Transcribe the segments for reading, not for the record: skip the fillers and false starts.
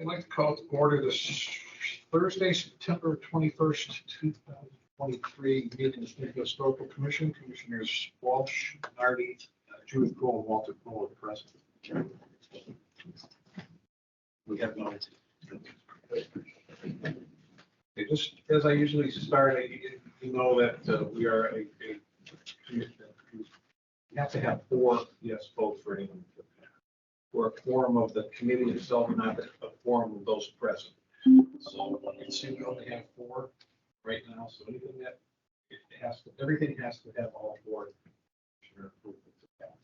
I'd like to call to order this Thursday, September 21st, 2023 meeting of the Springfield Historical Commission. Commissioners Walsh, Nardi, Judith Cole, and Walter Cole are present. We have no. Okay, just as I usually start, you know that we are you have to have 4 yes votes for anyone. We're a quorum of the committee itself, not a quorum of those present. So you can see we only have 4 right now. So anything that everything has to have all 4 commissioner approval to pass.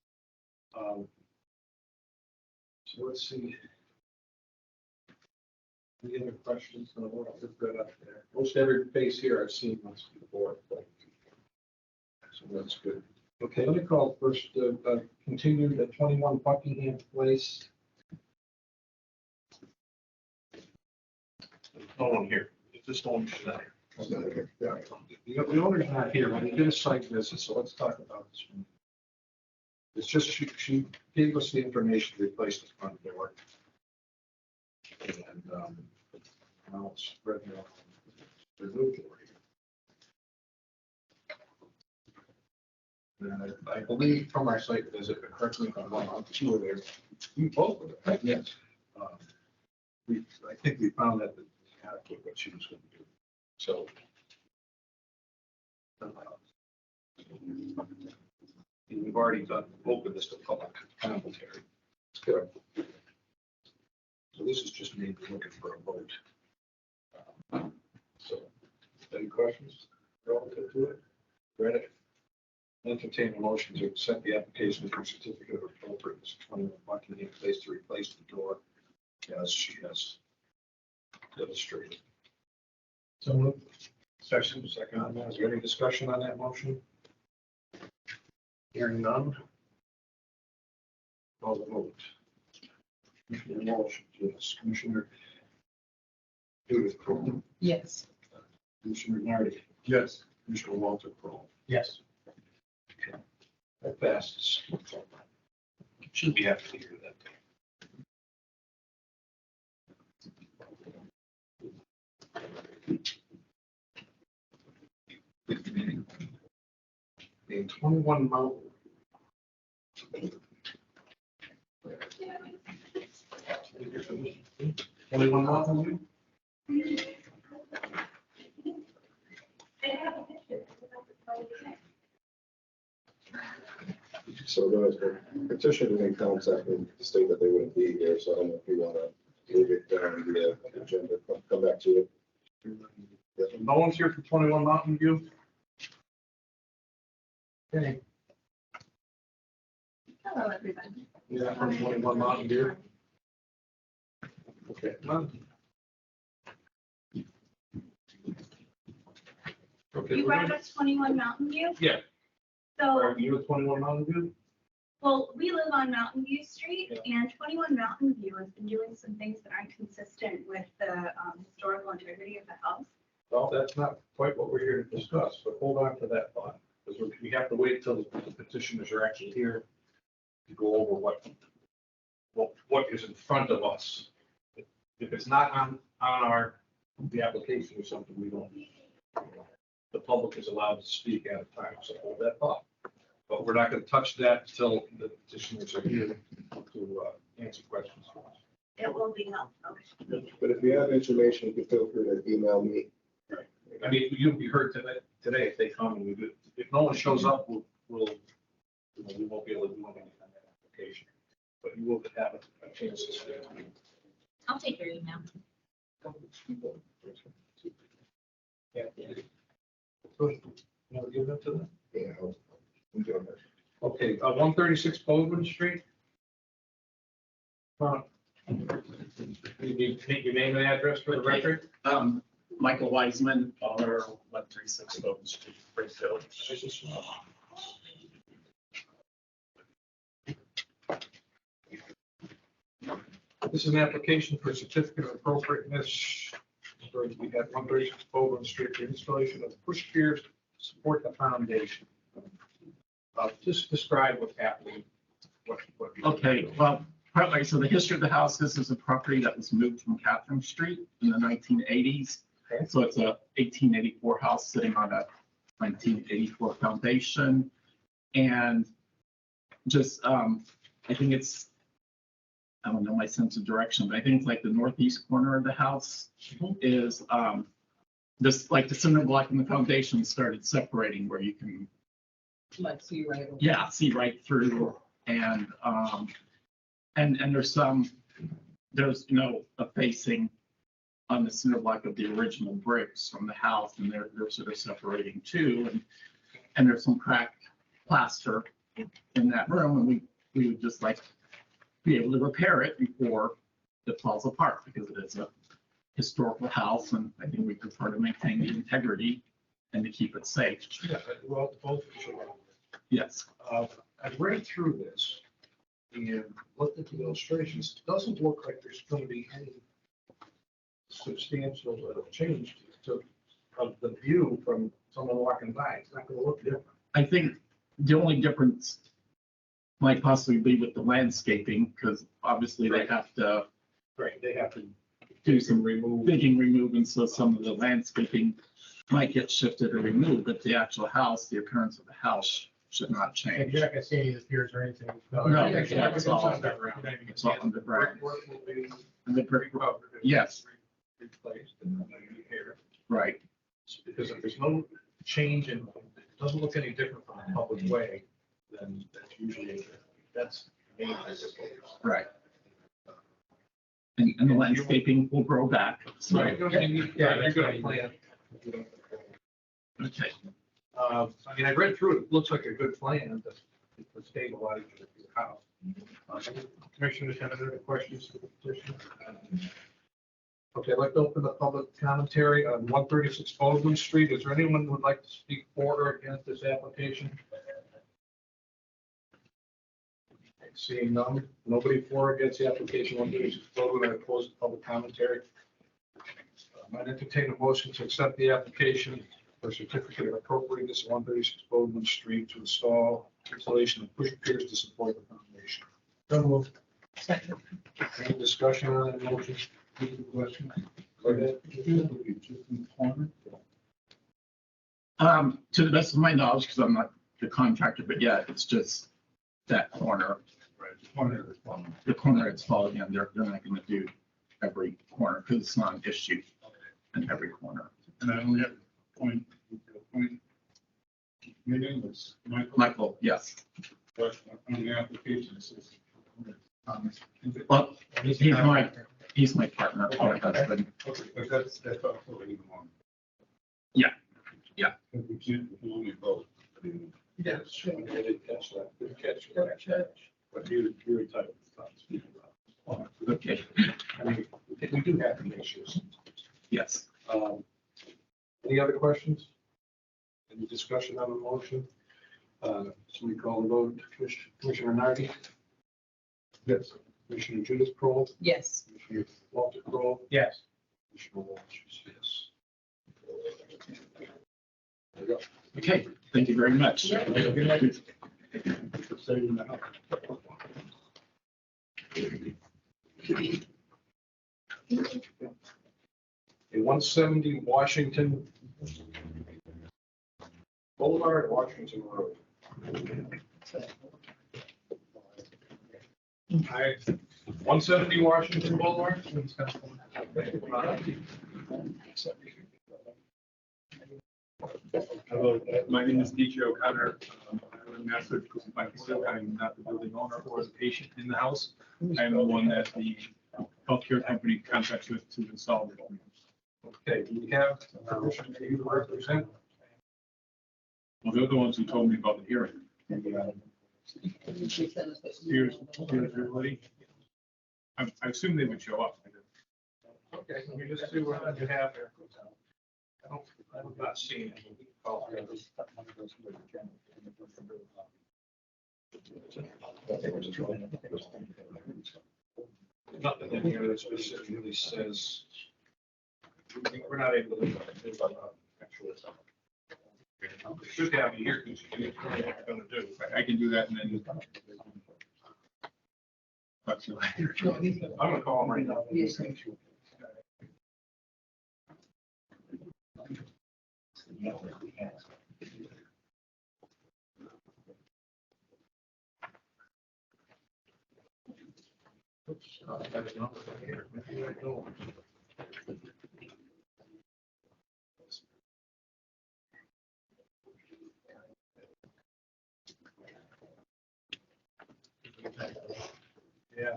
So let's see. Any other questions? No, I'll just put it up there. Most every face here I've seen once before. So that's good. Okay, let me call first, continue the 21 Buckingham Place. There's no one here. It's just no one here. The owner's not here, but he did a site visit, so let's talk about this one. It's just, she gave us the information to replace the front door. And now it's spread out the new door. And I believe from our site visit, but correct me if I'm wrong, 2 of there. We both of it, yes. I think we found that adequate what she was going to do. So. We've already opened this to public commentary. It's good. So this is just me looking for a vote. So, any questions relative to it? Ready? Entertain a motion to accept the application for certificate of appropriateness 21 Buckingham Place to replace the door as she has illustrated. So moved. Second on that. Is there any discussion on that motion? Hearing none. Call the vote. Commissioner Walsh, yes. Commissioner Judith Cole. Yes. Commissioner Nardi. Yes. Commissioner Walter Cole. Yes. Okay. That passes. Should be happy to hear that. In 21 Mountain. 21 Mountain View? So the petition didn't contact me to state that they wouldn't be here, so I don't know if you want to move it down the agenda, come back to it. No one's here for 21 Mountain View? Okay. Hello, everybody. Yeah, from 21 Mountain View. Okay. Okay. You brought us 21 Mountain View? Yeah. So, Are you at 21 Mountain View? well, we live on Mountain View Street, and 21 Mountain View has been doing some things that aren't consistent with the historical integrity of the house. Well, that's not quite what we're here to discuss, but hold on to that thought, because we have to wait until the petitioners are actually here to go over what is in front of us. If it's not on the application or something, we don't, the public is allowed to speak at a time, so hold that thought. But we're not going to touch that until the petitioners are here to answer questions for us. It will be helpful. Okay. But if you have information, you can feel free to email me. Right. I mean, you'll be heard today if they come and we do. If no one shows up, we won't be able to do anything on that application. But you will have a chance to speak. I'll take your email. Yeah. You want to give that to them? Yeah. I'm doing that. Okay, 136 Baldwin Street. You need to take your name and address for the record. Michael Wiseman, owner, 136 Bowden Street, Springfield. This is an application for certificate of appropriateness. We had 136 Baldwin Street for installation of push piers to support the foundation. Just describe what's happening. Okay, well, Partly, so the history of the house, this is a property that was moved from Catherine Street in the 1980s. Okay. So it's a 1884 house sitting on a 1984 foundation. And just, I think it's, I don't know my sense of direction, but I think it's like the northeast corner of the house is this, like the cinder block in the foundation started separating where you can, Like, see right away. yeah, see right through. And there's, you know, a facing on the cinder block of the original bricks from the house, and they're sort of separating too. And there's some cracked plaster in that room, and we would just like be able to repair it before it falls apart, because it is a historical house, and I think we prefer to maintain the integrity and to keep it safe. Yeah, well, both of you. Yes. I've read through this and looked at the illustrations. It doesn't look like there's going to be any substantial change to of the view from someone walking by. It's not going to look different. I think the only difference might possibly be with the landscaping, because obviously they have to Right, they have to do some remove. digging, removing, so some of the landscaping might get shifted or removed, but the actual house, the appearance of the house should not And change. you're not gonna see any of the piers or anything? No, it's all underground. It's all underground. Work will be And the brick, recovered. yes. Replaced and repaired. right, Because if there's no change in, it doesn't look any different from the public way, then that's usually, that's main. right. And the landscaping will grow back. So, Right. Yeah, you're gonna plan. okay. I mean, I read through it, it looks like a good plan to stabilize your house. Commissioners have any other questions for the petition? Okay, I'd like to open the public commentary on 136 Baldwin Street. Is there anyone who would like to speak for or against this application? Seeing none, nobody for or against the application, 136 Baldwin, I close the public commentary. I'd entertain a motion to accept the application for certificate of appropriateness of 136 Baldwin Street to install installation of push piers to support the foundation. So moved. Second. Any discussion on that motion? Question? Go ahead. To the best of my knowledge, because I'm not the contractor, but yeah, it's just that corner. The corner it's falling in, they're not gonna do every corner, because it's not an issue in every corner. And I only have point. Meeting was Michael, yes. on the application. It says, Well, he's my partner, my husband. Okay, but that's also even more. Yeah, yeah. We can't, we only vote. Yes. I did catch that. Good catch. But you're entitled to speak about it. Okay, I mean, we do have the issues. yes. Any other questions? Any discussion on the motion? So we call the vote. Commissioner Nardi? Yes. Commissioner Judith Kroll? Yes. Commissioner Walter Kroll? Yes. Commissioner Walters, yes. There you go. Okay, thank you very much. In 170 Washington Boulevard, Washington Road. Hi, 170 Washington Boulevard. Hello, my name is DJ O'Connor. I'm in Massachusetts because of my work. I'm not the building owner or the patient in the house. I'm the one that the healthcare company contracts with to install the home. Okay, do you have permission for you to represent? Well, they're the ones who told me about the hearing. Here's everybody. I assume they would show up. Okay, let me just see what you have there. I'm not seeing it. Nothing in here that specifically says, we're not able to. Should have you here, because you know what you're gonna do. I can do that and then. Talk to you later. I'm gonna call him right now. Yes. Oops, I got his number right here. Maybe I don't. Yeah.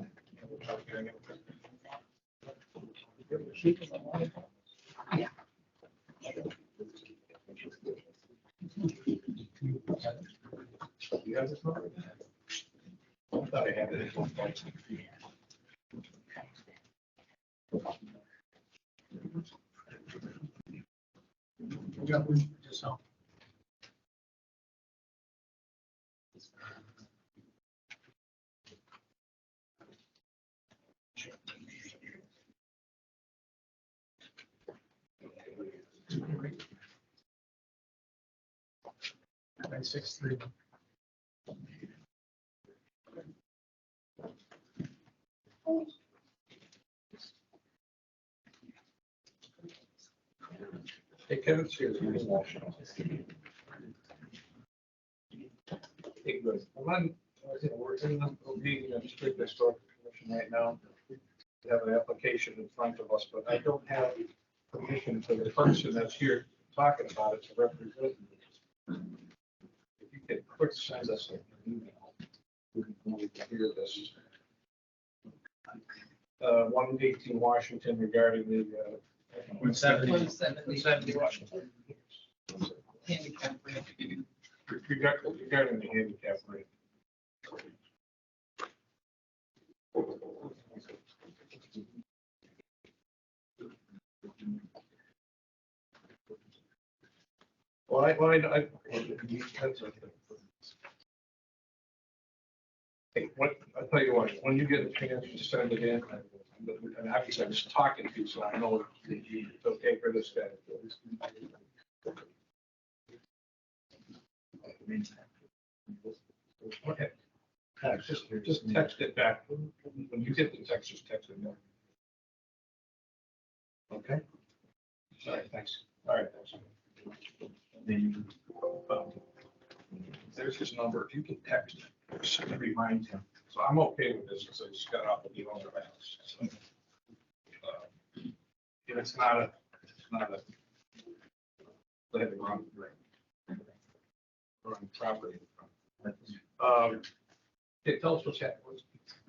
You have this number? I thought I had it. Nine, 6, 3. Hey, Kevin's here. Hey, good. We're in the meeting of the Springfield Historical Commission right now. We have an application in front of us, but I don't have permission for the person that's here talking about it to represent me. If you could quick send us an email, we can hear this. 118 Washington regarding the 170 170 Washington. handicap ramp. Regarding the handicap rate. Well, hey, I'll tell you what, when you get a chance to send it in, and obviously I'm just talking to you, so I know it's okay for this guy. Okay. Just text it back. When you get the text, just text it back. Okay? All right, thanks. All right, thanks. There's his number. If you can text him, just to remind him. So I'm okay with this because I just got off of the owner house. So, and it's not a, they had the wrong property. Okay, tell us what's happening.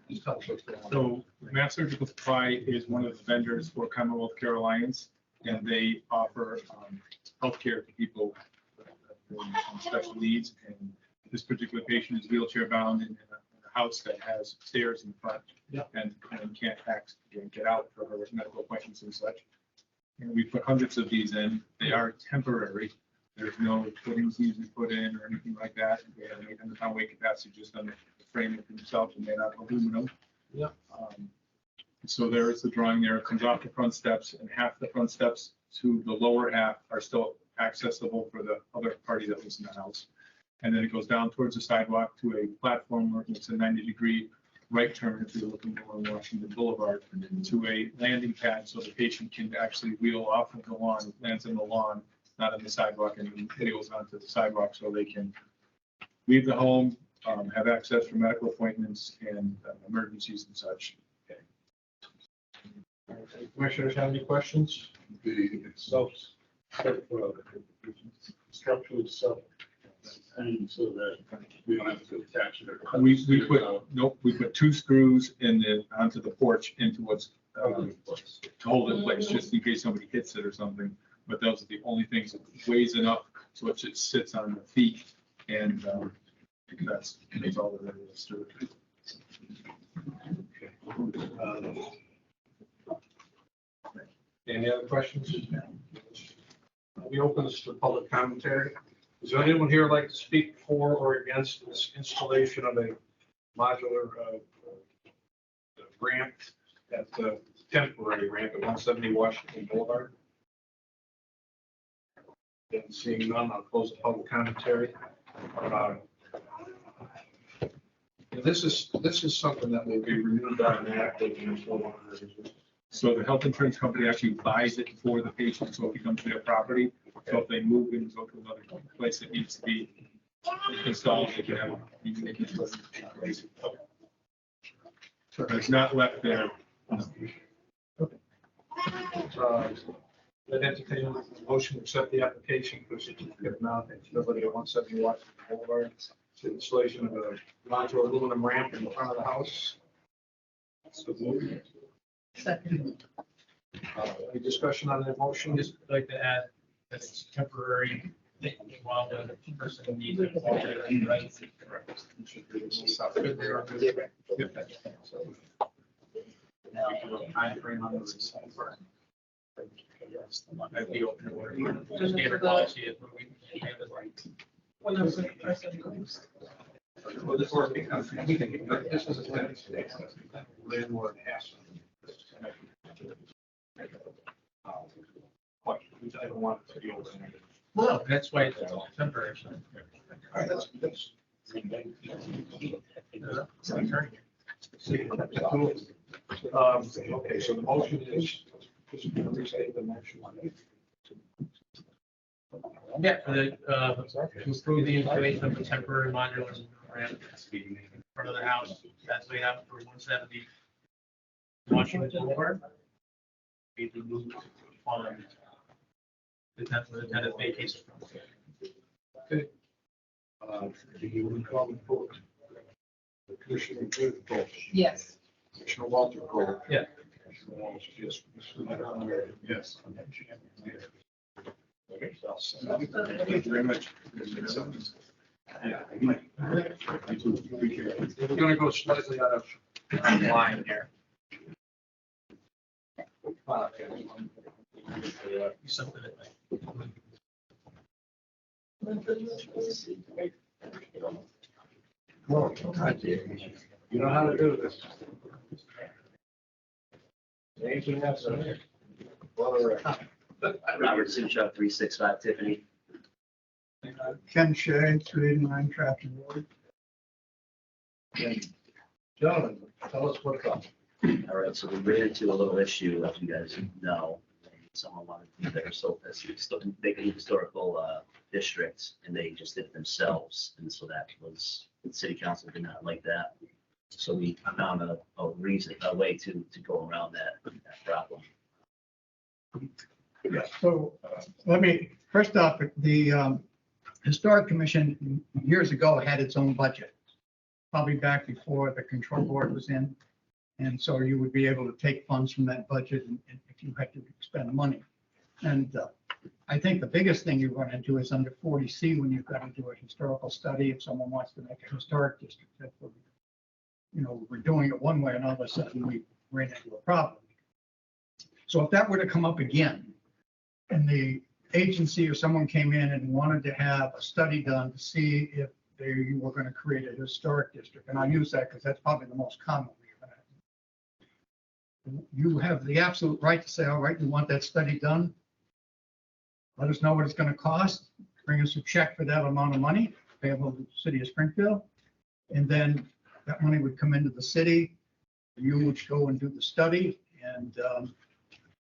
Just tell us what's going on. So Mass Surgical Supply is one of the vendors for Commonwealth Care Alliance, and they offer healthcare to people with special needs. And this particular patient is wheelchair bound in a house that has stairs in front. Yeah. And can't get out for her medical appointments and such. And we put hundreds of these in. They are temporary. There's no footings need to be put in or anything like that. We have an 800-pound weight capacity just on the frame of themselves and made out of aluminum. Yeah. So there is the drawing there. It comes off the front steps, and half the front steps to the lower half are still accessible for the other party that was in the house. And then it goes down towards the sidewalk to a platform where it's a 90-degree right turn if you're looking along Washington Boulevard, and then to a landing pad so the patient can actually wheel off of the lawn, lands on the lawn, not on the sidewalk, and then wheels onto the sidewalk so they can leave the home, have access for medical appointments and emergencies and such. Commissioners have any questions? The structure itself, and so that we don't have to attach it. We put 2 screws onto the porch into what's to hold it in place, just in case somebody hits it or something. But those are the only things that weighs enough so it just sits on the feet, and that's all that it is to it. Any other questions? We open this to public commentary. Is there anyone here like to speak for or against this installation of a modular ramp at the temporary ramp at 170 Washington Boulevard? And seeing none, I'll close the public commentary. This is something that will be renewed automatically and so on. So the health insurance company actually buys it for the patient, so it becomes their property. So if they move and go to another place that needs to be installed, they can have. So it's not left there. That entertain a motion to accept the application for certificate of non-eligibility at 170 Washington Boulevard. It's installation of a modular aluminum ramp in the front of the house. So moved. Second. Any discussion on that motion? Just like to add that it's temporary, while the person needs it. Right? Time frame on this. I'd be open to work. Just standard policy is what we have it right. Well, this work becomes, anything, but this is a landlord has. I don't want it to be over. Well, that's why it's temporary. All right, that's. Okay, so the motion is, just gonna restate the motion. Yeah, for the, to approve the installation of a temporary modular ramp in front of the house, as we have for 170 Washington Boulevard. Be removed on the tenant vacation. Okay. Do you recall the vote? Commissioner David Cole, Yes. Commissioner Walter Cole. Yeah. Commissioner Walsh, yes. Yes. Okay. Thank you very much. We're gonna go slightly out of line here. Something You know how to do this. Anything else? Robert Suchak, 365 Tiffany. Ken Shea, 389 Traffic Road. Gentlemen, tell us what's up. All right, so we ran into a little issue, as you guys know. Someone wanted to do their, so they could historical districts, and they just did it themselves. And so that was, the city council did not like that. So we found a way to go around that problem. Yeah, so let me, first off, the Historic Commission years ago had its own budget, probably back before the control board was in. And so you would be able to take funds from that budget if you had to spend money. And I think the biggest thing you run into is under 40C when you've got to do a historical study. If someone wants to make a historic district, that's what, we're doing it one way and all of a sudden we ran into a problem. So if that were to come up again and the agency or someone came in and wanted to have a study done to see if they were going to create a historic district, and I use that because that's probably the most common. You have the absolute right to say, all right, you want that study done? Let us know what it's going to cost. Bring us a check for that amount of money, payable to the city of Springfield. And then that money would come into the city. You would go and do the study and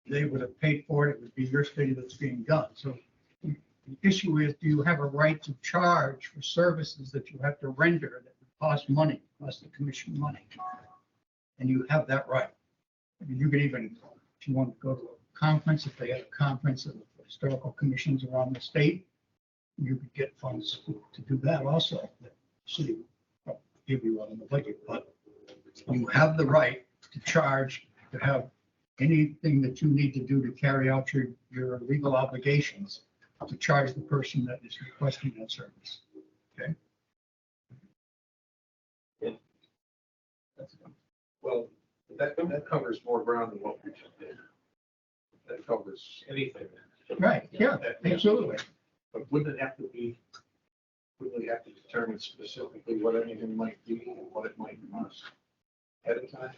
they would have paid for it. It would be your study that's being done. So the issue is, do you have a right to charge for services that you have to render that would cost money, cost the commission money? And you have that right. I mean, you could even, if you want to go to a conference, if they had a conference of historical commissions around the state, you could get funds to do that also. The city will give you on the budget, but you have the right to charge, to have anything that you need to do to carry out your legal obligations, to charge the person that is requesting that service. Okay? Well, that covers more ground than what we just did. That covers anything. Right, yeah, absolutely. But wouldn't it have to be, wouldn't we have to determine specifically what anything might be and what it might cost ahead of time?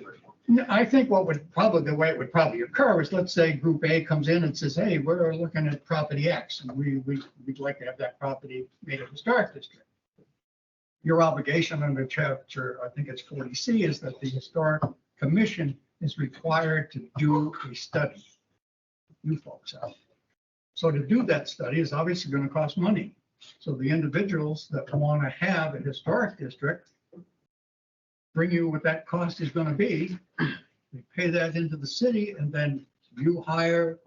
I think what would probably, the way it would probably occur is, let's say Group A comes in and says, hey, we're looking at property X, and we'd like to have that property made a historic district. your obligation under chapter, I think it's 40C, is that the historic commission is required to do a study. You folks out. So to do that study is obviously going to cost money. So the individuals that want to have a historic district bring you what that cost is going to be. They pay that into the city, and then you hire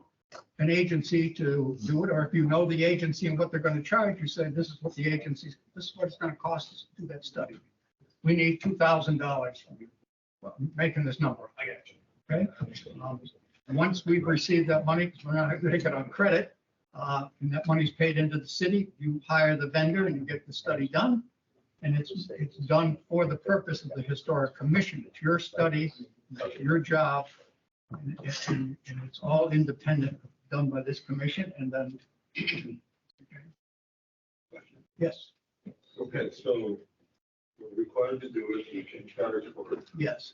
an agency to do it, or if you know the agency and what they're going to charge, you say, this is what the agency, this is what it's going to cost us to do that study. We need $2,000. Well, I'm making this number. I got you. Okay? Once we've received that money, because we're not going to take it on credit, and that money's paid into the city, you hire the vendor and you get the study done. And it's done for the purpose of the historic commission. It's your study, it's your job, and it's all independent, done by this commission, and then. Yes, Okay, so we're required to do it, we can charge for it, yes.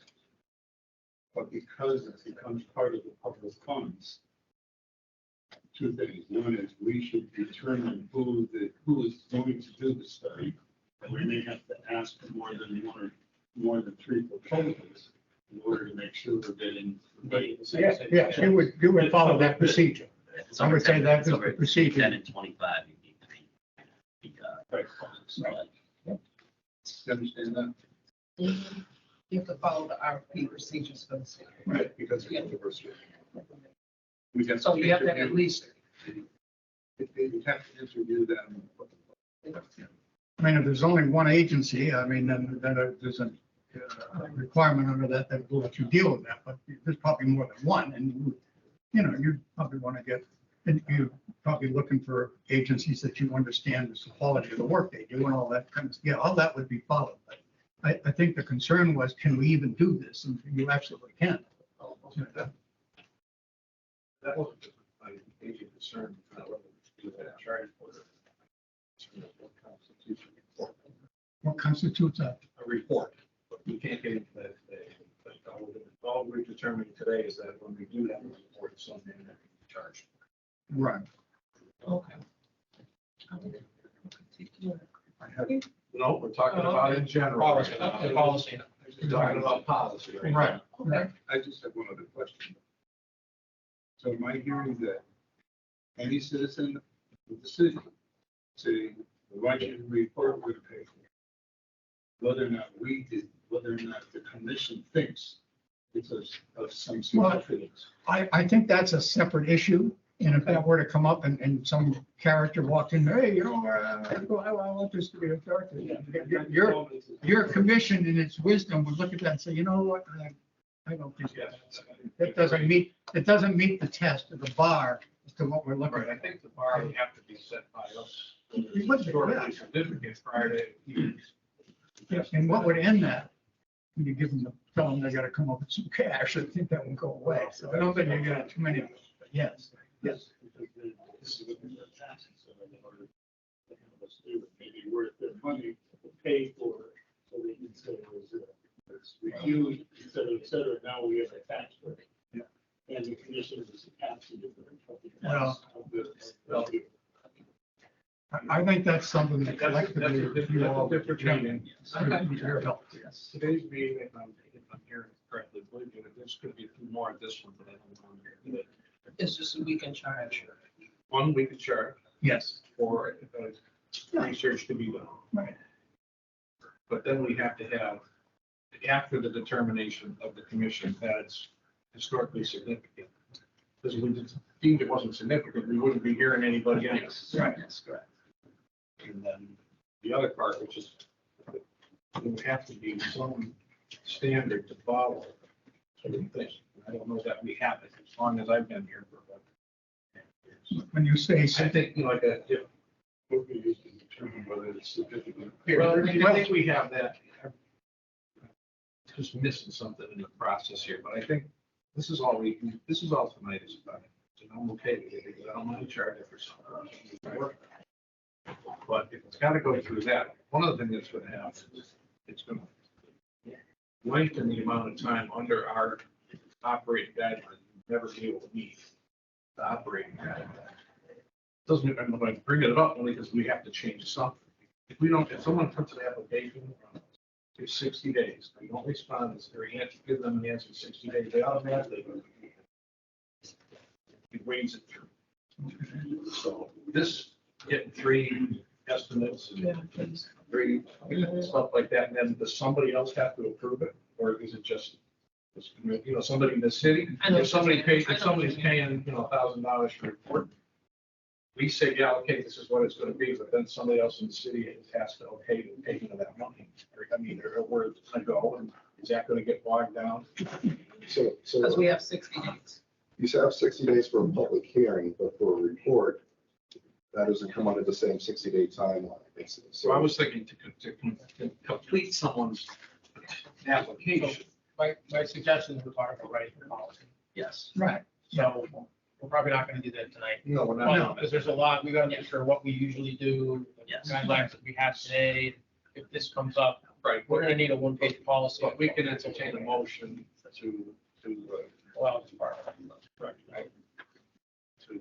but because it becomes part of the public funds, two things. One is we should determine who is going to do the study. And we may have to ask for more than 3 proposals in order to make sure we're getting. Yes, you would follow that procedure. It's I over would say 10 that it's is over the procedure. 10 and 25, you need to be, Right. but You understand that? You have to follow the RFP procedures for the city. Right, because it's controversial. We have So you have to have at least, We have to interview them. I mean, if there's only one agency, I mean, then there's a requirement under that will let you deal with that, but there's probably more than one, and you probably want to get, and you're probably looking for agencies that you understand the quality of the work they do and all that kind of, all that would be followed. But I think the concern was, can we even do this? And you absolutely can. That wasn't my major concern. Charge for it. What constitutes a, A report, but we can't get into that today. But all we're determining today is that when we do have a report, it's something that can be charged. right? okay. No, we're talking about in general. Policy, the policy. We're talking about policy. Right. Right. I just have one other question. So am I hearing that any citizen of the city saying, why should we report we're going to pay for it? Whether or not we did, whether or not the commission thinks it's of some significance. I think that's a separate issue. And if that were to come up and some character walked in, hey, I want this to be a character. Your commission in its wisdom would look at that and say, you know what? I don't think that doesn't meet the test of the bar as to what we're looking Right, I at. think the bar would have to be set by us. It would be, yeah. Significant prior to. Yes, and what would end that? When you tell them they gotta come up with some cash, I think that would go away. So I don't think you got too many, but yes, yes. This is what they're taxing, so in order to have us do it, maybe worth their money to pay for it, so they can say it's refused, et cetera. Now we have a tax break. Yeah. And the commission is taxing it. Well, I think that's something that collectively, if you all. Different meeting. Your help, yes. Today's meeting, if I'm hearing correctly, believe me, there's could be a few more of this one that I don't want to hear. It's just a week in charge. One we could chart Yes, for research to be done. right. But then we have to have, after the determination of the commission that it's historically significant. Because we deemed it wasn't significant, we wouldn't be hearing anybody else. Right. that's correct. And then the other part, which is, there would have to be some standard to follow. Certain things. I don't know that we have it, as long as I've been here for about 10 years. When you say, I think, like, if What we use to determine whether it's significant. well, I think we have that. Just missing something in the process here, but I think this is all tonight is about. And I'm okay with it, because I don't mind charging for something. But if it's gotta go through that, one of the things that's gonna happen is it's gonna lengthen the amount of time under our operating guidelines, never be able to meet the operating guidelines. Doesn't, I'm going to bring it up only because we have to change something. if we don't, if someone puts an application, it's 60 days, they don't respond, it's their answer, give them an answer in 60 days, they automatically. It waves it through. So this, getting 3 estimates, and 3 stuff like that, and then does somebody else have to approve it? Or is it just, somebody in the city? I know If somebody what you're pays, saying. if somebody's paying, $1,000 for a report, we say, yeah, okay, this is what it's gonna be, but then somebody else in the city has to okay the payment of that money. Or where it's gonna go, and is that gonna get bogged down? So, Because we have 60 days. you have 60 days for a public hearing, but for a report, that doesn't come under the same 60-day timeline. So I was thinking to complete someone's application. My suggestion is part of a writing policy. Yes. Right. So we're probably not gonna do that tonight. No, we're not. Because there's a lot, we gotta make sure what we usually do, the Yes. guidelines that we have today. If this comes up, Right, we're gonna need a one-page policy. but we can entertain a motion to, Well, it's part of it. right, to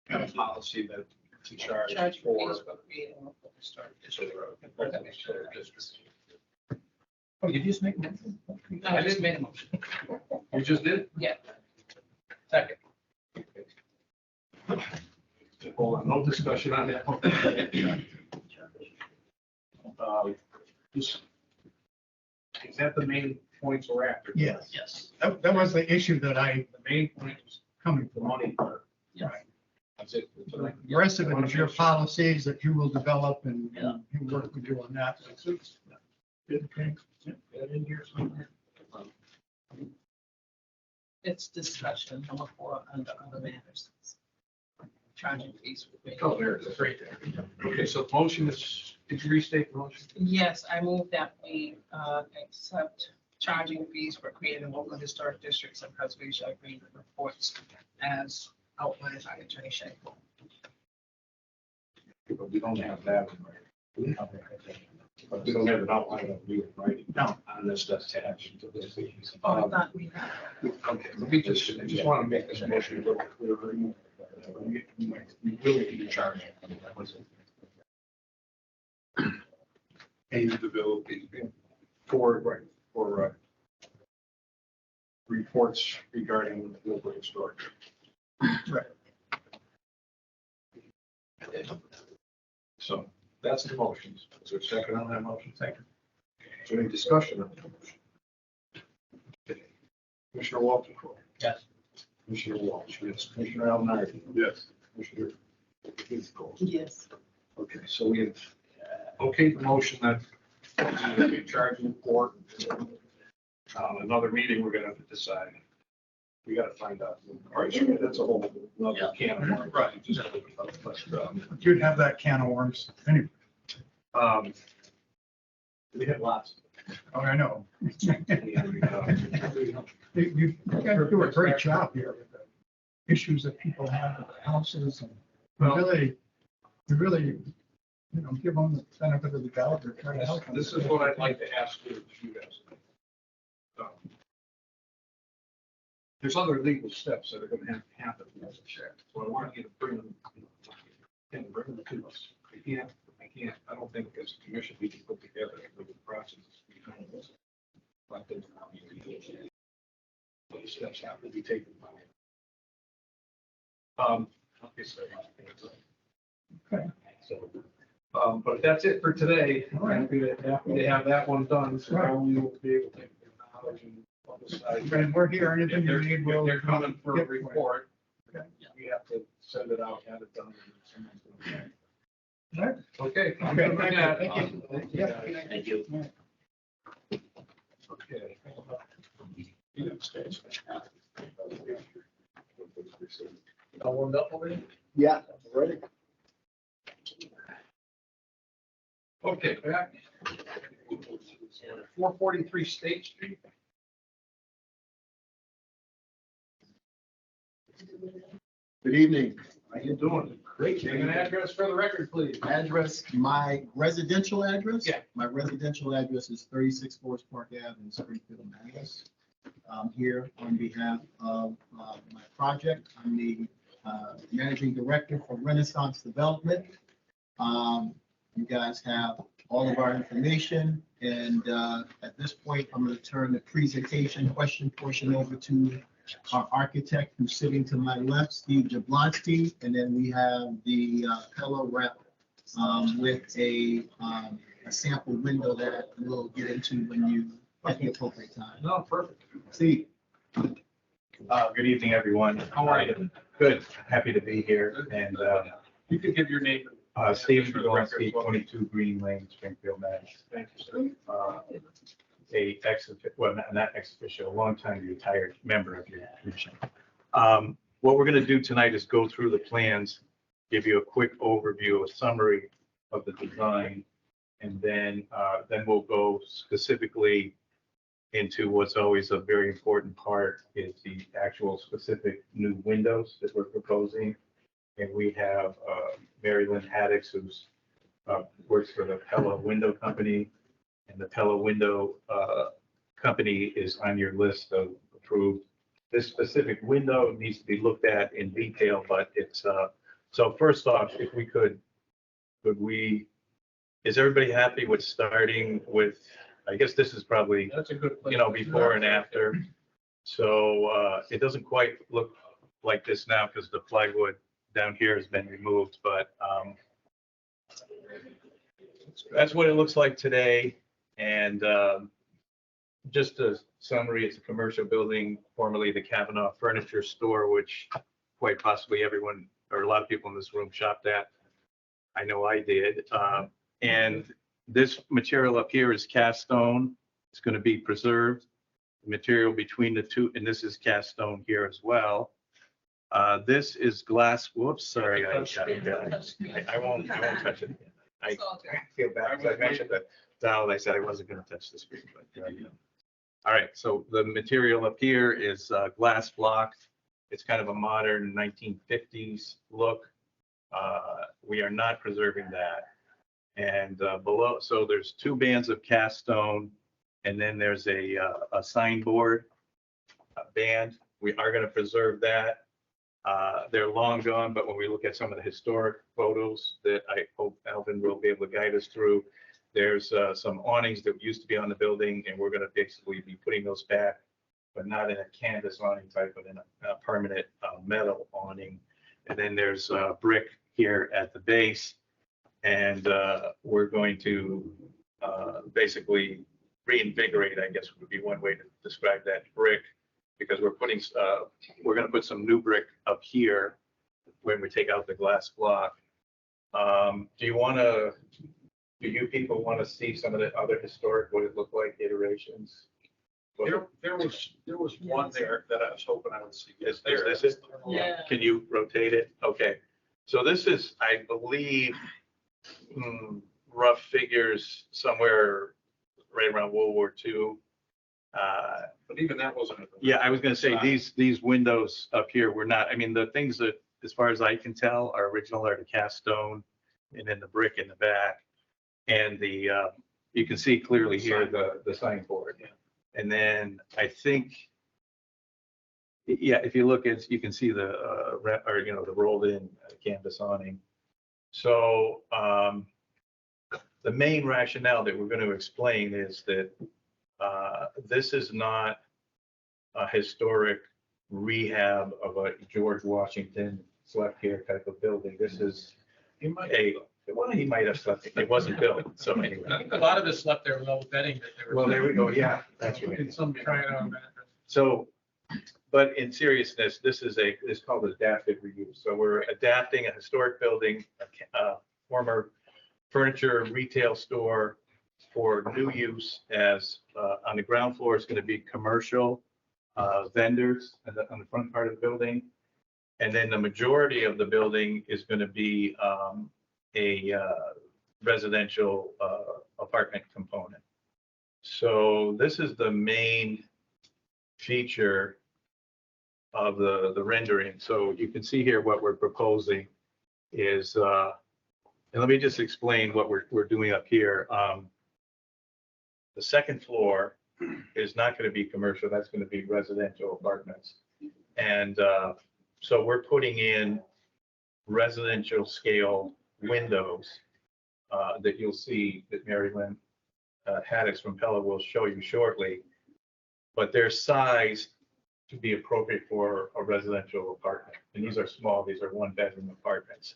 have a policy that to charge Charge for. fees for creating a local historic district. Oh, you just make a motion? No, I just made a motion. You just did? Yeah. Second. Hold on, no discussion on that. Just- Is that the main points we're after? Yes. Yes. That was the issue that The main point is coming the from. money part. Yeah. That's it. The rest of it is your policies that you will develop and Yeah. you work with you on that. Okay. That in here somewhere. It's discussion number 4 under other matters. Charging fees for creating. Oh, there it is, right there. Okay, so the motion is, did you restate the motion? Yes, I move that we accept charging fees for creating local historic districts and preservation agreement reports as outlined by Attorney Shea. But we don't have that. But we don't have an outline of you writing. No. On this that's attached to this. Oh, I thought we had. Okay, let me just, I just want to make this motion a little clearer. We will be charged. And develop these. For, right, for reports regarding local historic. Right. So that's the motions. Is there a second on that motion? Second. Is there any discussion on the motion? Okay. Commissioner Walter. Yes. Commissioner Walsh, yes. Commissioner Alnard. Yes. Commissioner. Yes. Okay, so we have, okay, the motion that we charging for. Another meeting, we're gonna have to decide. We gotta find out. All right, so that's a whole another can of worms. Right. You'd have that can of worms anyway. We have lots. Oh, I know. Uh, You guys do a great job here with the issues that people have with the houses and you really, give them the benefit of the doubt or try to help them. This is what I'd like to ask you guys. There's other legal steps that are gonna have to happen. So I want you to bring them, bring them to us. I don't think as a commission, we can put together a legal process behind this. But the steps have to be taken by. Okay, so. Okay. So, but that's it for today. I'm happy to have that one done, so Right. we will be able to take the knowledge and publicize. And we're here, If anything you need, we'll. they're coming for a get for you. report, Okay. we have to send it out, have it done. Right. Okay. I'm Okay, good with thank you. that. Thank you. Thank you, Yeah. guys. Thank you. Okay. All warmed up over there? Yeah, ready. Okay, back. 443 State Street. Good evening. How you doing? Great. Name and address for the record, please. Address, my residential address? Yeah. My residential address is 36 Forest Park Ave in Springfield, Mass. I'm here on behalf of my project. I'm the managing director for Renaissance Development. You guys have all of our information, and at this point, I'm going to turn the presentation question portion over to our architect who's sitting to my left, Steve Jablonski, and then we have the fellow rep with a sample window that we'll get into when you at the appropriate time. No, perfect. Steve. Good evening, everyone. How are you? Good, happy to be here. And You could give your name. Steve Jablonski, 22 Green Lane, Springfield, Mass. Thank you, sir. A not ex officio, longtime retired member of your commission. What we're going to do tonight is go through the plans, give you a quick overview, a summary of the design, and then we'll go specifically into what's always a very important part is the actual specific new windows that we're proposing. And we have Mary Lynn Haddix, who's works for the Pella Window Company. And the Pella Window Company is on your list of approved. This specific window needs to be looked at in detail, but it's, so first off, if we could we, is everybody happy with starting with, I guess this is probably, That's a good place. you know, before and after. So it doesn't quite look like this now because the plywood down here has been removed, but that's what it looks like today. And just a summary, it's a commercial building, formerly the Kavanaugh Furniture Store, which quite possibly everyone or a lot of people in this room shopped at. I know I did. And this material up here is cast stone. It's going to be preserved. The material between the two, and this is cast stone here as well. This is glass. Whoops, sorry. I won't touch it. I feel bad because I mentioned that Donald, I said I wasn't going to touch the screen. But, all right, so the material up here is glass block. It's kind of a modern 1950s look. We are not preserving that. And below, so there's two bands of cast stone, and then there's a signboard band. We are going to preserve that. They're long gone, but when we look at some of the historic photos that I hope Alvin will be able to guide us through, there's some awnings that used to be on the building, and we're going to basically be putting those back, but not in a canvas awning type, but in a permanent metal awning. And then there's brick here at the base. And we're going to basically reinvigorate, I guess would be one way to describe that, brick, because we're going to put some new brick up here when we take out the glass block. Do you people want to see some of the other historic, what it looked like, iterations? There was one there that I was hoping I would see. Is this it? Yeah. Can you rotate it? Okay. So this is, I believe, rough figures somewhere right around World War II. But even that wasn't. Yeah, I was going to say these windows up here were not. I mean, the things that, as far as I can tell, are original are the cast stone, and then the brick in the back, and the you can see clearly here the signboard. Yeah. And then I think, yeah, if you look at, you can see the the rolled in canvas awning. So the main rationale that we're going to explain is that this is not a historic rehab of a George Washington slept here type of building. This is he might have slept. It wasn't built. So anyway. I think a lot of us slept there with no bedding that they were. Well, there we go. Yeah, that's We right. did some trying on that. So, but in seriousness, this is it's called adaptive reuse. So we're adapting a historic building, a former furniture retail store for new use as on the ground floor is going to be commercial vendors on the front part of the building. And then the majority of the building is going to be a residential apartment component. So this is the main feature of the rendering. So you can see here what we're proposing is, and let me just explain what we're doing up here. The second floor is not going to be commercial. That's going to be residential apartments. And so we're putting in residential scale windows that you'll see that Mary Lynn Haddix from Pella will show you shortly. But they're sized to be appropriate for a residential apartment. And these are small, these are one-bedroom apartments.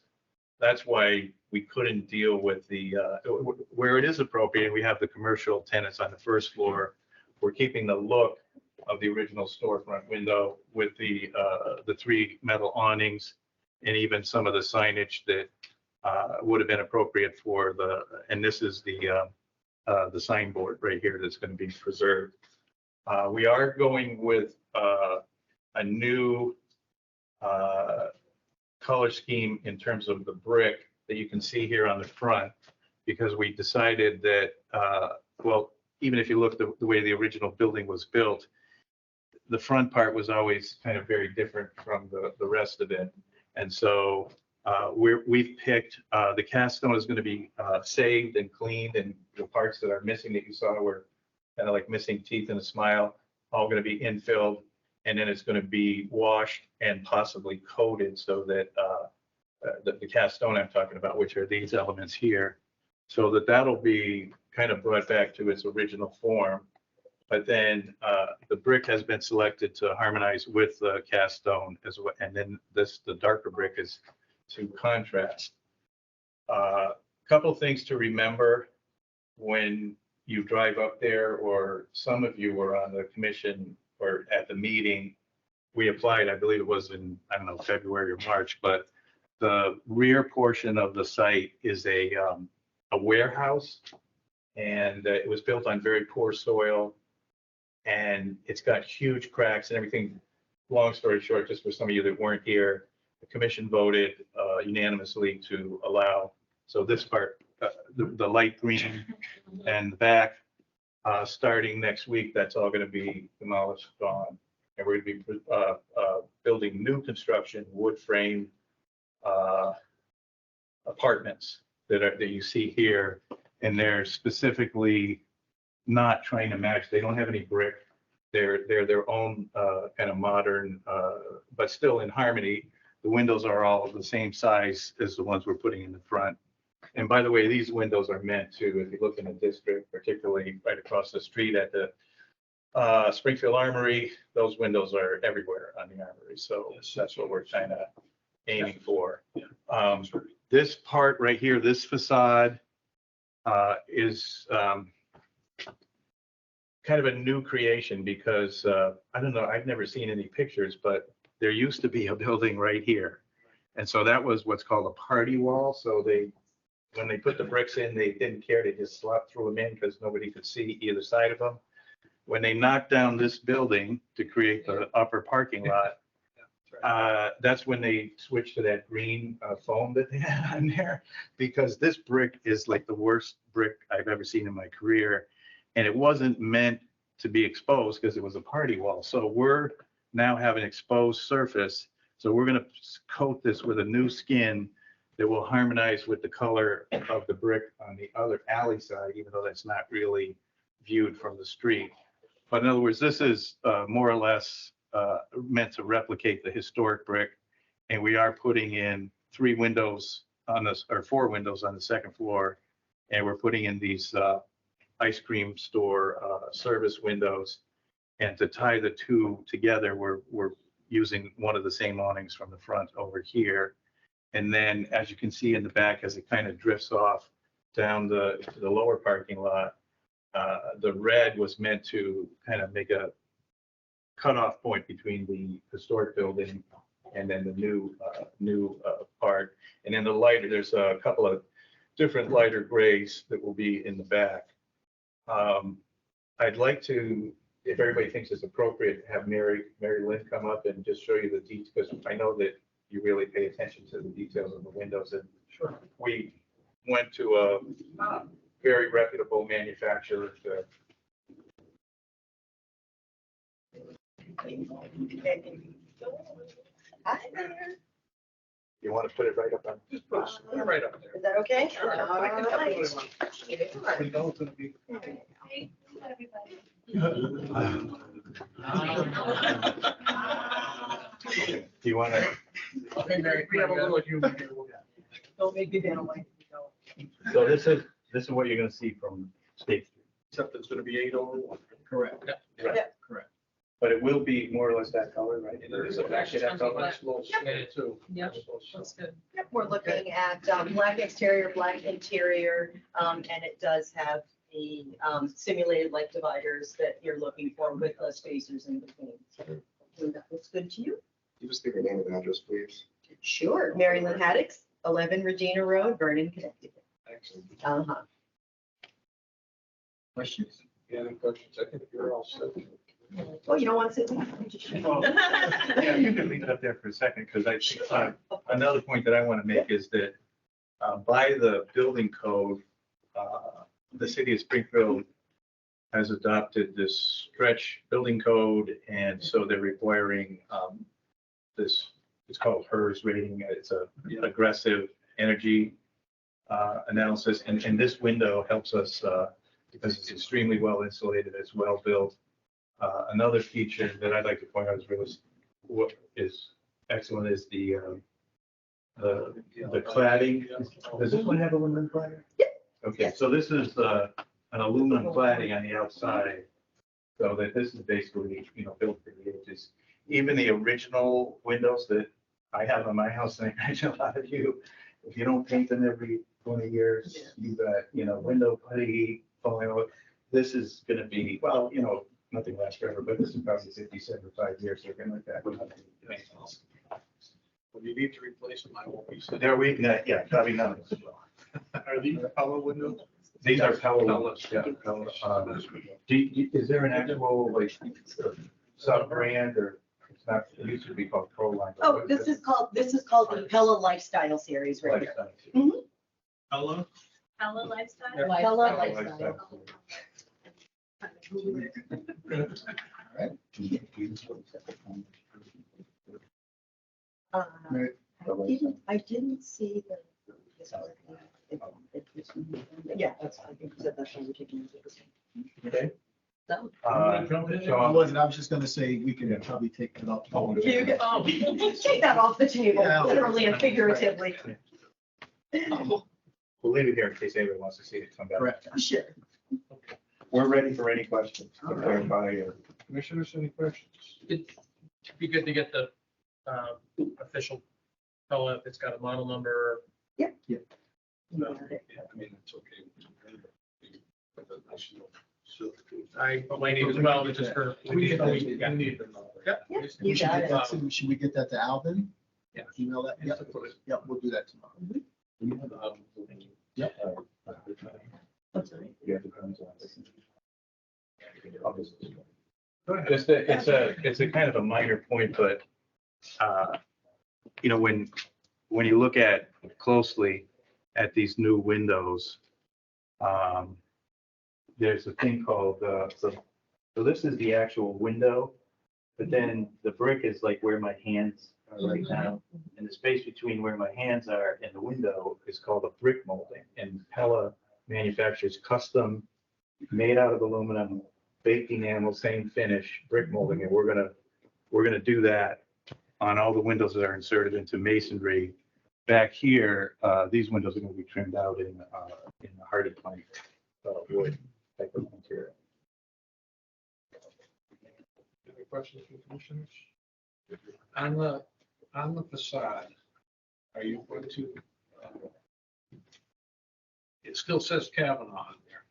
That's why we couldn't deal with the, where it is appropriate, we have the commercial tenants on the first floor. We're keeping the look of the original storefront window with the 3 metal awnings and even some of the signage that would have been appropriate for the, and this is the signboard right here that's going to be preserved. We are going with a new color scheme in terms of the brick that you can see here on the front, because we decided that, well, even if you look the way the original building was built, the front part was always kind of very different from the rest of it. And so we've picked, the cast stone is going to be saved and cleaned, and the parts that are missing that you saw were kind of like missing teeth and a smile, all going to be infilled. And then it's going to be washed and possibly coated so that the cast stone I'm talking about, which are these elements here, so that that'll be kind of brought back to its original form. But then the brick has been selected to harmonize with the cast stone as well. And then the darker brick is to contrast. Couple things to remember when you drive up there, or some of you were on the commission or at the meeting. We applied, I believe it was in, I don't know, February or March, but the rear portion of the site is a warehouse, and it was built on very poor soil, and it's got huge cracks and everything. Long story short, just for some of you that weren't here, the commission voted unanimously to allow, so this part, the light green and the back, starting next week, that's all going to be demolished, gone. And we're going to be building new construction, wood frame apartments that you see here. And they're specifically not trying to match, they don't have any brick. They're their own kind of modern, but still in harmony. The windows are all the same size as the ones we're putting in the front. And by the way, these windows are meant to, if you look in the district, particularly right across the street at the Springfield Armory, those windows are everywhere on the Armory. So that's what we're kind of aiming for. This part right here, this facade is kind of a new creation, because I don't know, I've never seen any pictures, but there used to be a building right here. And so that was what's called a party wall. So when they put the bricks in, they didn't care. They just slopped through them in because nobody could see either side of them. When they knocked down this building to create the upper parking lot, that's when they switched to that green foam that they had on there, because this brick is like the worst brick I've ever seen in my career. And it wasn't meant to be exposed because it was a party wall. So we're now have an exposed surface. So we're going to coat this with a new skin that will harmonize with the color of the brick on the other alley side, even though that's not really viewed from the street. But in other words, this is more or less meant to replicate the historic brick. And we are putting in 3 windows on this, or 4 windows on the second floor. And we're putting in these ice cream store service windows. And to tie the two together, we're using one of the same awnings from the front over here. And then, as you can see in the back, as it kind of drifts off down to the lower parking lot, the red was meant to kind of make a cutoff point between the historic building and then the new part. And then the lighter, there's a couple of different lighter grays that will be in the back. I'd like to, if everybody thinks it's appropriate, have Mary Lynn come up and just show you the details, because I know that you really pay attention to the details of the windows. And we went to a very reputable manufacturer to. Hi there. You want to put it right up on? Just put it right up there. Is that okay? Sure. All I can help you right. with one. We know it's gonna be. Hey, everybody. Do you want to? Okay, Mary, we have a little humor here. Don't make me down like, So this is what you're gonna see from State Street. Except it's gonna be 801. Correct. Correct. But it will be more or less that color, right? And there is a actually that color, Black. it's a little shaded too. Yep. That's good. Yep, we're looking at black exterior, black interior, and it does have the simulated light dividers that you're looking for with the spacers in between. So that looks good to you? You just give your name and address, please. Sure. Mary Lynn Haddix, 11 Regina Road, Vernon, Connecticut. Excellent. Uh-huh. Questions? Any questions? I think you're all set. Oh, you don't want to sit down? Well, yeah, you can leave it up there for a second, because I think another point that I want to make is that by the building code, the city of Springfield has adopted this stretch building code, and so they're requiring this, it's called HERS rating. It's a aggressive energy analysis, and this window helps us because it's extremely well insulated, it's well built. Another feature that I'd like to point out is really what is excellent is the cladding. Does this one have aluminum cladding? Yeah. Okay, so this is an aluminum cladding on the outside, so that this is basically, built for the ages. Even the original windows that I have on my house, and I imagine a lot of you, if you don't paint them every 20 years, you got, window putty falling out. This is gonna be, well, nothing lasts forever, but this is probably 50, 75 years, something like that. When you need to replace them, I won't be sitting. There yeah, probably none of this. Are these color windows? These are color Colors, windows, yeah. Color. Is there an actual, like, sub-brand, or it's not, it used to be called Proline? but Oh, what this is called the Pella Lifestyle Series right here. Lifestyle. Color? Ella Lifestyle. Pella Lifestyle. Lifestyle. I didn't see the. Yeah, that's, I think that that's what we're taking. Okay. So. I wasn't, I was just gonna say, we can probably take it off. You get, take that off the table, Yeah. literally and figuratively. We'll leave it here in case anyone wants to see it come back. Correct. Sure. We're ready for any questions. to clarify or- Commissioners, any questions? It'd be good to get the official color, if it's got a model number. Yep. Yeah. No, I mean, it's okay. I might need as well, but just for. We need them all. Yep. Yeah, We you should got get it. that to- Should we get that to Alvin? Yeah. Email that? Yep, we'll do that tomorrow. Yep. I'm sorry. You have the cones on. Go ahead. Just it's a kind of a minor point, but, when you look at closely at these new windows, there's a thing called, so this is the actual window, but then the brick is like where my hands are right now. And the space between where my hands are and the window is called a brick molding. And Pella manufactures custom, made out of aluminum, baked enamel, same finish, brick molding. And we're gonna do that on all the windows that are inserted into masonry. Back here, these windows are gonna be trimmed out in the hardy plank, wood type of material. Any questions from commissioners? On the facade, are you going to, it still says Kavanaugh on there.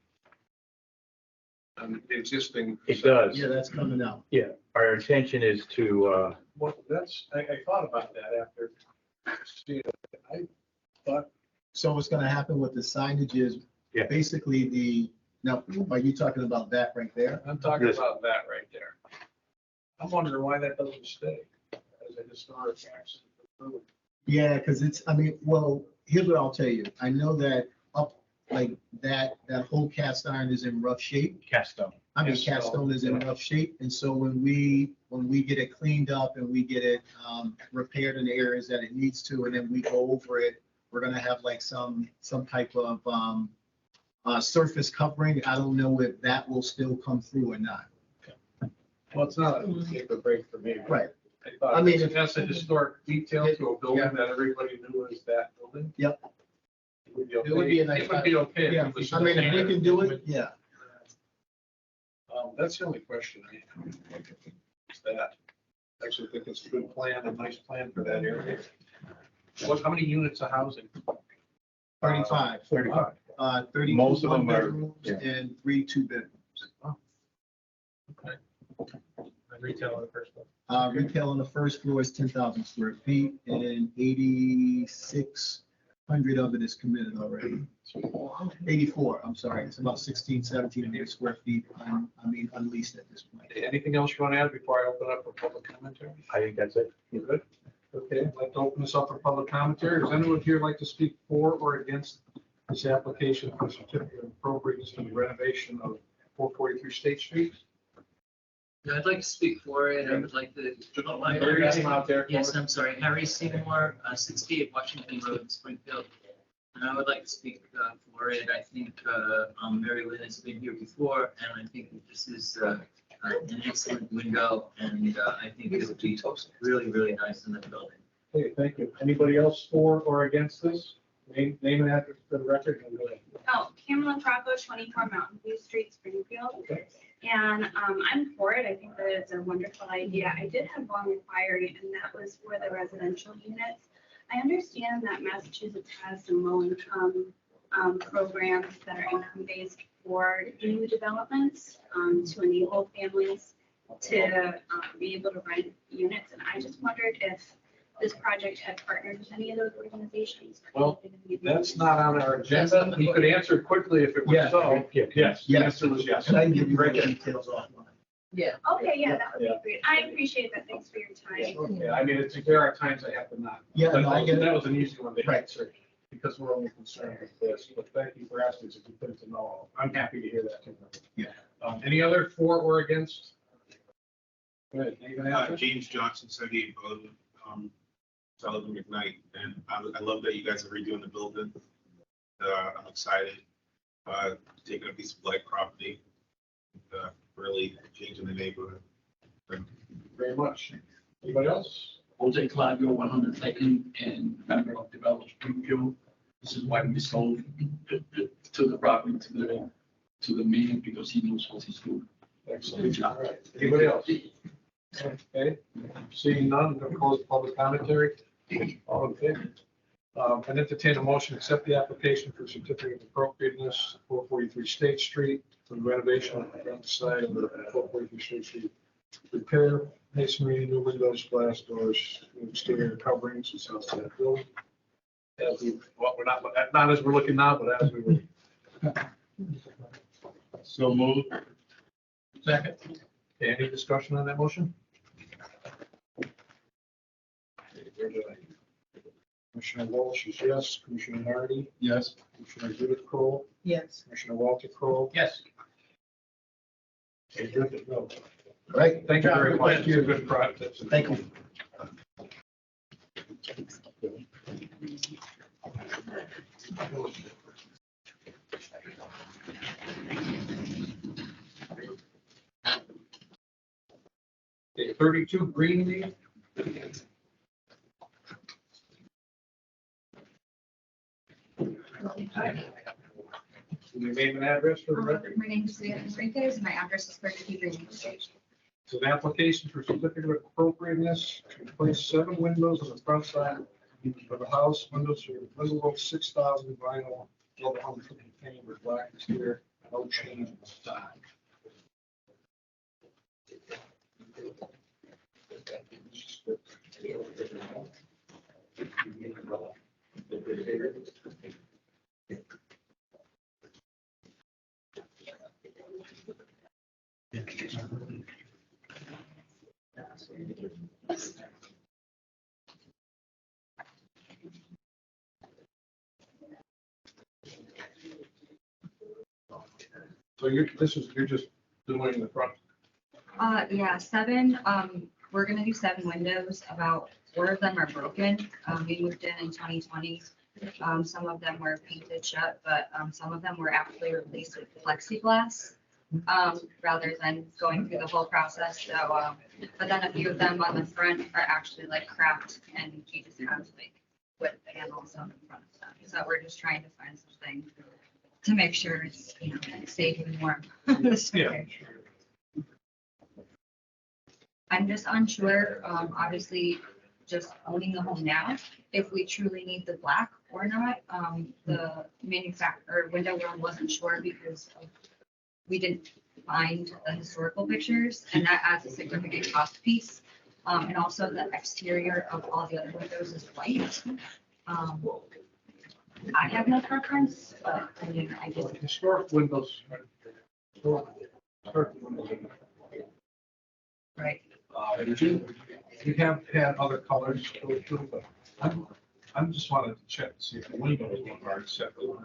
On the existing. It does. Yeah, that's coming out. Yeah, our intention is to, Well, I thought about that after seeing it. I thought, So what's gonna happen with the signage is Yeah. basically now, are you talking about that right there? I'm talking This- about that right there. I'm wondering why that doesn't stay as a historic accent. Yeah, because well, here's what I'll tell you. I know that that whole cast iron is in rough shape. cast stone. Cast stone is in rough shape. And so when we get it cleaned up and we get it repaired in the areas that it needs to, and then we go over it, we're gonna have like some type of surface covering. I don't know if that will still come through or not. Well, it's not a make or break for me. but Right. I thought, I mean, that's a historic detail to a building that everybody knew was that building. Yep. would be It would be a nice. It would be okay. if Yeah, it was I mean, if we can do it, standard. yeah. That's the only question I have. Is that, I actually think it's a good plan, a nice plan for that area. How many units of housing? 35. 35. 30 Most of them are- one-bedrooms and 3 two-bedrooms. And retail on the first one. Retail on the first floor is 10,000 square feet and 8,600 of it is committed already. 84, I'm sorry, it's about 1,700 square feet, unleased at this point. Anything else you want to add before I open up for public commentary? I think that's it. You good? Okay, I'd like to open this up for public commentary. Does anyone here like to speak for or against this application for certificate of appropriateness for the renovation of 443 State Street? Yeah, I'd like to speak for it. I would like to. Harry, come out there. Yes, I'm sorry. Harry Seymour, 68 Washington Road in Springfield. And I would like to speak for it. I think Mary Lynn has been here before, and I think that this is an excellent window, and I think it would be really, really nice in the building. Okay, thank you. Anybody else for or against this? Name and address for the record. And go ahead. Oh, Cameron Crocco, 24 Mountain View Street, Springfield. Okay. And I'm for it. I think that it's a wonderful idea. I did have one inquiry, and that was for the residential units. I understand that Massachusetts has some low-income programs that are income-based for new developments to enable families to be able to rent units. And I just wondered if this project had partnered with any of those organizations. Well, that's not on our agenda. You could answer quickly if it was Yeah. so. Yes, the answer was yes. And I can give you the details offline. Yeah. Okay, yeah, that would be great. I appreciate that. Thanks for your time. Yeah, I mean, there are times I have to not. Yeah, no, I get it. That was an easy one to Right. answer, because we're only concerned with this, but thank you for asking, so we put it to know. I'm happy to hear that. Yeah. Any other for or against? Good. James Johnson, 78 Bowden, Sullivan McKnight, and I love that you guys are redoing the building. I'm excited, taking a piece of blight property, really changing the neighborhood. Thank you very much. Anybody else? Jose Claudio, 100 Second, and member of Develop Springfield. This is why we sold to the property, to the man, because he knows what he's doing. Excellent. All right. Anybody else? Okay, seeing none, I'm going to close the public commentary. All in favor? And entertain a motion to accept the application for certificate of appropriateness, 443 State Street, for the renovation of the front side of the 443 State Street. Repair, masonry, new windows, glass doors, new exterior coverings, and south side building. As we, well, we're not as we're looking now, but as we were. So move. Second. Okay, any discussion on that motion? Commissioner Walsh is yes. Commissioner Nardi? Yes. Commissioner Judith Kroll? Yes. Commissioner Walter Kroll? Yes. Okay, good to go. All right. Thank you very much. Thank you. Good project. Thank you. Okay, 32 Greenleaf. Your name and address for the record? My name is Leah Enriquez, and my address is 32 Greenleaf Street. It's an application for certificate of appropriateness to replace 7 windows on the front side of the house. Windows are visible, 6,000 vinyl, 1,250 pane with black exterior, no change in style. So you're just doing the front. Yeah, 7, we're gonna do 7 windows. About 4 of them are broken. We moved in 2020. Some of them were painted shut, but some of them were actually replaced with plexiglass, rather than going through the whole process. So, but then a few of them on the front are actually like cracked, and you just have like with panels on the front of them. So we're just trying to find something to make sure it's, you know, safe and warm. Yeah. I'm just unsure, obviously, just owning the home now, if we truly need the black or not. The manufacturer, Window World wasn't sure because we didn't find the historical pictures, and that adds a significant cost piece. And also the exterior of all the other windows is white. I have no preference, but I mean, I just, Historic windows. Historic windows. right. We have had other colors go through, but I'm just wanted to check to see if the windows are acceptable.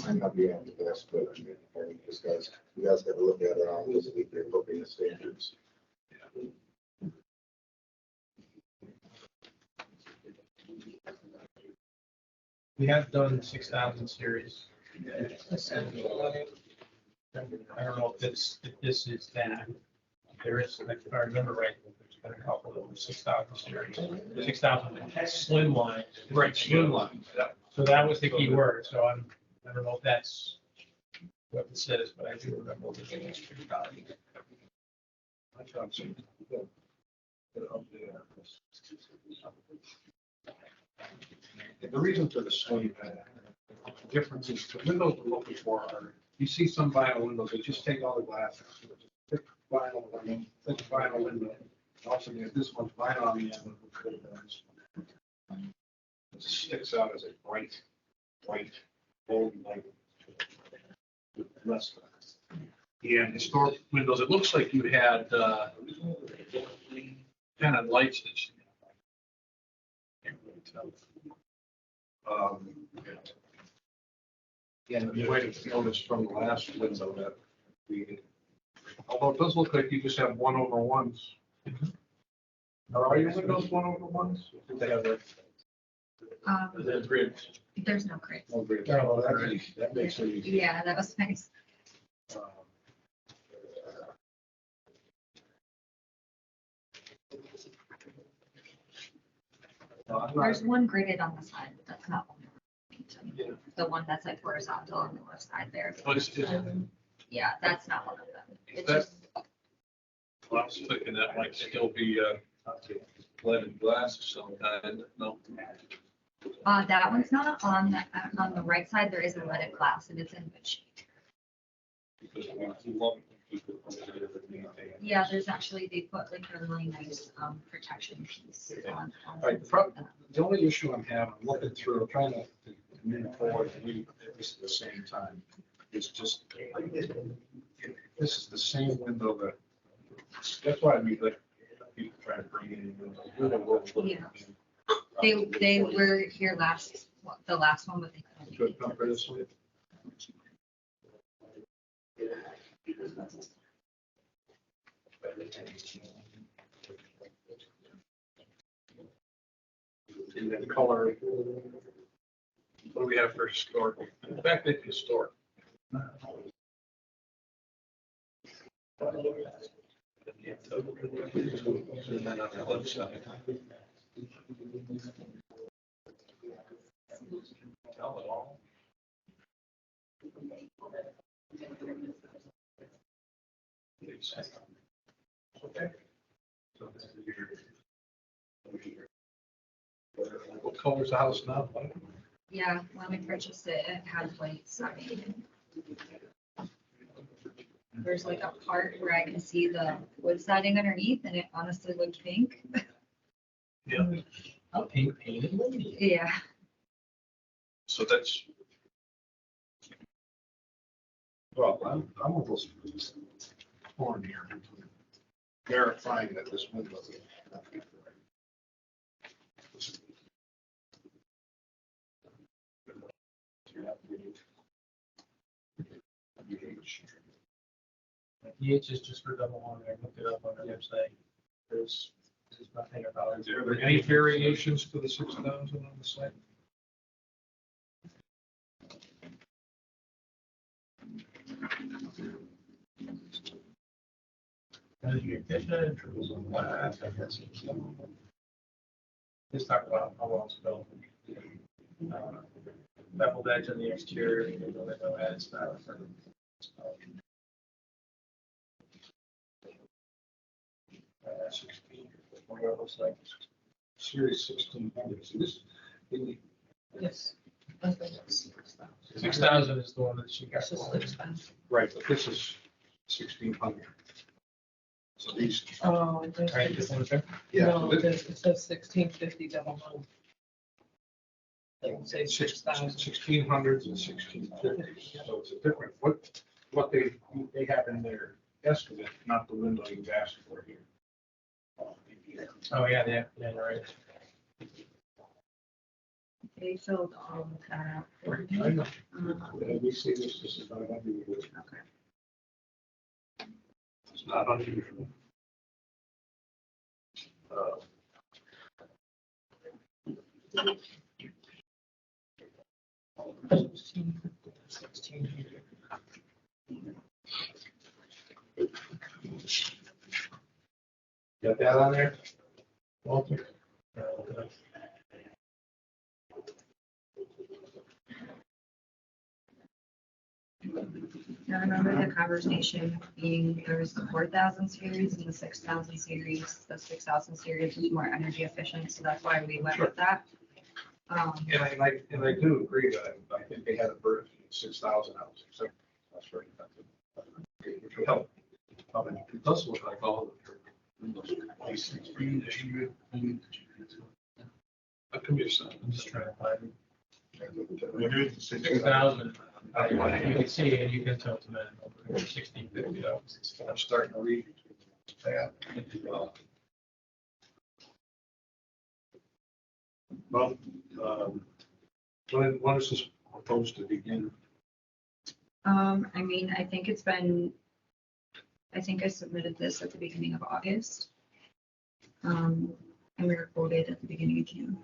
Might not be on the best, but I mean, you guys got to look at it on this week, they're looking at standards. We have done 6,000 series. I don't know if this is that. There is, if I remember right, there's been a couple of them, 6,000 series, 6,000 slim line. Right, slim lines. So that was the key word. So I don't know if that's what it says, but I do remember looking at it. The reason for the slim difference is the windows we're looking for are, you see some vinyl windows, they just take all the glass. Thick vinyl window. Also, you have this one vinyl on the end. It sticks out as a bright, white, bold light. Less. And historic windows, it looks like you had, kind of lights that you. Yeah, you might have noticed from the last window that we, although it does look like you just have 1/1s. Are all your windows 1/1s? They have a. There's no grid. No grid. Oh, That makes it easy. Yeah, that was nice. There's one gridded on the side, but that's not one. The one that's like horizontal on the left side there. But it's, Yeah, that's not one of them. It's That- just, I was thinking that might still be, leaded glass of some kind, no? that one's not on the right side. There is a leaded glass and it's in good shape. Because we love people. Yeah, there's actually, they put like a really nice, protection piece on. Right, the only issue I'm having, I'm looking through, I'm trying to move forward, and read this at the same time. It's just, if this is the same window that, that's why we like people try to bring in. Yeah. They were here the last one, but they couldn't. Good come for this one. And then color. What do we have for historic? In fact, it's historic. And then on the left side. Tell it all. Okay. So this is what color's the house now? Yeah, when we purchased it, it had white siding. There's like a part where I can see the wood siding underneath and it honestly looked pink. Yeah. A pink painted. Yeah. So that's. Well, I'm almost torn here. Verifying that this window. EH is just for double on there. Look it up on their website. There's nothing about it. Are there any variations to the 6,000 on the site? Let's talk about how well it's built. Beveled edge on the exterior, you know, that no added style. 16, what it looks like. Series 1600. So this, Yes. 6,000 is the one that she got. It's just expensive. right, but this is 1600. So these, Oh, it does. Right, this one's there? yeah, No, so it this- says 1650 double hung. It would say 6,000. 1600s and 1650s. So it's a different, what they have in their estimate, not the window you've asked for here. Oh, yeah, you're right. They filled all of that out for me. I know. Um, We see this is not unusual. Okay. It's not unusual. Got that on there? Walter? I remember the conversation being, there was the 4,000 series and the 6,000 series. The 6,000 series was more energy efficient, so that's why we went with that. And I do agree that I think they had a version of 6,000 hours, so that's very effective. Which would help. It does look like all of them. That can be a sign. I'm just trying to find it. Maybe it's 6,000. You can see it, you can tell to that. 1650. I'm starting to read that. Well, when is this proposed to begin? I mean, I think it's been, I think I submitted this at the beginning of August. And we were quoted at the beginning of June.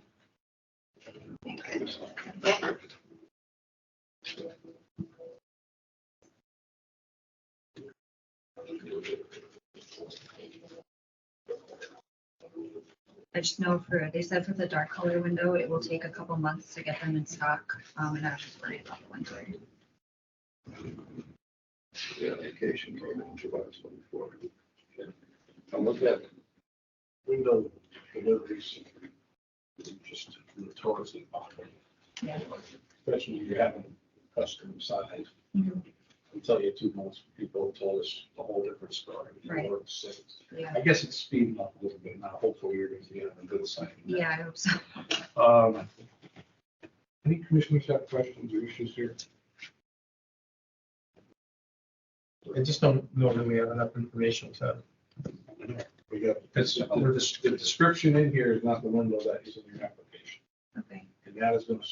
I just know they said for the dark color window, it will take a couple months to get them in stock. And I was just worried about the winter. The application came in July 24. I'm looking at Window deliveries. Just notoriously awful. Yeah. Especially if you're having custom size. Mhm. I'll tell you 2 months, people told us a whole different story. Right. Or six. Yeah. I guess it's speeding up a little bit now. Hopefully you're going to get on the good side. Yeah, I hope so. Any commissioners have questions or issues here? I just don't know that we have enough information to. We got, the description in here is not the window that is in your application. Okay. And that is going to,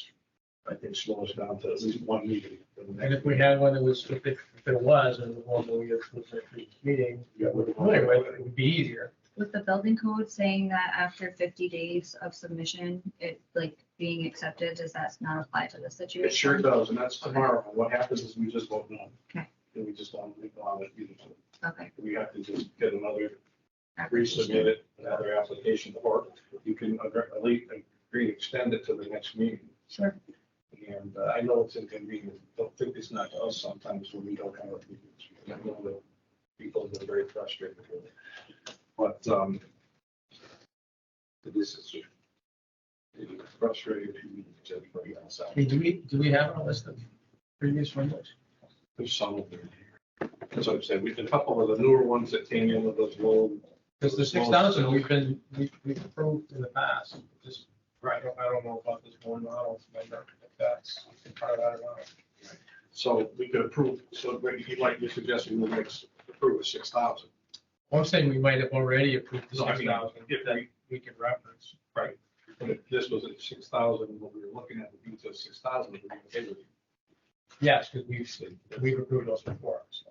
I think, slow us down to at least 1 meeting. for the And next if we had one that was, if it was, and the one that we had for the previous meeting, Yeah, we're- anyway, it would be easier. With the building code saying that after 50 days of submission, it like being accepted, does that not apply to this situation? It sure does, and that's tomorrow. What happens is we just vote no. Okay. And we just don't move on it either. Okay. We have to just get another, resubmit it, another application, or you can agree to extend it to the next meeting. Sure. And I know it's inconvenient. Don't think it's not to us sometimes when we don't have a meeting. I know that people have been very frustrated with it. But this is frustrating to for you outside. Hey, do we have a list of previous windows? There's some of them here. As I said, we've a couple of the newer ones that came in with those low. Because the 6,000, we've approved in the past. Just, Right. I don't know about this one model, if that's part of that or not. So we could approve, so what you might be suggesting we might approve a 6,000. I'm saying we might have already approved the No, I mean, 6,000 if that we can reference. Right. But if this was at 6,000, what we were looking at would be to 6,000, we'd be okay with it. Yes, because we've approved those before, so.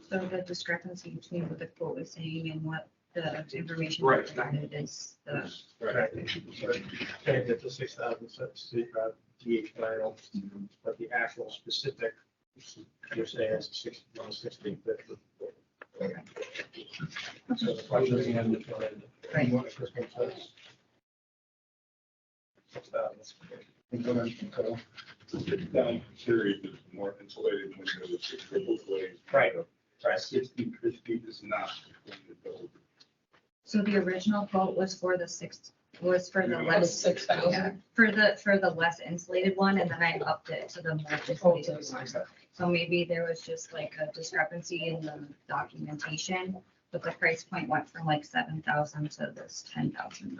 So the discrepancy between what the quote was saying and what the information Right. provided is the. Right. Change it to 6,000, so it's DH final, but the actual specific, you're saying it's 1650. to the front of the end. Right. Down series is more insulated when it's a triple glazed. Right, right. 1650 is not. So the original quote was for the less, 6,000. yeah, for the less insulated one, and then I upped it to the more insulated one. So maybe there was just like a discrepancy in the documentation, but the price point went from like 7,000 to this $10,000.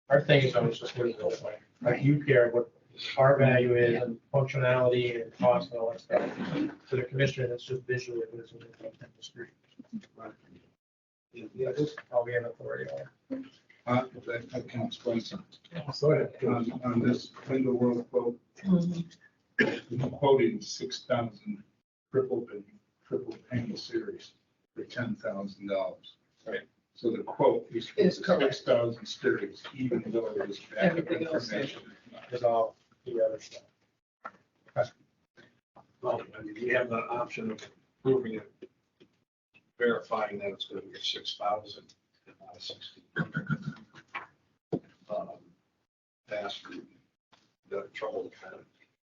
Our thing is always just what it looks like you care what our value is and functionality and cost and all that stuff. To the commissioner, that's just visually what is in the street. Yeah, this, All we have authority on. I can explain something. Go ahead. On this window world quote, I'm quoting 6,000 triple pane series for $10,000. Right. So the quote is Is correct. 6,000 series, even though it is backup Everything else is- information. Is all the other stuff. well, I mean, you have the option of proving it, verifying that it's gonna be 6,000 and not 60. That's the trouble kind of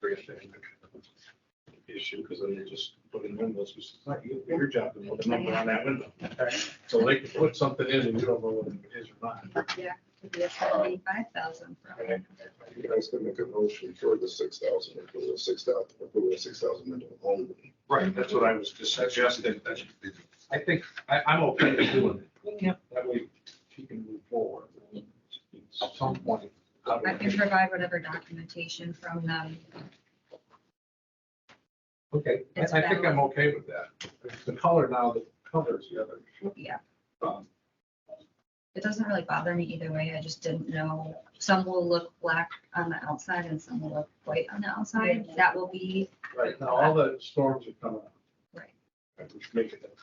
creating the issue, because then they just put in windows, it's not your job to put a number on that window. So they can put something in and you don't know whether it is or not. Yeah, it'd be a 75,000. You guys can make a motion for the 6,000, or for the 6,000, or for the 6,000 minimum only. Right, that's what I was just suggesting. I think, I'm okay with doing it. Yep. That way she can move forward. At some point. how do I we- can provide whatever documentation from them. Okay, It's I think valid. I'm okay with that. The color now, the color's the other. Yeah, um, it doesn't really bother me either way. I just didn't know. Some will look black on the outside and some will look white on the outside. That will be Right, now all the storms are coming up. Right. Which make it.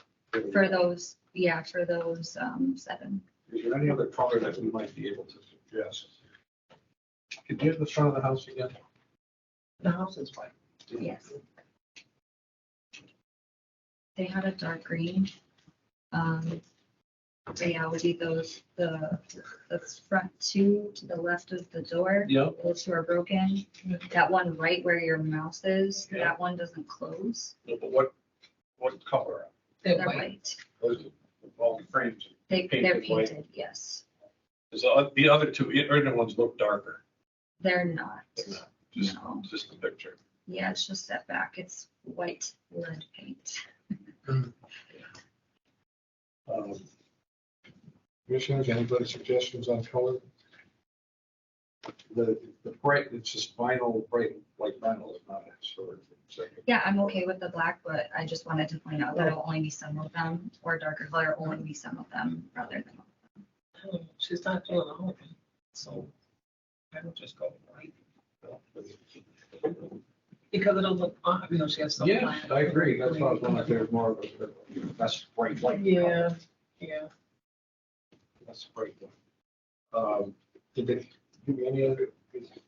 for those, yeah, for those 7. Is there any other color that we might be able to suggest? Could you have the front of the house again? The house is white. Yes. They had a dark green. So yeah, would be those, the front two to the left of the door. Yep. Those two are broken. That one right where your mouse is, Yeah. that one doesn't close. But what color? They're white. Those are all the frames. They're Painted white. painted, yes. Because the other two, other ones look darker. They're not. They're not, Just, No. just the picture. Yeah, it's just set back. It's white lead paint. Commissioners, anybody suggestions on color? The bright, it's just vinyl, bright, like vinyl is not a historic. Yeah, I'm okay with the black, but I just wanted to point out that it'll only be some of them, or darker color only be some of them rather than. She's not doing the whole thing, so I would just go white. Because it'll look, she has some. Yeah, I agree. That's why I was wondering if there's more of a, that's bright white. Yeah, yeah. That's a bright one. Did they give you any other?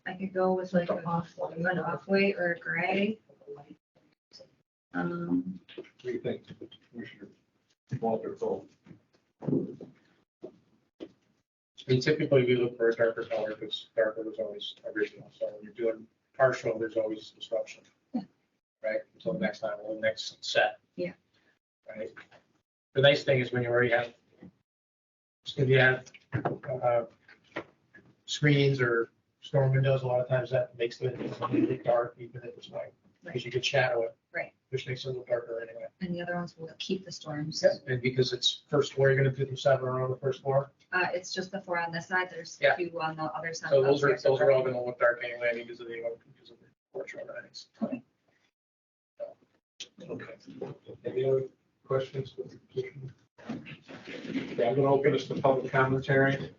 I could go with like an off-white or a gray. What do you think, Commissioner Walter Cole? I mean, typically we look for a darker color because darker was always original. So when you're doing partial, there's always disruption. Yeah. Right? Until the next time, or the next set. Yeah. Right? The nice thing is when you already have, if you have screens or storm windows, a lot of times that makes the look dark even if it's white. Because you could shadow it. Right. Which makes it look darker anyway. And the other ones will keep the storms. And because it's first floor, you're gonna do the 7 on the first floor. It's just the 4 on this side. There's Yeah. 2 on the other side. So those upstairs. are all gonna look dark anyway because of the porch overhangs. Okay. Any other questions? Okay, I'm gonna open this to public commentary.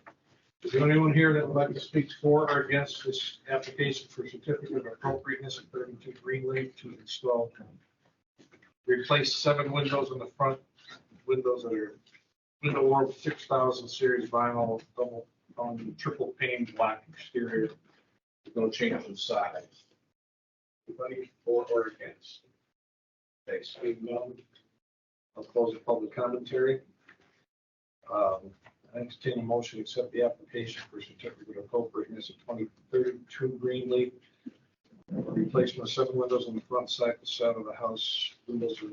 Is there anyone here that would like to speak for or against this application for certificate of appropriateness of 32 Greenway to install, replace 7 windows in the front, windows that are window world 6,000 series vinyl, double on triple pane black exterior, with no change in size. Anybody for or against? Okay, seeing none. I'll close the public commentary. I entertain a motion to accept the application for certificate of appropriateness of 2032 Greenleaf. Replacement of 7 windows on the front side facade of the house. Windows are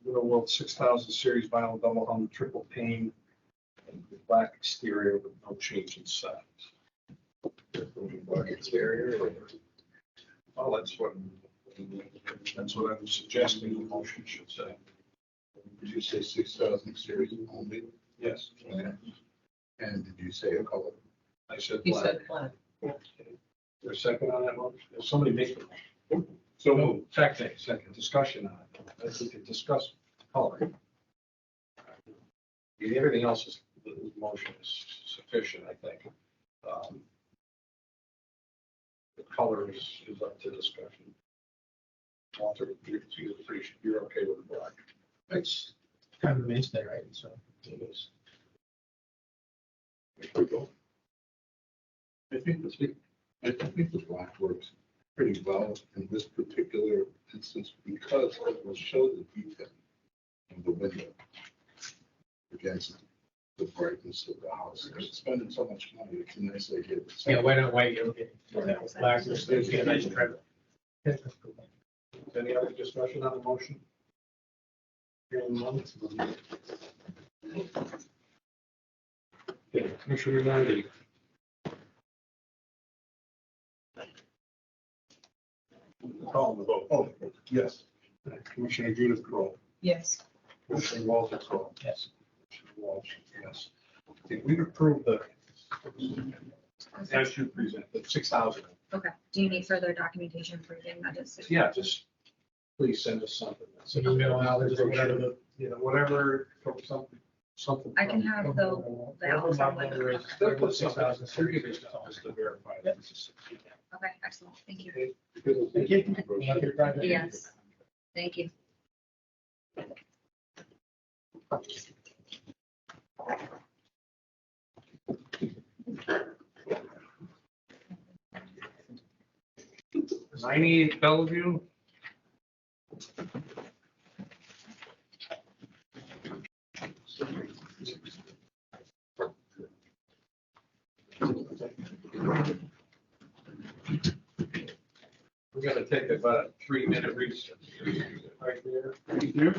Window World 6000 series vinyl double hung triple pane. And black exterior with no change in size. Black exterior or? Well, that's what I'm suggesting the motion should say. Did you say 6,000 series only? Yes. Okay. And did you say a color? I said He black. said black. There's a second on that motion? If somebody make the. So No, second discussion on it. Let's we can discuss color. Everything else is, the motion is sufficient, I think. The color is up to discussion. Walter, you're okay with the black? It's kind of mainstay, right? So. It is. Here we go. I think the black works pretty well in this particular instance because it will show the detail of the window against the brightness of the house. They're spending so much money, it's a nice idea. Yeah, white on white, you'll get black, you'll get a nice trim. Any other discussion on the motion? Hearing none. Okay, Commissioner Rinaldi. Call the vote. Oh, yes. Commissioner Judith Kroll. Yes. Commissioner Walter Kroll. Yes. Commissioner Walsh, yes. Okay, we've approved the, as you present, the 6,000. Okay, do you need further documentation proving that it's? Yeah, just please send us something. So email out, or just whatever the. You know, whatever, something. I can have the valves on like. Whatever Okay, They'll put something on the certificate just to verify. that. excellent, thank you. Thank you. Good luck with your project. Yes, thank you. '98 Bellevue. We're gonna take about a 3-minute recess. Right there. Thank you.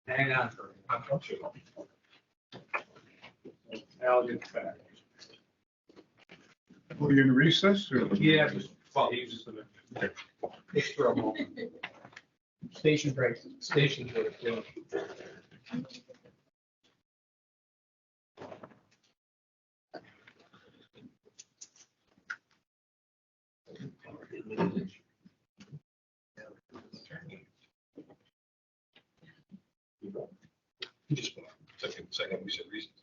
Hang on for a minute. I'll get back. Are you in recess or? Yeah, well, he's just gonna. Just for a moment. Station break. Station break, yeah. You just, second, we said reasons.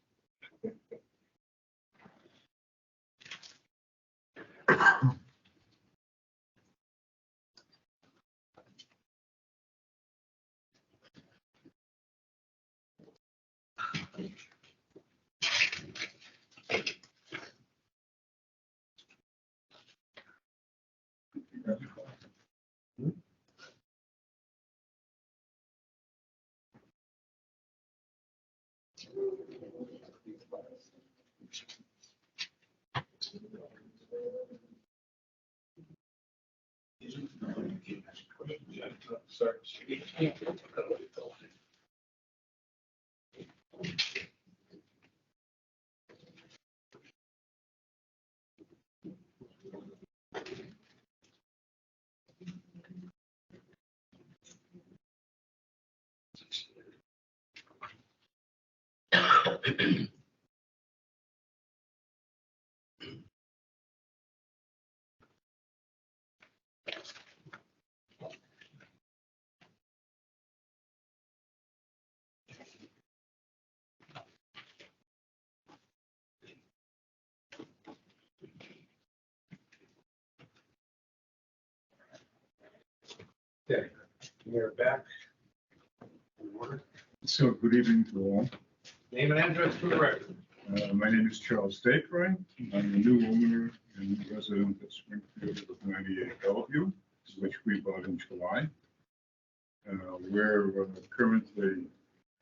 Sorry. Okay, we're back. So good evening to all. Name and address for the record. My name is Charles Dayfry. I'm a new owner and resident of Springfield with 98 Bellevue, which we bought in July. We're currently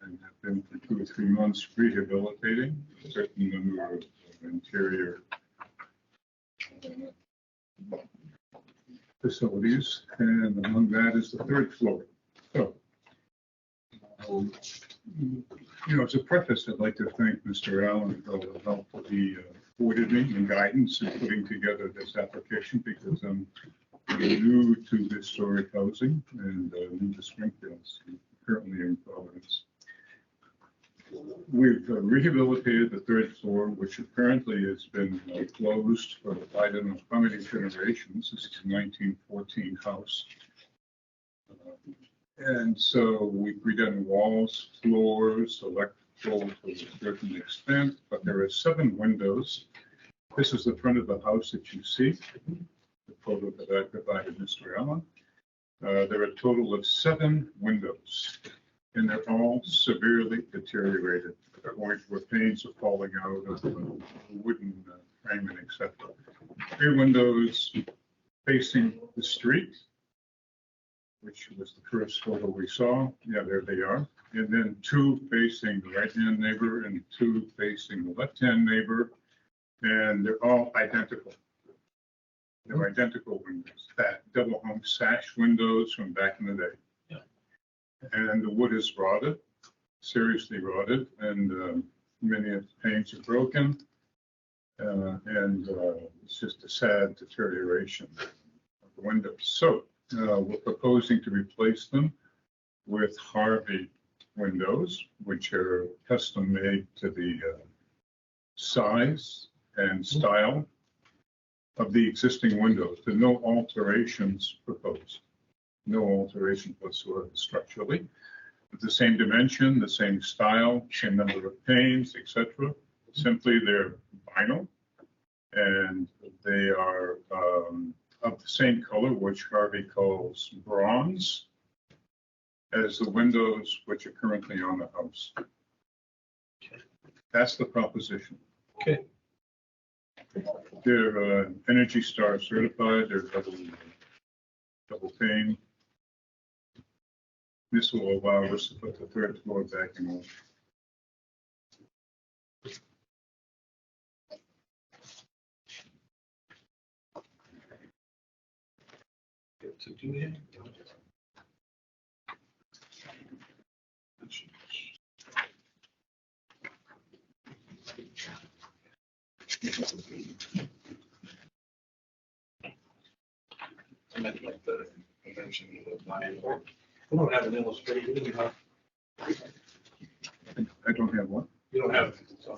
and have been for 2 or 3 months rehabilitating a certain number of interior facilities, and among that is the 3rd floor. So, as a preface, I'd like to thank Mr. Allen for the help that he afforded me and guidance in putting together this application, because I'm new to historic housing and new to Springfield, currently in Providence. We've rehabilitated the 3rd floor, which apparently has been closed for I don't know how many generations. This is a 1914 house. And so we've redone walls, floors, electrical to a certain extent, but there are 7 windows. This is the front of the house that you see, the photo that I provided Mr. Allen. There are a total of 7 windows, and they're all severely deteriorated to the point where panes are falling out of the wooden framing, etc. 3 windows facing the street, which was the first photo we saw. Yeah, there they are. And then 2 facing the right-hand neighbor and 2 facing the left-hand neighbor. And they're all identical. They're identical windows, that double hung sash windows from back in the day. Yeah. And the wood is rotted, seriously rotted, and many of the panes are broken. It's just a sad deterioration of the windows. So we're proposing to replace them with Harvey windows, which are custom made to the size and style of the existing windows. There are no alterations proposed, no alterations whatsoever structurally. With the same dimension, the same style, same number of panes, etc. Simply they're vinyl, and they are of the same color, which Harvey calls bronze, as the windows which are currently on the house. That's the proposition. Okay. They're Energy Star certified. They're double pane. This will allow us to put the 3rd floor back in order. To do it. I meant like the convention of mine. We don't have an illustration. Do you have? I don't have one. You don't have. So,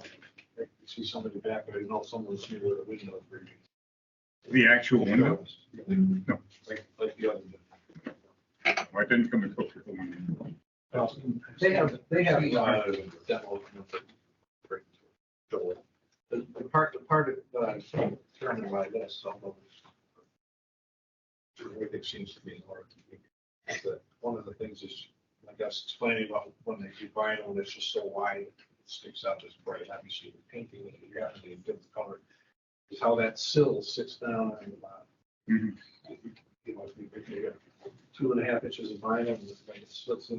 you see somebody back, but I know someone's here with a window for you. The actual window? No. Like the other. I didn't come and cook with the window. Well, they have demo. The part that I'm determined by this, although everything seems to be in order to me, is that one of the things is, I guess, explaining about when they do vinyl, and it's just so wide, it sticks out as bright. Obviously, the painting that you got in different color is how that sill sits down on the bottom. You know, if you get 2.5 inches of vinyl and it sits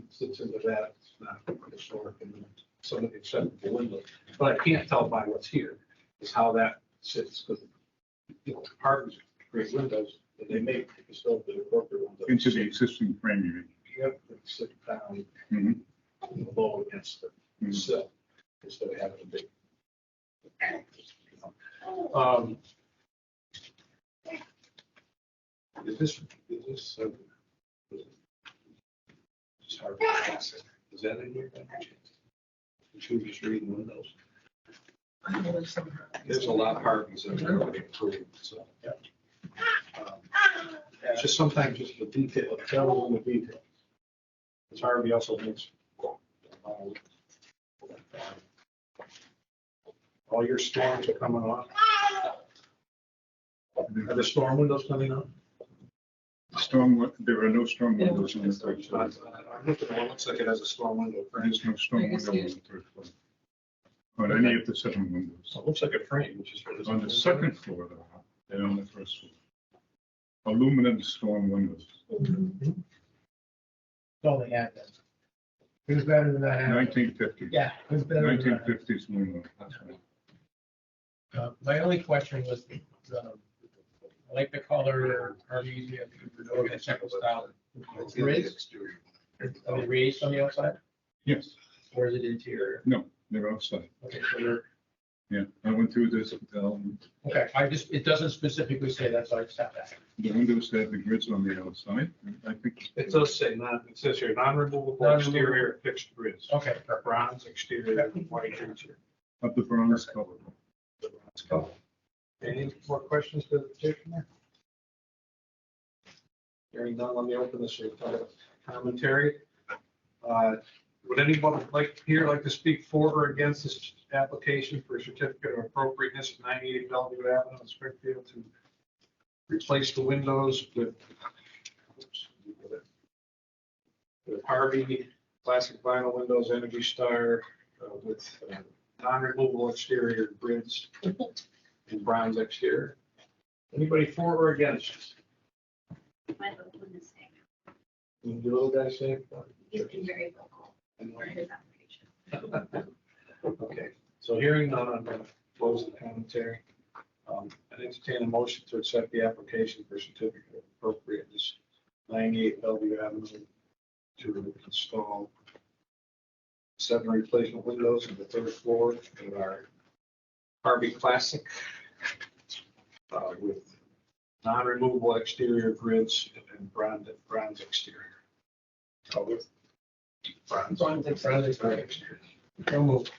into that, it's not historic and some of the acceptable windows. But I can't tell by what's here is how that sits, because apartments create windows that they make historically appropriate windows. Into the existing frame, you mean? You have to sit down low against the sill instead of having a big. Is this hard to pass it? Is that in here? Should we just read the windows? There's a lot of hardens that are already approved, so. It's just sometimes just the detail, the devil in the detail. It's Harvey also makes. All your storms are coming off. Are the storm windows coming off? There are no storm windows on the 3rd floor. I'm looking at one, looks like it has a storm window. There is no storm window on the 3rd floor. On any of the 7 windows. So it looks like a frame, which is. On the 2nd floor, though, and on the 1st floor. Aluminum storm windows. All they have then. Who's better than that? 1950. Yeah. Who's better than that? 1950s window. That's right. My only question was, I like the color, Arby's, the second style. Raised? Are they raised on the outside, Yes. or is it interior? No, they're outside. Okay, so they're, Yeah, I went through this. okay, it doesn't specifically say that, so I just have that. The windows have the grids on the outside. I think. It does say it says here, non-removable Non-removable. exterior fixed grids. Okay, Bronze exterior, white interior. Of the bronze color. Let's go. Any more questions for the petitioner? Hearing none, let me open this for commentary. Would anyone like to speak for or against this application for a certificate of appropriateness of 98 Bellevue Avenue in Springfield to replace the windows with Harvey classic vinyl windows, Energy Star with non-removable exterior grids and bronze exterior? Anybody for or against? My little one is saying, The little guy say? he's been very vocal for his application. Okay, so hearing none, I'm going to close the commentary. I entertain a motion to accept the application for certificate of appropriateness, 98 Bellevue Avenue, to install 7 replacement windows on the 3rd floor in our Harvey Classic with non-removable exterior grids and bronze exterior. With bronze exterior. no move.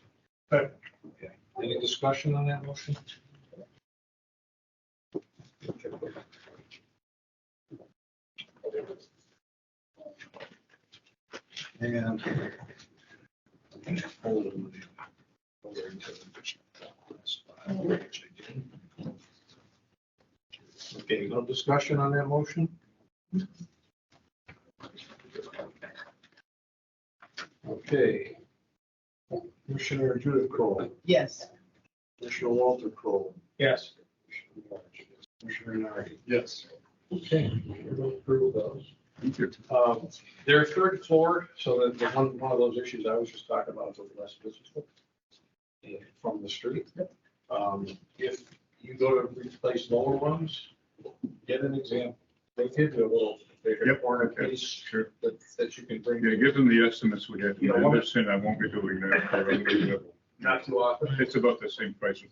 Okay. Any discussion on that motion? And okay, no discussion on that motion? Okay. Commissioner Judith Kroll, Yes. Commissioner Walter Kroll, Yes. Commissioner Nardi. Yes. Okay, we'll approve those. Thank you. Their 3rd floor, so that the one of those issues I was just talking about was less visible from the street. If you go to replace lower ones, get an example. They give you a little bigger Yep. corner Okay. piece Sure. that you can bring. Yeah, given the estimates we have, You know, I understand I won't be doing that. Not too often. It's about the same price as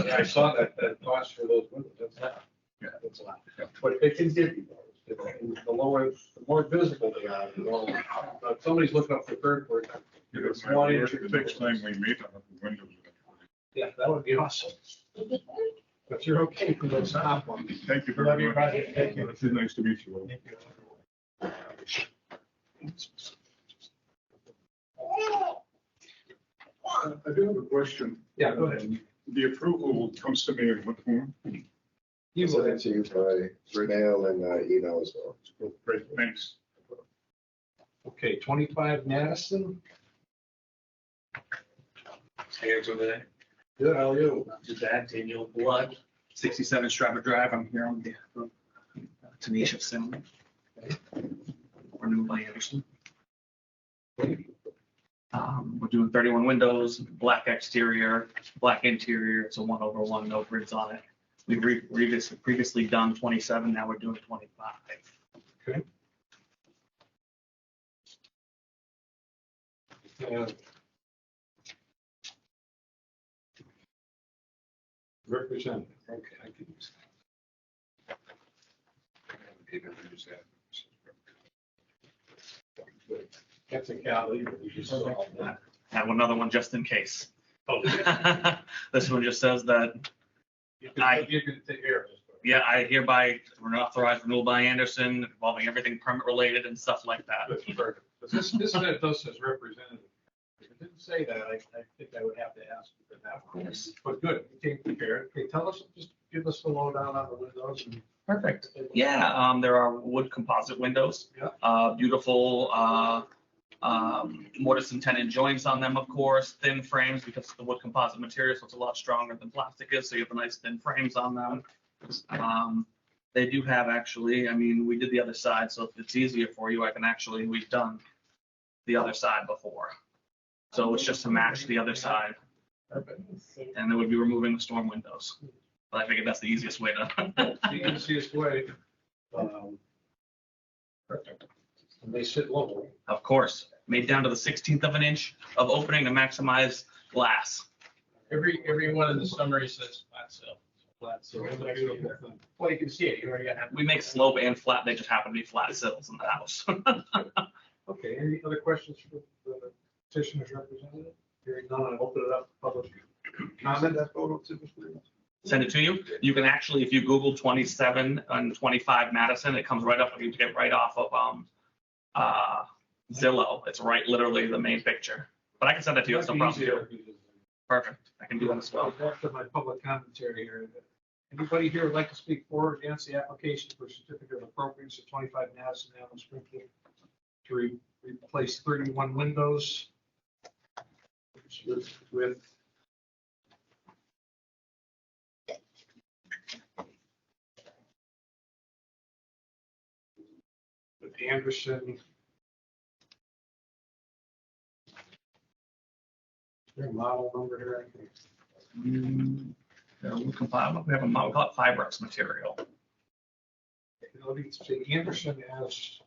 Yeah, I saw that cost for those windows. That's not, Yeah. that's a lot. But they can give you those. The lower, the more visible they are, the more, if somebody's looking up for 3rd floor, it's 1 inch. The next time we meet, I'll have the windows. Yeah, that would be awesome. But you're okay for those top ones. Thank you Love very you, much. Roger. Thank you. It's nice to meet you all. Thank you. I do have a question. Yeah, go ahead. The approval comes to me in what form? I'll send it to you by email and email as well. Great, thanks. Okay, 25 Madison. Hands over there. Good, how are you? To that, Daniel Blood, 67 Stratford Drive. I'm here on behalf of Tanisha Sim. Renewed by Anderson. We're doing 31 windows, black exterior, black interior. It's a 1/1, no grids on it. We've previously done 27, now we're doing 25. Okay. Representative, okay, I can use that. Maybe I'll use that. Technicality, but we just saw that. Have another one just in case. Oh, This one just says that, you can take care of this. yeah, I hereby authorize renewal by Anderson involving everything permit related and stuff like that. Perfect. But this does says representative. If it didn't say that, I think I would have to ask you for that. Of course. But good, you came prepared. Okay, tell us, just give us the lowdown on the windows. And Perfect. Yeah, there are wood composite windows. Yeah. Beautiful, mortise and tenon joints on them, of course, thin frames because it's the wood composite material, so it's a lot stronger than plastic is, so you have a nice thin frames on them. They do have actually, I mean, we did the other side, so if it's easier for you, I can actually, we've done the other side before. So it's just to match the other side. And then we'd be removing the storm windows. But I figured that's the easiest way to. The easiest way. Perfect. And they sit low. Of course, made down to the 16th of an inch of opening to maximize glass. Every one of the summary says flat sill. Flat, so it's a beautiful thing. Well, you can see it, you already got. We make slope and flat, they just happen to be flat sills in the house. Okay, any other questions for the petitioner's representative? Hearing none, I open it up for public comment. That photo too. Send it to you. You can actually, if you Google 27 and 25 Madison, it comes right up, you get right off of Zillow. It's right, literally the main picture. But I can send it to you, it's no problem. Perfect, I can do that as well. Back to my public commentary here. Anybody here would like to speak for or against the application for certificate of appropriateness of 25 Madison Avenue, Springfield, to replace 31 windows with Anderson. Their model number here, I think. We compile, we have a model called Fibrex material. Let me say Anderson as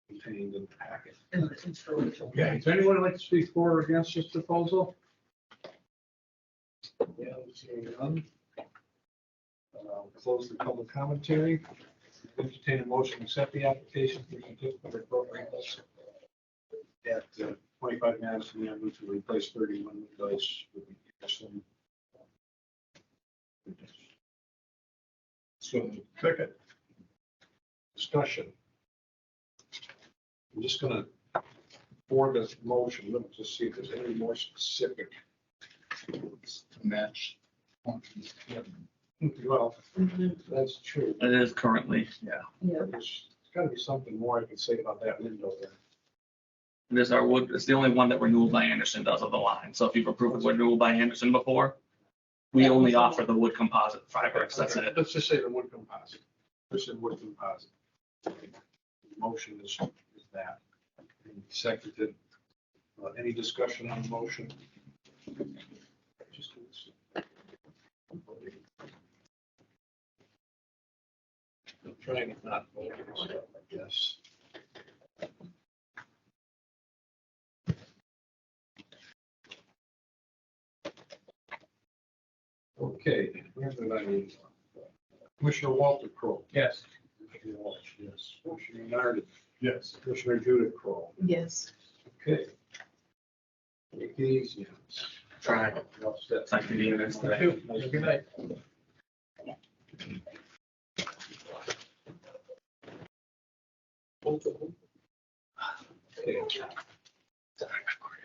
contained in the packet. Okay, does anyone like to speak for or against this proposal? Yeah, seeing none. Close the public commentary. Entertain a motion to accept the application for certificate of appropriateness at 25 Madison Avenue to replace 31 windows with the Anderson. So, second. Discussion. I'm just gonna, for this motion, let me just see if there's any more specific. To match. Well, that's true. It is currently, yeah. There's gotta be something more I can say about that window there. It is our wood, it's the only one that Renewal by Anderson does of the line. So if you've approved Renewal by Anderson before, we only offer the wood composite Fibrex, that's Okay, it. let's just say the wood composite. This is wood composite. Motion is that. Seconded. Any discussion on the motion? Just I'm trying to not vote, I guess. Okay, where's the name? Commissioner Walter Crowe. Yes. Commissioner Walsh, yes. Commissioner Nardi. Yes. Commissioner Judith Crowe. Yes. Okay. Make it easy. Try. Well said. It's like the units Thank today. you. Good night. Okay.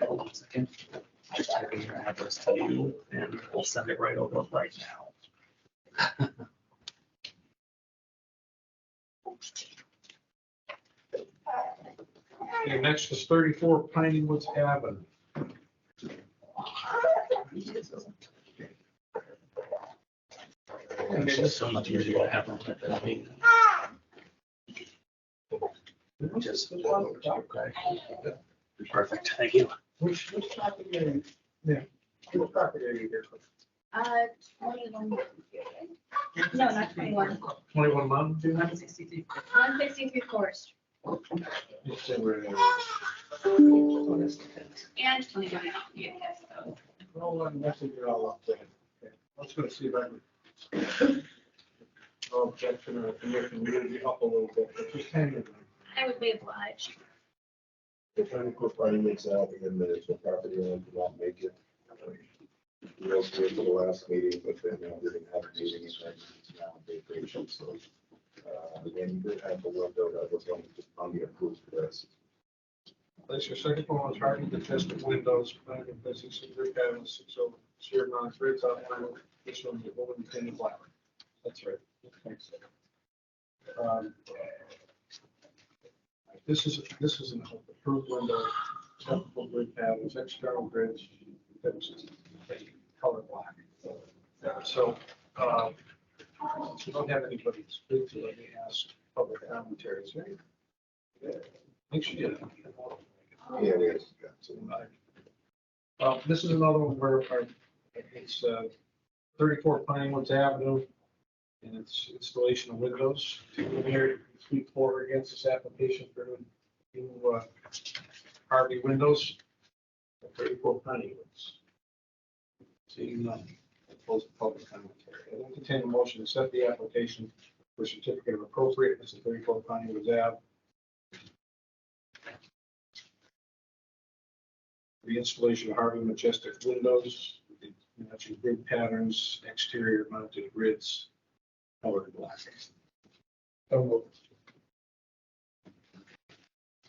Hold on a second. Just typing your address to you and we'll send it right over right now. Okay, next is 34 Piney Woods Avenue. It's just so much easier to have them at that meeting. Just, okay. Perfect, thank you. Which property are you? Yeah, which property are you here for? 21. No, not 21. 21 Mountain View? 163 Forest. Let's say we're in. And 21. Yes, so. Well, I'm messing it all up there. Okay, let's go see if I can. No objection or commission, maybe up a little bit, but just hang it. I would be obliged. If any finding makes out, and the property owner did not make it. We also did for the last meeting, but then didn't have a meeting, and it's now on vacation, so. Again, you did have the window that was on the approved list. Place your second floor on target, the test of windows, plan and business, and brick cabinets, so sheer non-threats outline, this one, the woman painted black. That's right. This is an approved window, acceptable grid panels, external grids, that's color black. So, we don't have anybody to speak to, let me ask public commentaries, right? Make sure you. Yeah, it is. Yeah, so, This is another one where it's 34 Pinewoods Avenue, and it's installation of windows. Here, sweep forward against this application for new Harvey windows. 34 Pinewoods. Seeing none, close the public commentary. I will entertain a motion to set the application for certificate of appropriateness at 34 Pinewoods Ave. The installation of Harvey Majestic windows, matching grid patterns, exterior mounted grids, colored black.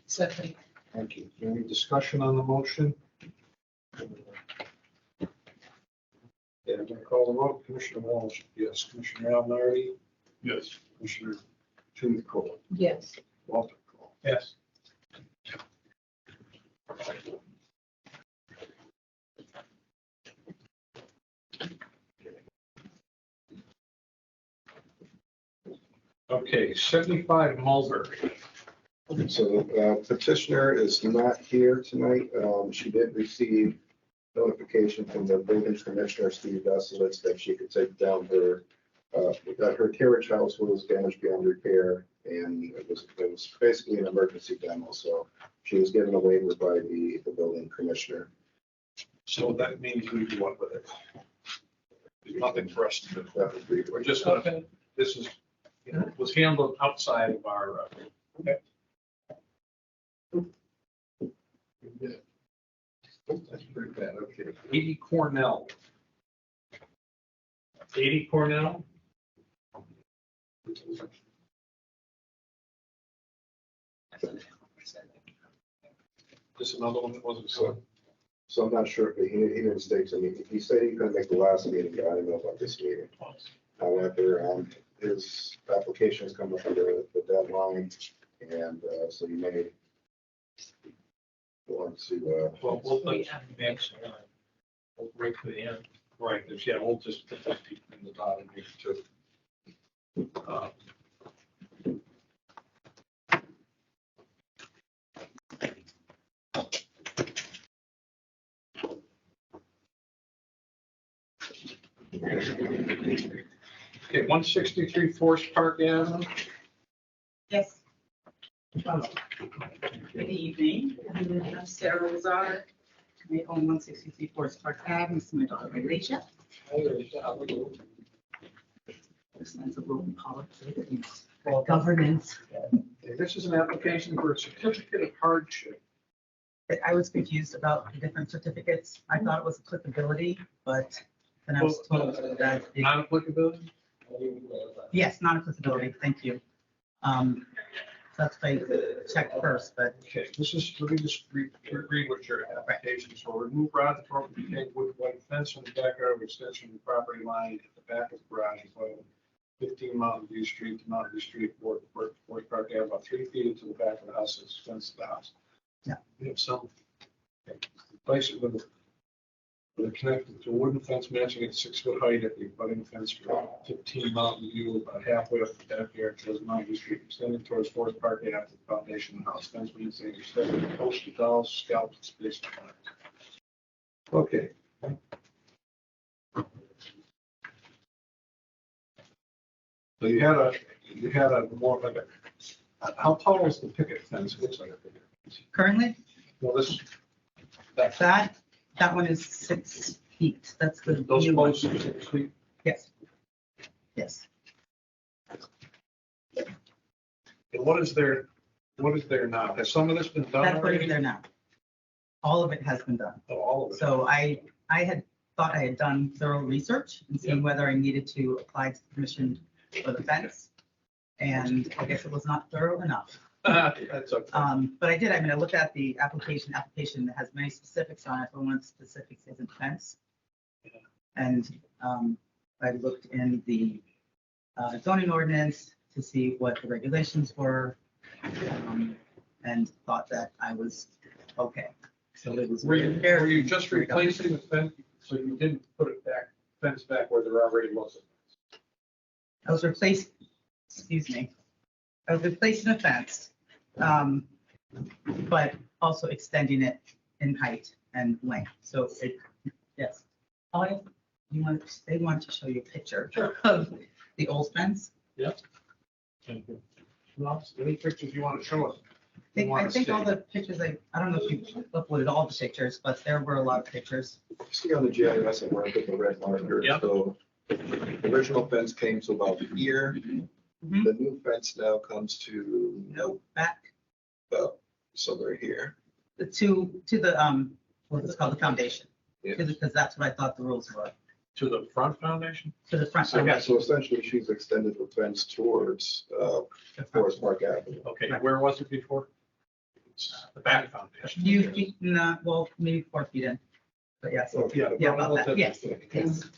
Second. Thank you. Any discussion on the motion? Yeah, I'm going to call the vote. Commissioner Walsh, yes. Commissioner Al Nardi, Yes. Commissioner Judy Cole, Yes. Walter Cole. Yes. Okay, 75 Mulberry. So petitioner is not here tonight. She did receive notification from the building commissioner, Steve Veselitz, that she could take down that her carriage house was damaged beyond repair, and it was basically an emergency demo, so she was given a waiver by the building commissioner. So that means we do what with it? There's nothing for us to do. That would be- We're just, this is, was handled outside of our, okay. That's pretty bad, okay. 80 Cornell. 80 Cornell? Just another one that wasn't so. So I'm not sure, if he didn't state to me, he said he couldn't make the last meeting, but I don't know about this meeting. However, his application is coming up under the deadline, and so you may want to, Well, we'll let we'll break to the end. Right, yeah, we'll just put 50 in the bottom here too. Okay, 163 Forest Park Avenue. Yes. Good evening. I'm Sarah Lazar. I own 163 Forest Park Ave. This is my daughter, Alicia. This is a little politics, governance. This is an application for a certificate of hardship. I was confused about the different certificates. I thought it was applicability, but then I was told that. Non-applicability? Yes, non-applicability. Thank you. That's why I checked first, but. Okay, this is, let me just read what your application is for. Remove rods from the wood white fence from the backyard of extension of the property line at the back of the garage, 15 Mountain View Street to Mountain View Street, Forest Park Ave, about 3 feet into the back of the house, it's fenced the house. Yeah. We have some. Place it with a connected to a wooden fence matching at 6 foot height at the abutting fence for 15 Mountain View, about halfway up the backyard towards Mountain View Street, extending towards Forest Park Ave after the foundation of the house. Fence means they extend posted dolls, scalps, and space. Okay. So you had a more like how tall is the picket fence? It looks like a picket fence. Currently, Well, this, that one is 6 feet. That's the. those new one. posts are 6 feet. Yes. Yes. And what is there now? Has some of this been done That's what already? is there now. All of it has been done. Oh, all of it. So I had thought I had done thorough research and seen whether I needed to apply to the commission for the fence. And I guess it was not thorough enough. That's okay. But I did, I looked at the application that has many specifics on it, but one of the specifics isn't fence. And I looked in the zoning ordinance to see what the regulations were, and thought that I was okay. So it was. Were you just replacing the fence, so you didn't put it back, fence back where there already was a fence? I was replacing a fence. but also extending it in height and length. So it, yes. Oh, they want to show you a picture of the old fence. Yep. Thank you. Well, any pictures you want to show us? I think all the pictures, I don't know if you uploaded all the pictures, but there were a lot of pictures. See on the GIS, and where I put the red marker. Yep. So the original fence came to about here. Mhm. The new fence now comes to, No, back somewhere here. to the, what's it called, the foundation. Yeah. Because that's what I thought the rules were, To the front foundation? to the front. So, foundation. so essentially, she's extended the fence towards, Forest Park Avenue. Okay, where was it before? The back A foundation. few feet, no, well, maybe 4 feet in. But yes, Oh, yeah. yeah, about that, yes, yes.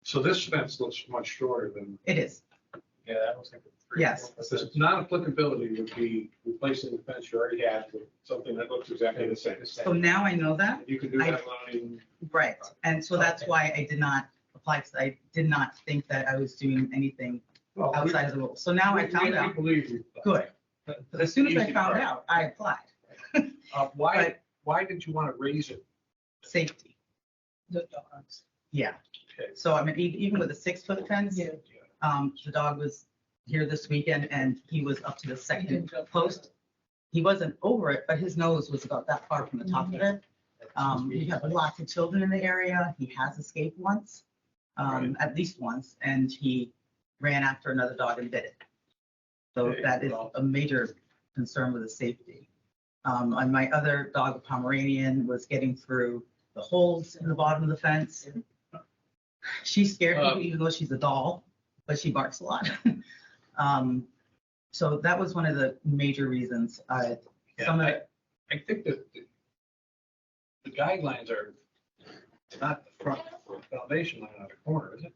So this fence looks much shorter than. It is, Yeah, that looks like. yes. The non-applicability would be replacing the fence you already had with something that looks exactly the same. So now I know that, You can do that line. right, and so that's why I did not apply, because I did not think that I was doing anything outside of the rules. So now I found out, Believe you. good. As soon as I found out, I applied. Why did you want to raise it? Safety, The dogs. yeah. Okay. So I mean, even with a 6-foot fence, Yeah. the dog was here this weekend and he was up to the second post. He wasn't over it, but his nose was about that far from the top of it. We have lots of children in the area. He has escaped once, at least once, and he ran after another dog and bit it. So Okay, that is well. a major concern with the safety. And my other dog, Pomeranian, was getting through the holes in the bottom of the fence. She's scared of me, even though she's a doll, but she barks a lot. So that was one of the major reasons. Some of it, I think that the guidelines are not the front foundation line on the corner, is it?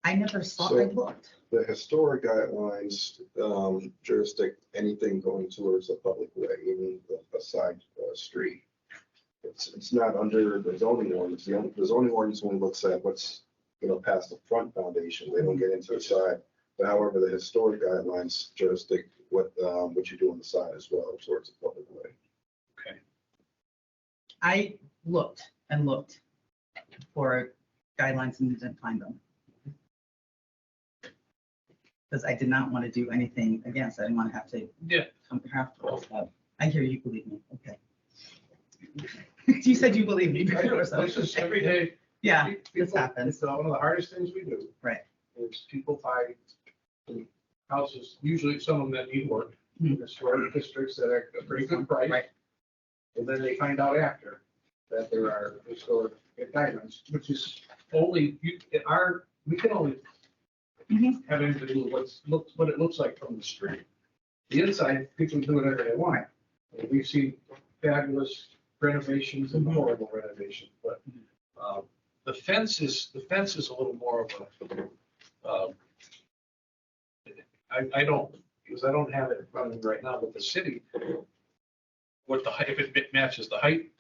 I never saw, So- I looked. The historic guidelines, jurisdict anything going towards a public way, even a side, street. It's not under the zoning ordinance. The zoning ordinance only looks at what's, past the front foundation. They don't get into the side. But however, the historic guidelines jurisdict what you do on the side as well towards the public way. Okay. I looked and looked for guidelines and didn't find them. Because I did not want to do anything against, I didn't want to have to Yeah. come after. I hear you believe me, okay. You said you believe me before, so. This is every day. Yeah, People- this happens. It's one of the hardest things we do. Right. Is people buy houses, usually some of them that need work, in historic districts that are a pretty good price. Right. And then they find out after that there are historic guidelines, which is only, we can only Mhm. have anything to do with what it looks like from the street. The inside, people do whatever they want. And we've seen fabulous renovations and horrible renovations, but the fence is a little more of a, I don't, because I don't have it in front of me right now, but the city, what the height, if it matches the height,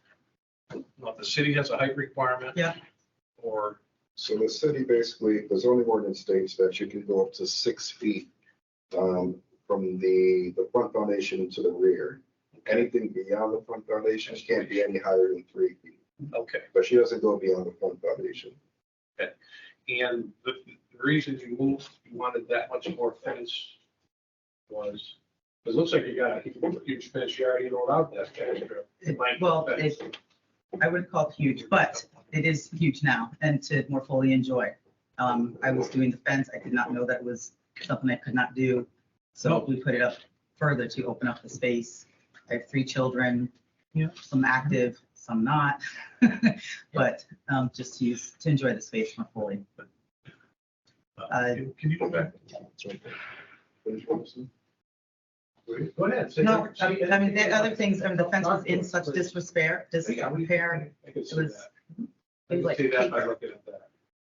well, the city has a height requirement. Yeah. Or, So the city basically, the zoning ordinance states that you can go up to 6 feet from the front foundation to the rear. Anything beyond the front foundation can't be any higher than 3 feet. okay. But she doesn't go beyond the front foundation. And the reason you wanted that much more fence was, it looks like you got a huge fence yard, you know, out that fence. Well, I would call it huge, but it is huge now and to more fully enjoy. I was doing the fence. I did not know that was something I could not do. So we put it up further to open up the space. I have 3 children, some active, some not. But just to enjoy the space more fully. Can you go back? Go ahead. No, I mean, there are other things, I mean, the fence was in such disrepair. I can see It was that. I can like see that by paper. looking at that.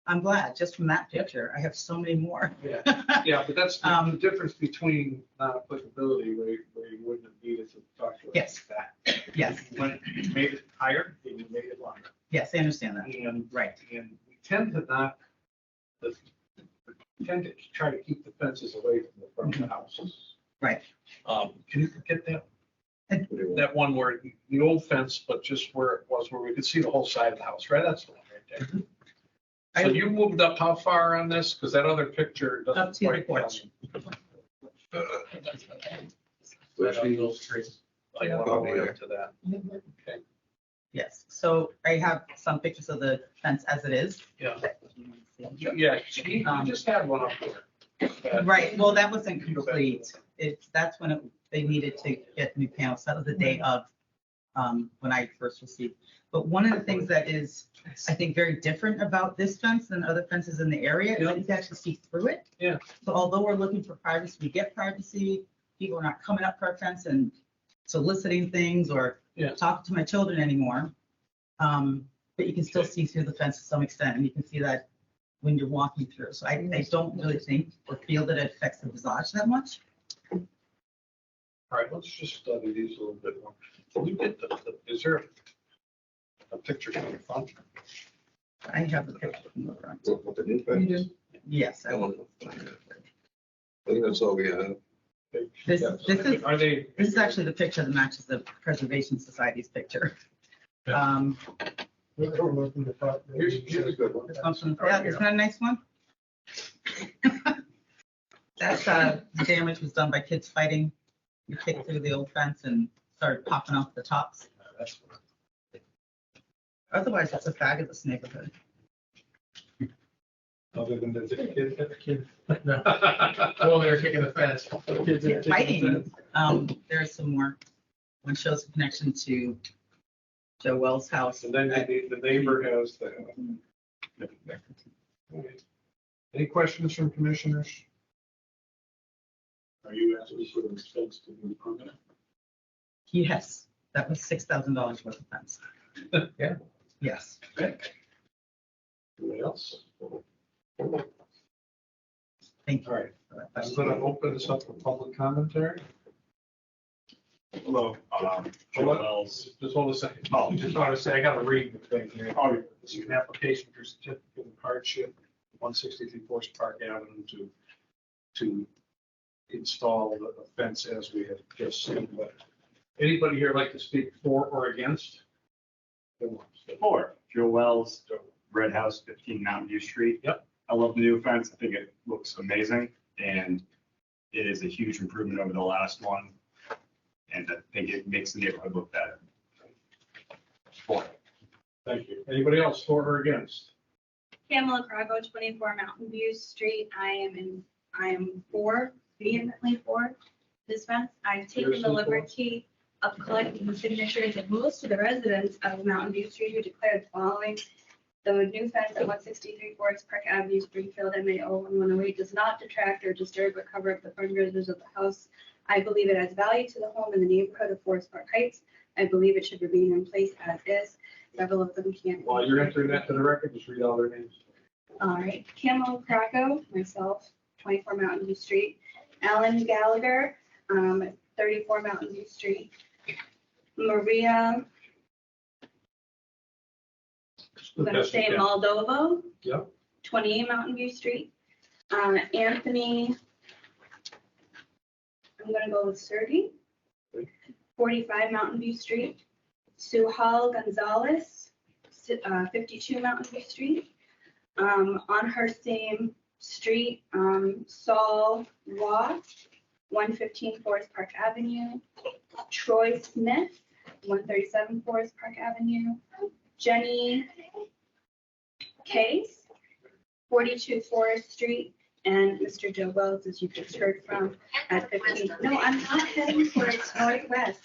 I'm glad, just from that picture. I have so many more. Yeah, yeah, but that's the difference between non-applicability where you wouldn't have needed to talk to us. Yes. That. Yes, When you made it higher, and you made it longer. yes, I understand that. And, Right. and we tend to not, tend to try to keep the fences away from the front of the houses. Right. Can you get that? That one where the old fence, but just where it was, where we could see the whole side of the house, right? That's the one right there. So you moved up how far on this? Because that other picture doesn't. Up to the quite tell porch. me. Especially those trees. Like, Yeah. all the way up to that. Okay. Yes, so I have some pictures of the fence as it is. Yeah. Yeah, you just had one up there. Right, well, that wasn't complete. That's when they needed to get new panels. That was the day of, when I first received. But one of the things that is, I think, very different about this fence than other fences in the area is that you can actually see through it. Yeah. So although we're looking for privacy, we get privacy. People are not coming up to our fence and soliciting things or talking to my children anymore. But you can still see through the fence to some extent, and you can see that when you're walking through. So I don't really think or feel that it affects the visage that much. All right, let's just study these a little bit more. Can you get is there a picture from the front? I have the picture from the front. What the new fence? Yes. I think that's all we have. This Are they? this is actually the picture that matches the Preservation Society's picture. Here's a good one. Yeah, isn't that a nice one? That's, the damage was done by kids fighting. You kicked through the old fence and started popping off the tops. Otherwise, it's a fabulous neighborhood. Other than the kid. Well, they're kicking the fence. Yeah, fighting. There's some more. One shows a connection to Joe Wells' house. And then the neighbor has the. Any questions from commissioners? Are you asking for the fence to be permanent? Yes, that was $6,000 worth of fence. Yeah. Yes. Anybody else? Thank All right, I'm gonna open this up for public commentary. Hello, Joe Wells. Just hold a second. Oh, just want to say, I gotta read the thing here. Oh, this is an application for certificate of hardship, 163 Forest Park Avenue to install the fence as we have just seen. But anybody here like to speak for or against? For Joe Wells, Red House, 15 Mountain View Street. Yep. I love the new fence. I think it looks amazing, and it is a huge improvement over the last one. And I think it makes the neighborhood look better. For. Thank you. Anybody else for or against? Pamela Crago, 24 Mountain View Street. I am vehemently for this fence. I've taken the liberty of collecting the signatures of most of the residents of Mountain View Street who declared the following. The new fence at 163 Forest Park Avenue, Springfield, MAO 1108 does not detract or disturb or cover up the perimeters of the house. I believe it adds value to the home in the neighborhood of Forest Park Heights. I believe it should remain in place as is. Several of them can't. While you're entering that to the record, just read all their names. All right, Camel Krakow, myself, 24 Mountain View Street. Alan Gallagher, 34 Mountain View Street. Maria, I'm gonna say Moldovo. Yep. 28 Mountain View Street. Anthony, I'm gonna go with Sergi. 45 Mountain View Street. Suhal Gonzalez, 52 Mountain View Street. On her same street, Saul Ross, 115 Forest Park Avenue. Troy Smith, 137 Forest Park Avenue. Jenny Case, 42 Forest Street, and Mr. Joe Wells, as you just heard from, at 15. No, I'm not heading for it's northwest.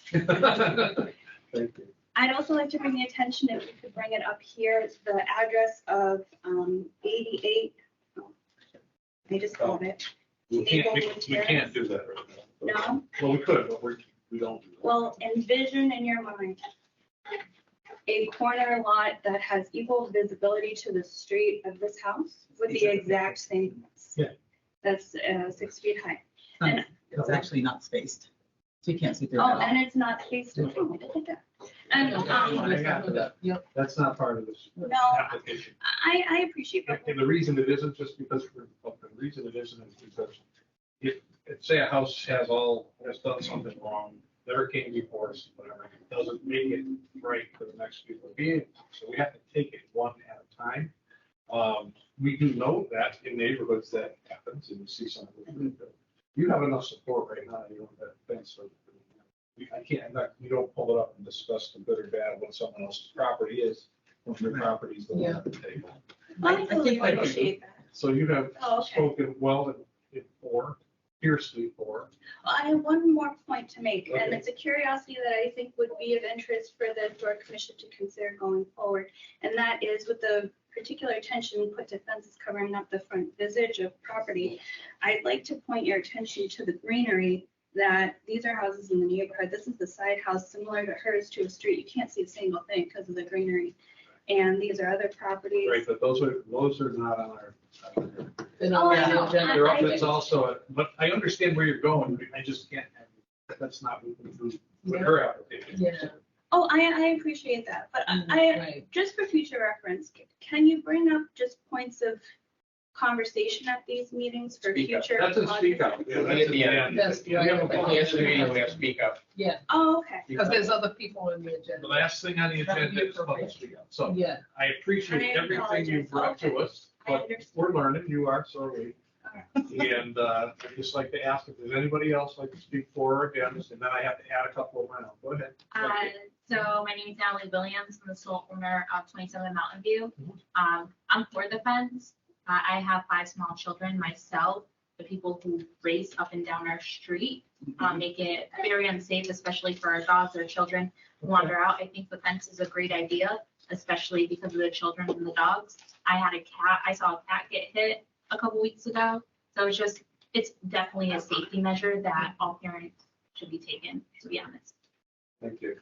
Thank you. I'd also like to bring the attention, if we could bring it up here, the address of 88. Oh, I just called it. We can't do that right now. No? Well, we could, but we don't do that. Well, envision in your mind a corner lot that has equal visibility to the street of this house with the exact same. Yeah. That's 6 feet high. And It's actually not spaced. So you can't see through Oh, it. and it's not faced. And, That's not part of this no, application. I appreciate that. And the reason it isn't just because, the reason it isn't is because if say a house has done something wrong, never came before us, whatever, it doesn't make it right for the next people to be in. So we have to take it one at a time. We do know that in neighborhoods that happens, and you see something. You have enough support right now, you don't have that fence, so I can't, you don't pull it up and discuss the good or bad what someone else's property is, when your property is the one at the table. I totally appreciate that. So you have Oh, okay. spoken well in for, fiercely for. Well, I have one more point to make, and Okay. it's a curiosity that I think would be of interest for the Historic Commission to consider going forward. And that is with the particular attention put to fences covering up the front visage of property. I'd like to point your attention to the greenery, that these are houses in the neighborhood. This is the side house similar to hers to a street. You can't see a single thing because of the greenery. And these are other properties. Right, but those are not on our. Oh, I know. They're up, it's also, but I understand where you're going, I just can't, that's not with her application. Yeah. Oh, I appreciate that, but I, just for future reference, can you bring up just points of conversation at these meetings for Speak up. future? That's a speak up. Yeah, that's At the end. That's We have a right. policy meeting, we have to speak up. Yeah, Oh, okay. because there's other people in the The agenda. last thing on the agenda is public speak up. So Yeah. I appreciate I everything you brought to us, I but understand. we're learning, you are, so are we. And I'd just like to ask if there's anybody else like to speak for or against, and then I have to add a couple of my own. Go ahead. So my name is Natalie Williams. I'm the sole owner of 27 Mountain View. I'm for the fence. I have 5 small children myself. The people who race up and down our street make it very unsafe, especially for our dogs or children who wander out. I think the fence is a great idea, especially because of the children and the dogs. I saw a cat get hit a couple weeks ago. So it's definitely a safety measure that all parents should be taking, to be honest. Thank you.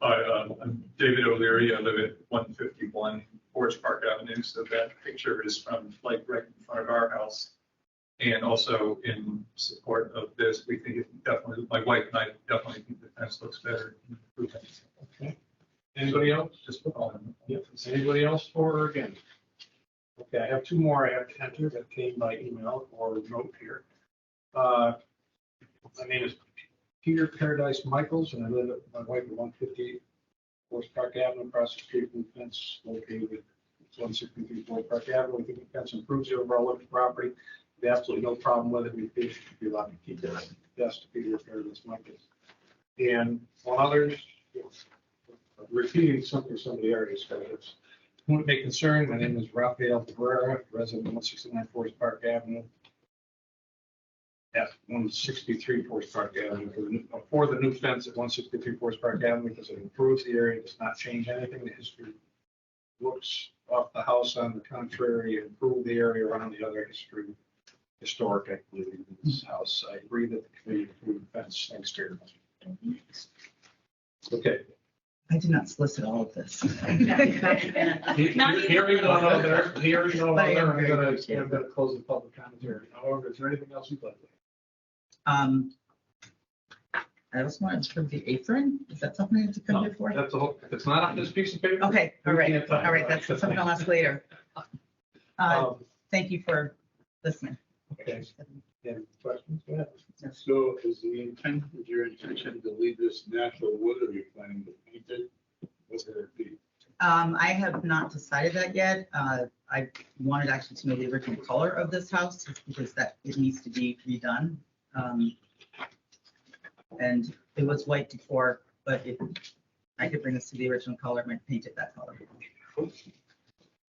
Hi, I'm David O'Leary. I live at 151 Forest Park Avenue. So that picture is from like right in front of our house. And also in support of this, we think it definitely, my wife and I definitely think the fence looks better. Okay. Anybody else? Just put on. Yep. Anybody else for or against? Okay, I have 2 more I have to enter that came by email or note here. My name is Peter Paradise Michaels, and I live at my wife at 158 Forest Park Avenue, across the street from the fence located at 163 Forest Park Avenue. We think the fence improves the overall look of the property. We have absolutely no problem with it. We think it should be allowed to keep it. Yes, to Peter Paradise Michaels. And one other, repeating something somebody already said. Wouldn't be concerned. My name is Rafael Ferreira, resident of 169 Forest Park Avenue. At 163 Forest Park Avenue for the new fence at 163 Forest Park Avenue because it improves the area, does not change anything. The history looks off the house, on the contrary, improve the area around the other historic, I believe, in this house. I agree that the committee approved the fence. Thanks, Chair. Okay. I did not solicit all of this. Hearing no other, But I am I'm very gonna appreciative. close the public commentary. However, is there anything else you'd like to? I also wanted to approve the apron. Is that something I have to come here for? That's the whole, if it's not on this piece of paper. Okay, all we right, can't talk all right, about that's it. something I'll ask later. Thank you for listening. Okay. Any questions? Go ahead. So is your intention to leave this natural wood, or are you planning to paint it? What's it be? I have not decided that yet. I wanted actually to know the original color of this house because it needs to be redone. And it was white before, but if I could bring this to the original color, I might paint it that color.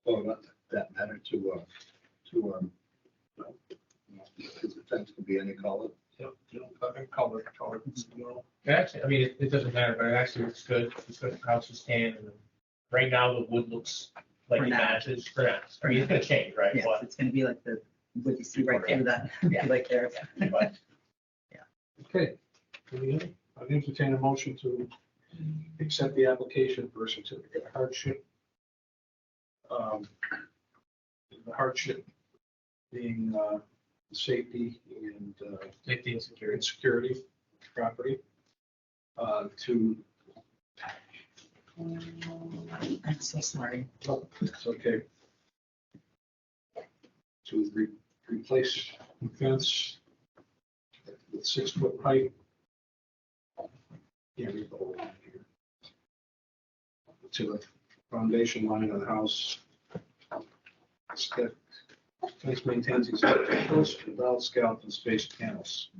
Well, not that matter to because the fence could be any color. Color. Actually, I mean, it doesn't matter, but it actually looks good. It's good for house to stand. And right now, the wood looks like For it now. matches. For now. I mean, it's gonna change, right? Yes, But- it's gonna be like what you see right Yeah. through that, Yeah. like there. but Okay. I entertain a motion to accept the application for a certificate of hardship. The hardship being safety and Safety and security. security property to, I'm so sorry. oh, it's okay. To replace the fence with 6-foot height. Yeah, we go over here. To the foundation line of the house. That fence maintains existing posts without scallop and spaced panels.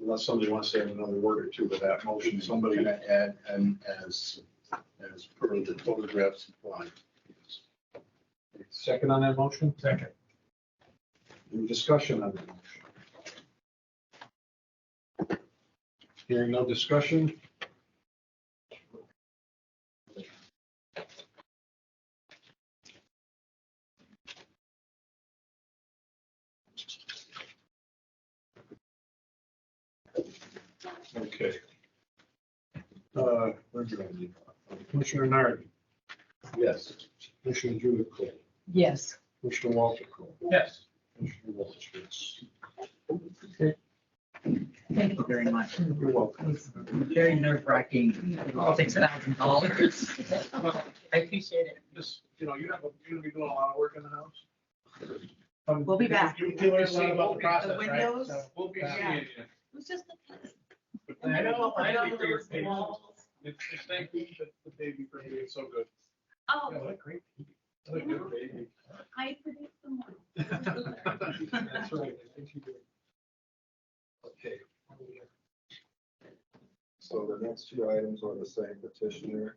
Unless somebody wants to add another word or two to that motion, somebody. Can I add, and as per the photograph supplied. Second on that motion? Second. Any discussion on that motion? Hearing no discussion. Okay. Where's your idea? Commissioner Nardi, Yes. Commissioner Judith Cole, Yes. Commissioner Walter Cole, Yes. Commissioner Walsh, yes. Thank you very much. You're welcome. It's very nerve wracking, $6,000. I appreciate it. Just, you're gonna be doing a lot of work in the house. We'll be back. You learn a lot about the The process, right? windows. So We'll be Yeah. seeing you. It was just the test. I know, for your Those patience. walls. It's thank you to the baby for being so good. Oh, Yeah, what a great, what a good baby. I produced the one. That's right. I think you did. Okay. So the next two items are the same petitioner.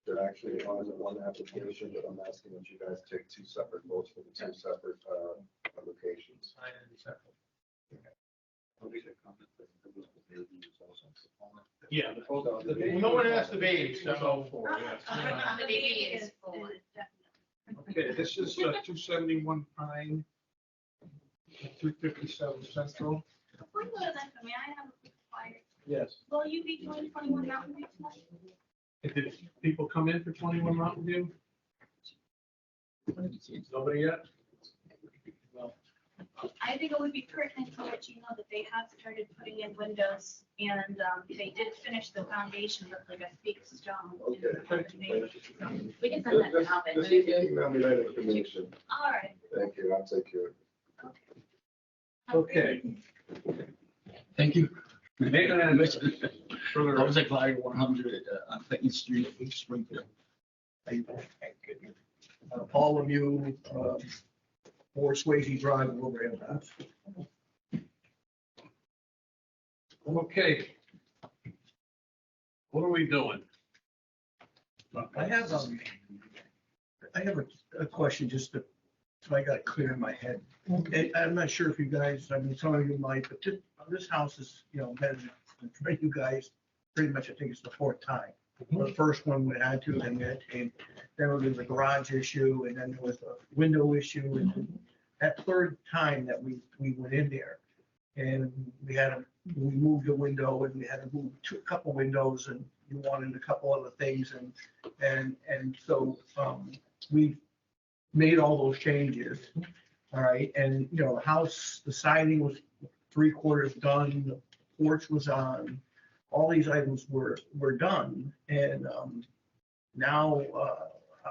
They're actually on the one application, but I'm asking that you guys take two separate votes for the two separate applications. Yeah. No one asked the baby, so. The baby is full. Okay, this is 271 Pine, 257 Central. Before you go to that, may I have a quick fire? Yes. Will you be doing 21 Mountain View tonight? Did people come in for 21 Mountain View? Nobody yet? Well, I think it would be pertinent to let you know that they have started putting in windows and they did finish the foundation with like a fake stone. Okay. We can send that to Alvin. Just email me that information. All right. Thank you. I'll take care of it. Okay. Thank you. Further- I was at Fire 100 on Clinton Street in Springfield. All of you, or Swayze Drive over here. Okay. What are we doing? I have a question just to, so I got it clear in my head. And I'm not sure if you guys, I mean, some of you might, but this house is, been, for you guys, pretty much, I think it's the fourth time. The first one we had to, and then there was a garage issue, and then there was a window issue, and that third time that we went in there, and we moved the window, and we had to move a couple windows, and you wanted a couple other things, and so we made all those changes, all right, and, the house, the siding was 3/4 done, the porch was on, all these items were done, and now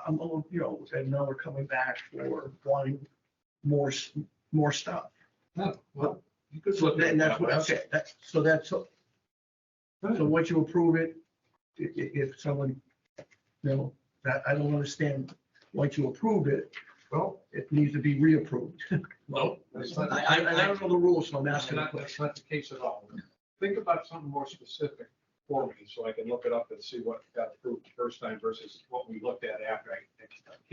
I'm a little, and now we're coming back for wanting more stuff. Oh, well, you could So look at then that's that. what, okay, so once you approve it, if someone, that I don't understand, once you approve it, well, it needs to be reapproved. No, that's not. I don't know the rules, so I'm That's asking a not, question. that's not the case at all. Think about something more specific for me, so I can look it up and see what got approved the first time versus what we looked at after. I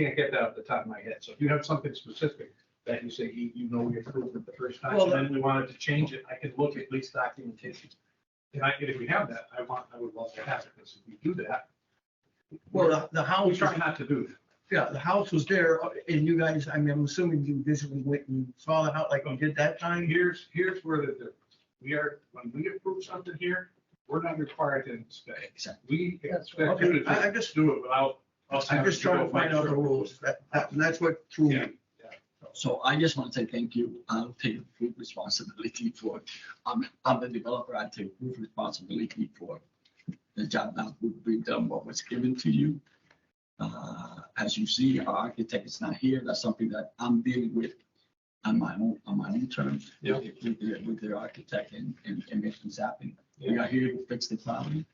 can't get that off the top of my head. So if you have something specific that you say, we approved it the first time, and then we wanted to change it, I could look at least documentation. And if we have that, I would love to have it, because if we do that, Well, the we house, try not to do that. yeah, the house was there, and you guys, I mean, I'm assuming you visually went and saw the house like you did that time? Here's where the difference. When we approve something here, we're not required to inspect. Exactly. We expect you to I just, do it without us. I'm having just trying to go find out the make sure. rules. And that's what threw Yeah. me. So I just want to say thank you. I'll take full responsibility for, I'm the developer, I take full responsibility for the job that would be done, what was given to you. As you see, our architect is not here. That's something that I'm dealing with on my own terms. Yeah. With their architect and make things happen. We are here to fix the problem.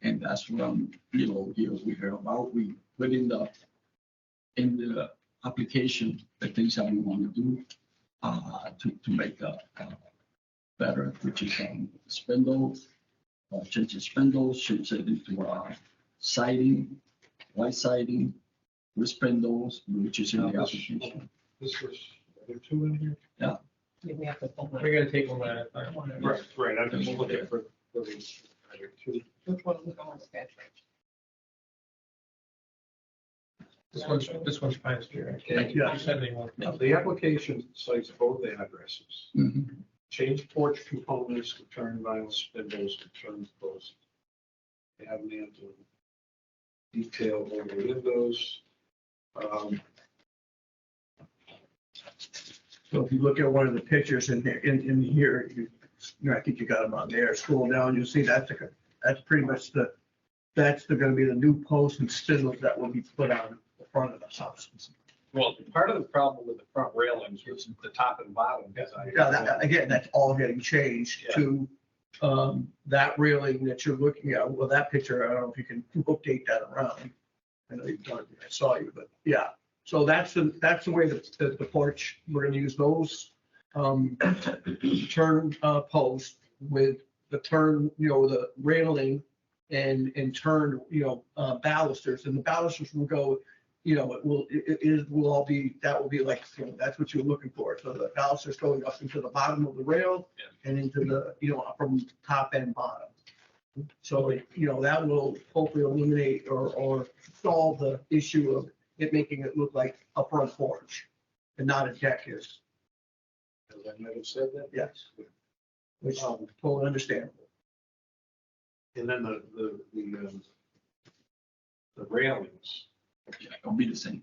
And that's what, we heard about. We put in the application, the things that we want to do to make better, which is spindles, change the spindles, change it into siding, white siding, with spindles, which is in the application. This was, are there two in here? Yeah. We have to. We're gonna take one at a time. Right, I'm just looking for the other two. Which one we going to sketch? This one's fine, Stuart. Okay. You said they want. The application cites both addresses. Mhm. Change porch components, return vinyl spindles, return posts. They have an answer. Detail over windows. So if you look at one of the pictures in there, in here, I think you got them on there, scroll down, you'll see that's pretty much that's gonna be the new posts and spindles that will be put on the front of the house. Well, part of the problem with the front railings was the top and bottom. Yeah, again, that's all getting changed to, that railing that you're looking at. Well, that picture, I don't know if you can update that around. I know you've done it, I saw you, but yeah. So that's the way the porch, we're gonna use those, turn, post with the turn, the railing and turn, balusters, and the balusters will go, it will all be, that will be like, that's what you're looking for. So the balusters going up into the bottom of the rail and into the, from top and bottom. So, that will hopefully eliminate or solve the issue of it making it look like a front porch and not a deck is. As I might have said that. Yes. Which totally understandable. And then the railings. Yeah, it'll be the same.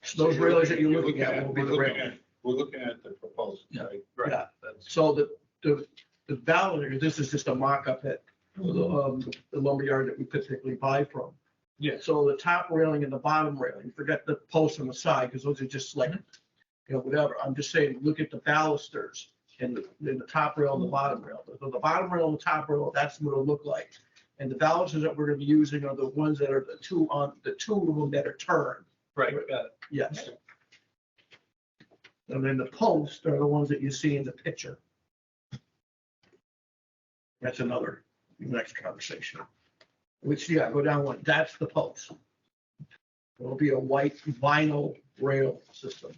So those railings that you're looking at will be the railing. We're looking at the proposal, Yeah. right? Yeah. So the baluster, this is just a mock-up at the lumberyard that we typically buy from. Yeah. So the top railing and the bottom railing, forget the posts on the side, because those are just like, whatever. I'm just saying, look at the balusters and the top rail and the bottom rail. So the bottom rail and the top rail, that's what it'll look like. And the balusters that we're gonna be using are the ones that are the two of them that are turned. Right, got it. Yes. And then the posts are the ones that you see in the picture. That's another next conversation. Which, go down one. That's the post. It'll be a white vinyl rail system.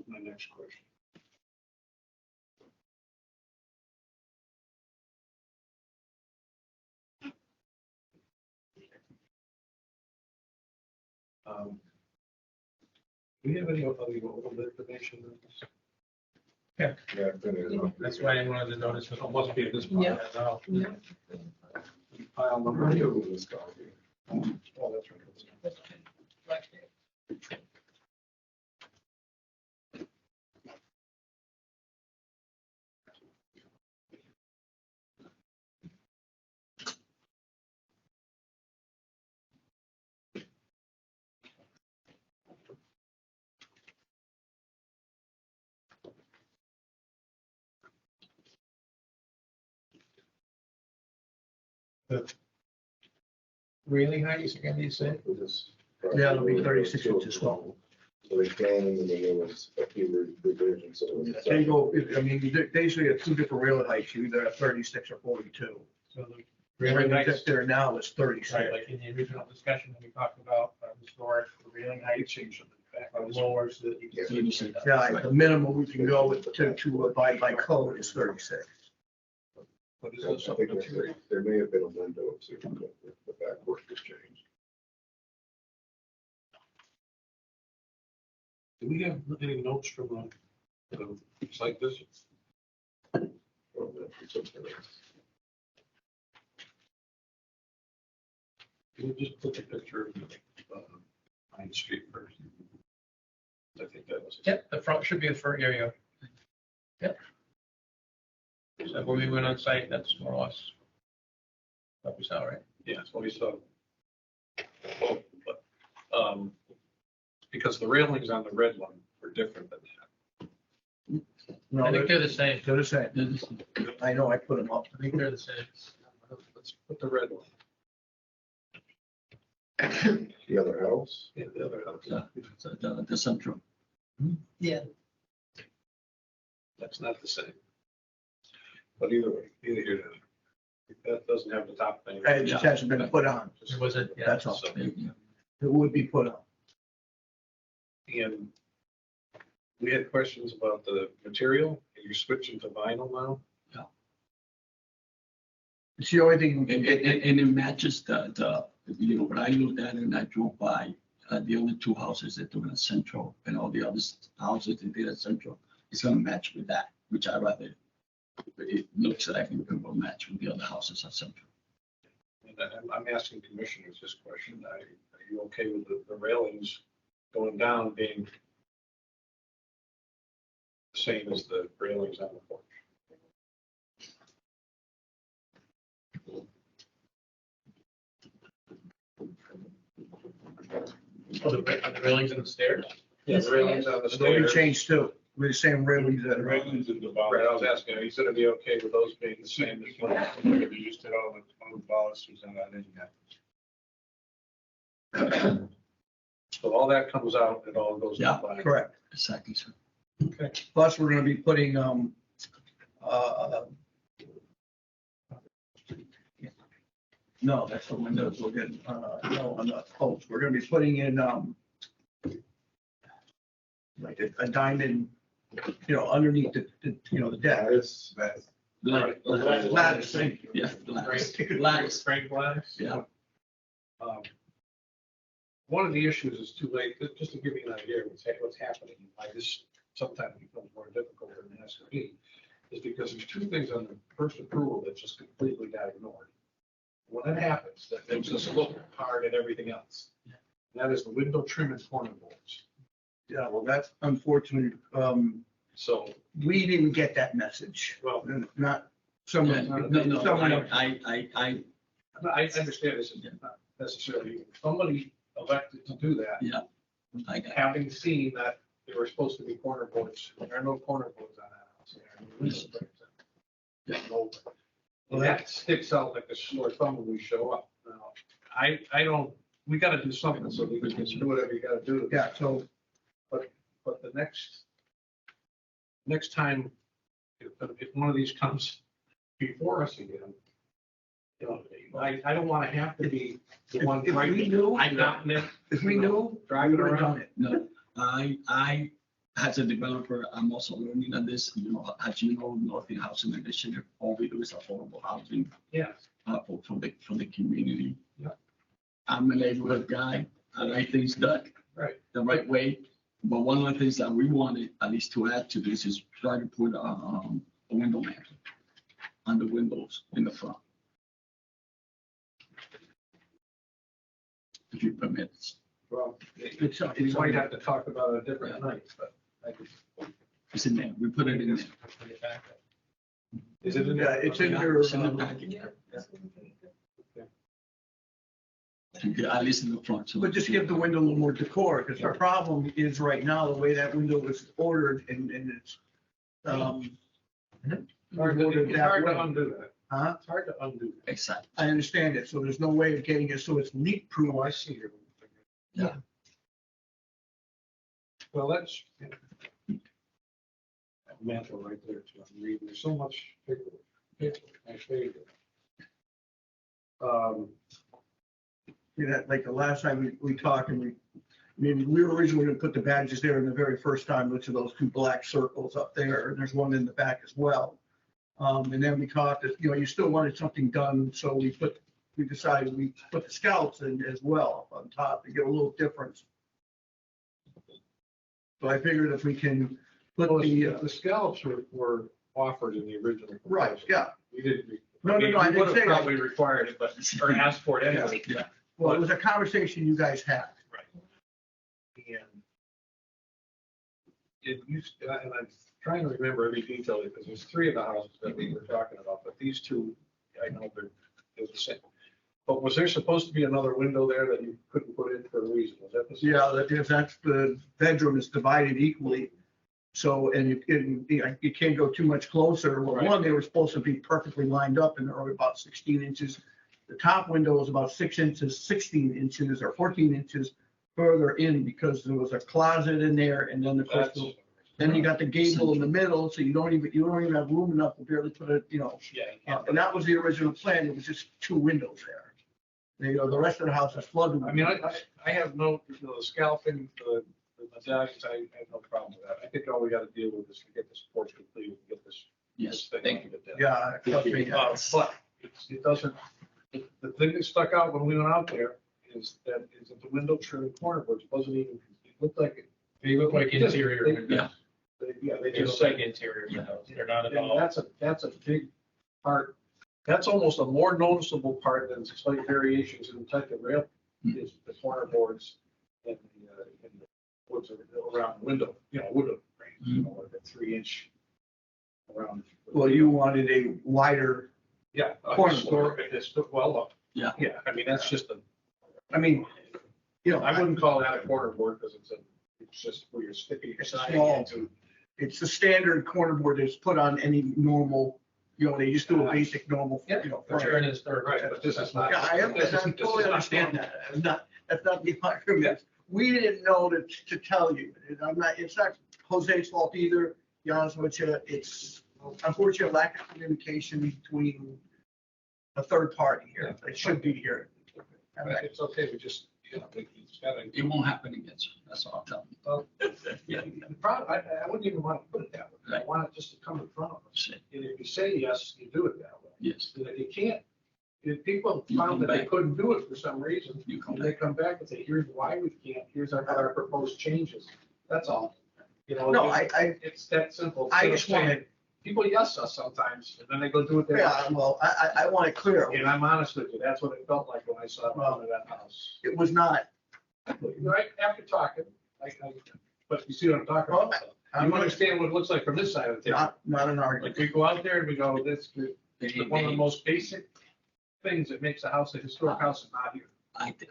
My next question. Do we have any other information on this? Yeah, that's why I wanted to notice. It must be at this point. Yeah. Now. Yeah. File number two. Oh, that's right. The railing heights again, you said? Yeah, it'll be 36 inches tall. So they can, and then there was a few revisions, so. They go, they usually have two different rail heights, you either have 36 or 42. So the Railing railing height heights, there now is 36. right, like in the original discussion that we talked about, historic, the railing height change are lower so that you can see. Yeah, the minimum we can go with to abide by code is 36. But is I this something think that's there may have been a window too, but the back work has changed. do we have any notes from the site visit? We'll just put the picture of Pine Street first. I think that was. Yep, the front should be the front area. Yep. So when we went on site, that's more or less what we saw, right? Yeah, that's what we saw. Oh, but, because the railings on the red one were different than that. I think they're the same. They're the same. I know, I put them up. I think they're the same. Let's put the red one. The other house? Yeah, the other house. Yeah, so the central. Yeah. That's not the same. But either way, either here or there. That doesn't have the top thing. It just hasn't been put on. It wasn't, yeah. That's all. So, It would be put on. and we had questions about the material. You're switching to vinyl now? It's the only thing. And it matches when I looked at it and I drove by, the only two houses that are in central and all the other houses that did at central, it's gonna match with that, which I rather, it looks like it will match with the other houses at central. And I'm asking commissioners this question. Are you okay with the railings going down being the same as the railings on the porch? Oh, the railings and the stairs? Yeah, the railings on the It's only stairs. changed too. With the same railings that are. Railings in the Right, I was asking, are you gonna be okay with those being the same as well? You used to all the balusters and that, and So all that comes out, it all goes. Yeah, by. Correct. Exactly, sir. Okay. Plus, we're gonna be putting, no, that's the windows we're getting, no, on the posts. We're gonna be putting in, like a diamond, underneath the deck. That's, Lattice, thank you. Yeah, Glass. Frank glass? Yeah. One of the issues is too late, just to give you an idea of what's happening, why this sometimes becomes more difficult than it has to be, is because there's two things on the first approval that just completely got ignored. When that happens, that makes us look hard at everything else. And that is the window trim and corner boards. Yeah, well, that's unfortunate. So, We didn't get that message. well, Not someone. No, someone else. I I understand this is not necessarily, somebody elected to do that. Yeah. I got it. Having seen that there were supposed to be corner boards, there are no corner boards on that house. There are no window frames. Yeah. No. Well, that sticks out like a sore thumb when we show up. Now, I don't, we gotta do something so we can do whatever you gotta do. Yeah, so But the next time, if one of these comes before us again, I don't want to have to be the one. If we knew- I got it. if we knew, Driving we would've around. done it. No, I, as a developer, I'm also learning on this, as you know, Northern Housing Initiative, all we do is affordable housing Yeah. for the community. Yeah. I'm a neighborhood guy, I like things done Right. the right way, but one of the things that we wanted, at least to add to this, is try to put a window mantle on the windows in the front. If you permit. Well, we might have to talk about it a different night, but I could. It's in there, we put it in there. Is it in Yeah, there? it's in your, It's in the package. Yeah, at least in the front. So but just give the window a little more decor, because the problem is right now, the way that window was ordered and it's, Hard to- ordered It's that hard to way. undo that. Huh? It's hard to undo. that. Exactly. I understand it, so there's no way of getting it, so it's leak proof. Oh, I see your. Yeah. Well, that's. That mantle right there too. I'm reading, there's so much paper. My favorite. That, like the last time we talked and we were originally gonna put the badges there in the very first time, which are those two black circles up there, and there's one in the back as well. And then we talked that, you still wanted something done, so we decided we put the scallops in as well up on top to get a little difference. So I figured if we can put Well, the, the scallops were offered in the original. Right, proposal. yeah. We didn't. No, I we didn't would have say that. probably required it, but, or asked for it anyway. Yeah. Well, it was a conversation you guys had. And it used, and I'm trying to remember every detail because there's three of the houses that we were talking about, but these two, I know they're the same. But was there supposed to be another window there that you couldn't put in for a reason? Was that the? Yeah, that's the bedroom is divided equally. So, and you can't go too much closer. Well, Right. one, they were supposed to be perfectly lined up and they're only about 16 inches. The top window is about 6 inches, 16 inches or 14 inches further in because there was a closet in there and then the first, That's- then you got the gable in the middle, so you don't even have room enough to barely put a, Yeah. and that was the original plan. It was just 2 windows there. The rest of the house is flooded. I mean, I have no, the scalping, the medallions, I have no problem with that. I think all we gotta deal with is to get this porch completed, and get this. Yes, this thing thank on the deck. Yeah, trust me. But it doesn't, the thing that stuck out when we went out there is that the window trim corner boards wasn't even, it looked like it. They look like Just- interior they- windows. Yeah, they They just look like say, interior windows. They're not at and all. that's a big part. That's almost a more noticeable part than slight variations in the type of rail, is the corner boards and the woods around the window, wood frame, like a 3-inch around. Well, you wanted a wider, Yeah. corner Store, it's, well, Yeah. yeah, I mean, that's just a, I mean, I wouldn't call that a corner board because it's just where you're sticking your sign small. into. It's the standard corner board that's put on any normal, they just do a basic normal, Yeah, But you're in his third. Right, but this is not. Yeah, I totally understand that. That's not the argument. We didn't know to tell you. And it's not Jose's fault either, to be honest with you. It's unfortunate lack of communication between a third party here. It should be here. It's okay, we just, it's gotta. It won't happen again, sir. That's all I'm telling you. The problem, I wouldn't even want to put it that way. I want it just to come in front of us. And if you say yes, you do it that way. Yes. And if you can't, if people You found come that they back. couldn't do it for some reason, You come and they come back and say, here's why we can't, here's our proposed changes. That's all. No, It's that simple. I Instead of just wanted- saying, people yes us sometimes, and then they go do it there. Yeah, well, I want it clear. And I'm honest with you, that's what it felt like when I saw it out of that house. It was not. Right after talking, but you see what I'm talking about. You understand what it looks like from this side of the table. Not an argument. Like we go out there and we go, this, one of the most basic things that makes a house a historic house is not here.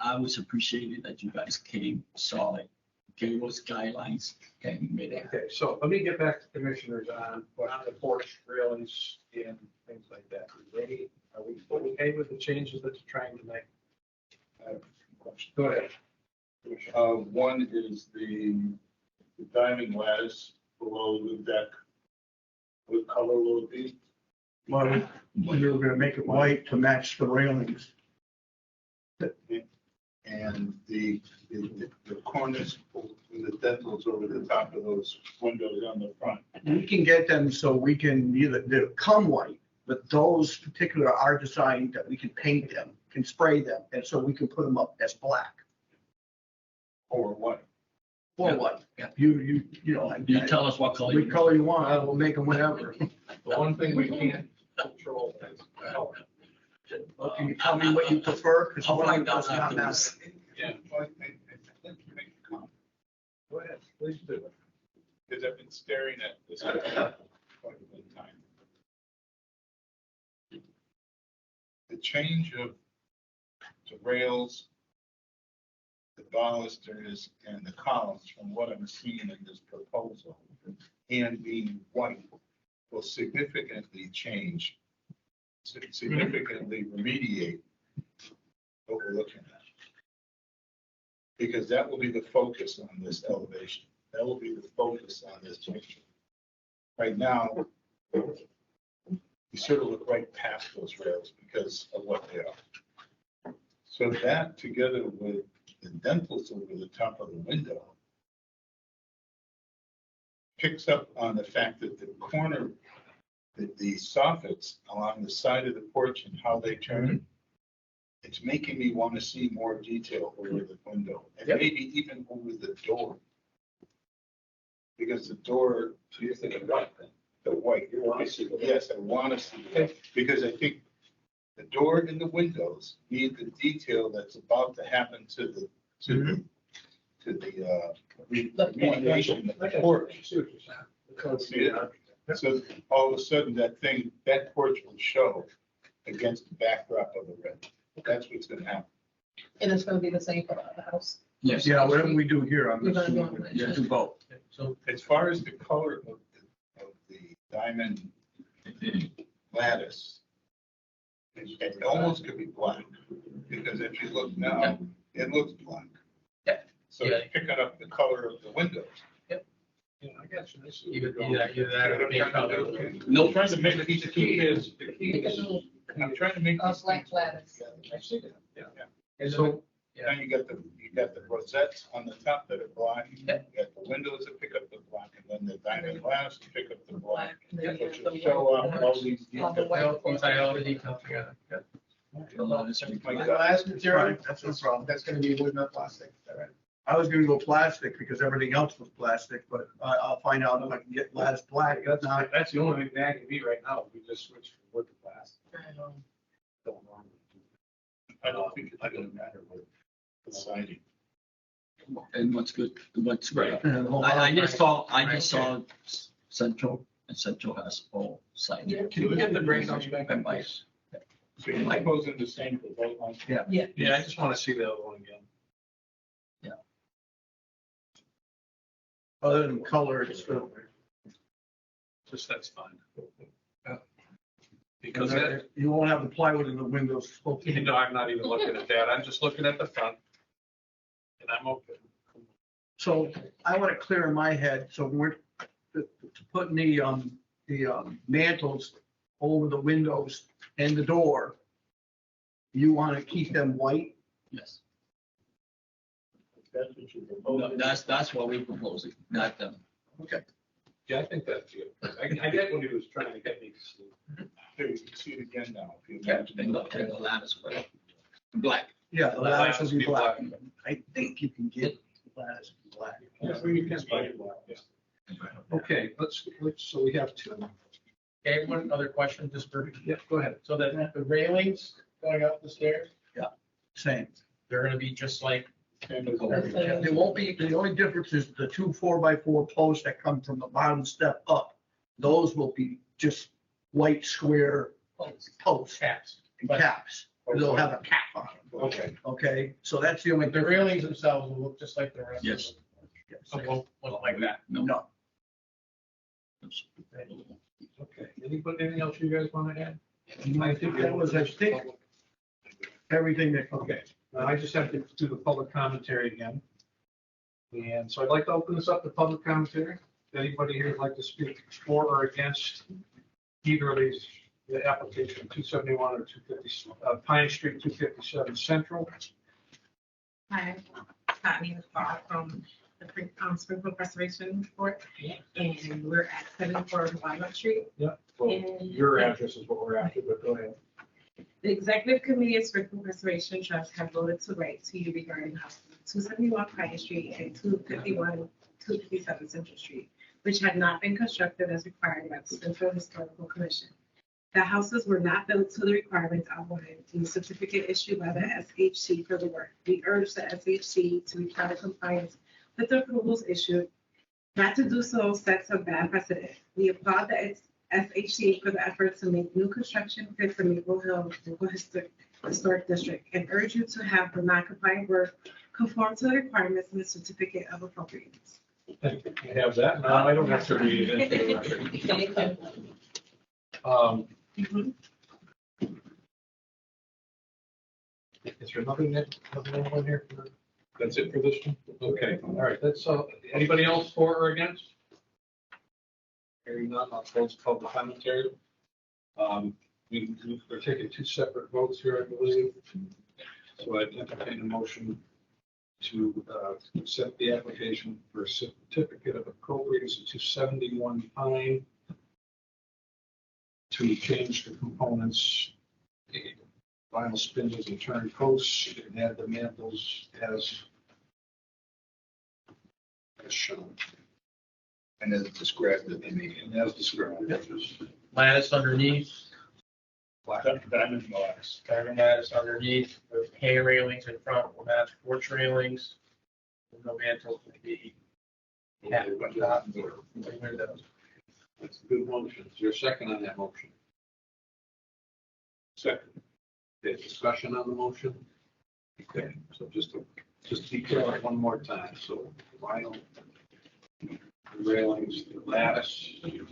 I was appreciated that you guys came, saw it, gave us guidelines and made it. Okay, so let me get back to commissioners on the porch railings and things like that. Are we okay with the changes that you're trying to make? Go ahead. One is the diamond lattice below the deck. What color will it be? Well, we were gonna make it white to match the railings. And the cornice, the dentils over the top of those windows on the front. We can get them so we can either come white, but those particular are designed that we can paint them, can spray them, and so we can put them up as black Or what? or Yeah. white. Yeah. You You tell us what color. Which color you want, I will make them whatever. The one thing we can't control is color. Can you tell me what you prefer? 'Cause I'll one find out does not afterwards. matter. Yeah. Well, I think you make a comment, Go ahead, please do it. because I've been staring at this for quite a bit of time. The change of the rails, the balusters, and the columns, from what I'm seeing in this proposal, and being white, will significantly change, significantly remediate what we're looking at. Because that will be the focus on this elevation. That will be the focus on this picture. Right now, you sort of look right past those rails because of what they are. So that, together with the dentils over the top of the window, picks up on the fact that the corner, the soffits along the side of the porch and how they turn, it's making me want to see more detail over the window and maybe even over the door. Because the door, So you're thinking white then? the white. You want to see the- Yes, I want to see it, because I think the door and the windows need the detail that's about to happen to the, remediation of the porch. See it? So all of a sudden, that porch will show against the backdrop of the red. That's what's gonna happen. And it's gonna be the same for the house. Yes. Yeah, whatever we do here, I'm We're gonna assuming, do it. Yeah, do both. So as far as the color of the diamond lattice, it almost could be black, because if you look now, it looks black. Yeah. So it's picking up the color of the windows. Yeah, I got you. I see what Either, you're going. either that or paint color. No, Trying to make the key is, the key is, I'm trying to make. these Black things- lattice. I see that. Yeah. And So then you got the rosettes on the top that are black. You Yep. got the windows that pick up the black, and then the diamond lattice to pick up the black. And then Which you will have show the off all these all the details. white. Well, tie all the details together. Yeah. The lattice. My The God. last material, that's no problem. That's gonna be wood, not plastic, all right? I was gonna go plastic because everything else was plastic, but I'll find out if I can get lattice black. If not, That's the only thing that can be right now, we just switched from wood to plastic. Don't know. I don't think it's gonna matter with the siding. And what's good, what's great. and hold I on. just saw Central, and Central has all sides. Can we get the breakdowns back in And my- place? So you like those in the same for both ones? Yeah. Yeah, I just want to see the other one again. Other than color, it's good. Just, that's fine. Because Because that, you won't have the plywood in the windows. you know, I'm not even looking at that, I'm just looking at the front. And I'm okay. So I want to clear in my head, so when we're putting the mantles over the windows and the door, you want to keep them white? Yes. That's what you're No, proposing. that's what we're proposing, not them. Okay. Yeah, I think that's good. I get what he was trying to get me to see. Here, you can see it again now. If you Yeah, imagine. and the lattice, but black. Yeah, the lattice will be Be black. black. I think you can get lattice black. Yeah, well, you can buy it, yeah. Okay, so we have two. Okay, one other question, just for, Yeah, go ahead. so that the railings going up the stairs, Same. they're gonna be just like, There won't be, the only difference is the two 4x4 posts that come from the bottom step up. Those will be just white square posts caps. and caps. They'll have a cap on them. Okay. Okay, so that's the only The difference. railings themselves will look just like the rest. of Yes. them. So won't look like that. No. Okay, anything else you guys want to add? I think that was, everything that, Okay, I just have to do the public commentary again. And so I'd like to open this up to public commentary. If anybody here would like to speak for or against either of these, the application 271 or 250, Pine Street, 257 Central. Hi, Courtney Farr from the Springfield Preservation Board, and we're at 74 Walnut Street. Yeah. Well, And- your address is what we're after, but go ahead. The Executive Committee of Springfield Preservation Trust have voted to write to you regarding houses 271 Pine Street and 257 Central Street, which had not been constructed as required by the Springfield Historical Commission. The houses were not built to the requirements outlined in the certificate issued by the SHC for the work. We urge the SHC to require compliance with the approvals issued. Not to do so sets a bad precedent. We applaud the SHC for the effort to make new construction fit for Maple Hill Local Historic District and urge you to have the non-compliant work conform to the requirements in the certificate of appropriateness. Thank you. You have that. Now, I don't have to read it into the record. Is there another one here? That's it for this one? Okay, all right, that's, anybody else for or against? Hearing none, I'll close public commentary. We're taking two separate votes here, I believe. So I'd entertain a motion to accept the application for a certificate of appropriateness to 71 Pine to change the components, the vinyl spindles and turn posts, and add the mantles as shown. And as described in the, as described. Lattice underneath, Diamond lattice. diamond lattice underneath, with hay railings in front, will match porch railings. No mantle will be capped, but not windows. That's a good motion. Is there a second on that motion? Second. Okay, discussion on the motion? Okay, so just to be clear one more time, so vinyl railings, the lattice, and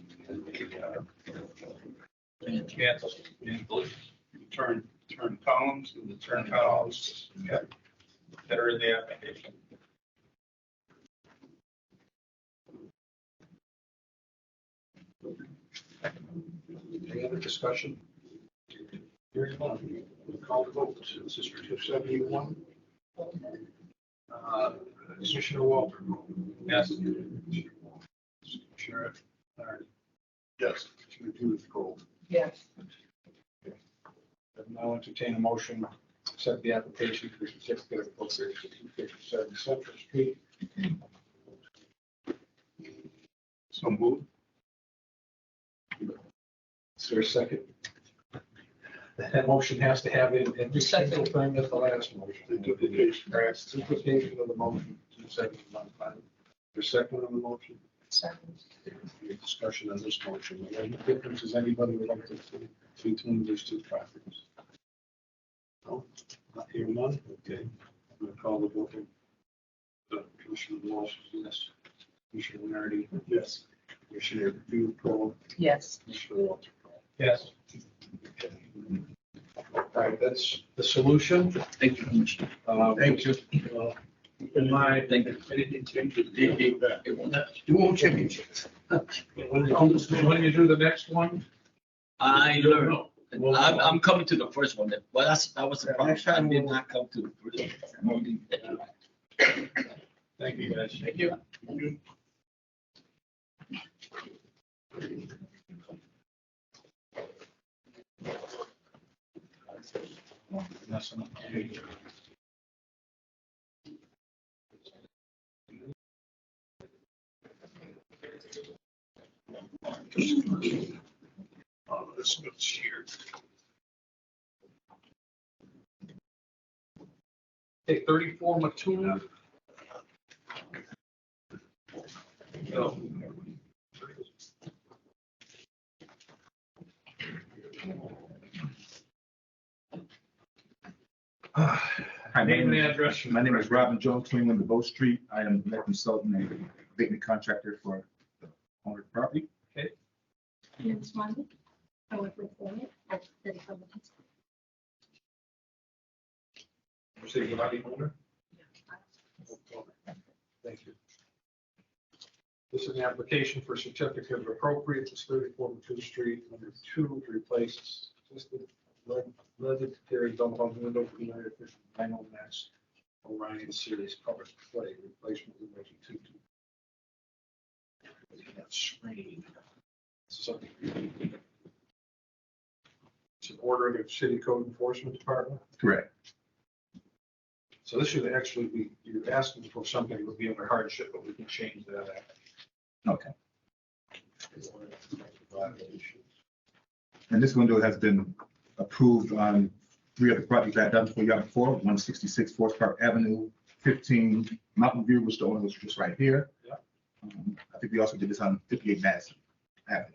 Mantle. Turn columns and the turn columns. That are in the application. any other discussion? Here's one. We'll call the vote. This is 271. Commissioner Walter. Yes. Sheriff Hardy. Yes. Commissioner Judith Gold. Yes. I'll now entertain a motion to accept the application for certificate of appropriation for 257 Central Street. So moved. Is there a second? That motion has to have in every single thing at the last motion. Duplication of the motion, 271. Your second on the motion? Second. Any discussion on this motion? Are there any differences anybody would like to see between these two properties? No, not hearing none? Okay. I'm going to call the vote. Commissioner Walsh, yes. Commissioner Nardi? Yes. Commissioner Ducro? Yes. Commissioner Walter? Yes. All right, that's the solution. Thank you, Commissioner. Thank you. In my, Thank you. anything changes? It won't change. When you do the next one? I learned. Well, I'm coming to the first one. Well, that was the problem. I did not come to the first one. Thank you, guys. Thank you. Oh, this one's here. Okay, 34 Mattoon. No. Hi, Name and address. my name is Robin Jones, 21 Bow Street. I am a consultant and abatement contractor for the owner of the property. Ms. Wanda, I work with Florida at the Republicans. Say the body owner? Thank you. This is an application for certificate of appropriate, it's 34 Mattoon Street, number 2, to replace existing legendary dump on window for United Fish vinyl mass Orion Series covered play replacement with Reggie 2. That screen. Something. It's an order of the City Code Enforcement Department. Correct. So this should actually be, you're asking for something that would be under hardship, but we can change that. Okay. And this window has been approved on 3 other projects I've done for you before, 166 Forest Park Avenue, 15 Mountain View, which the owner was just right here. Yeah. I think we also did this on 58 Madison Avenue.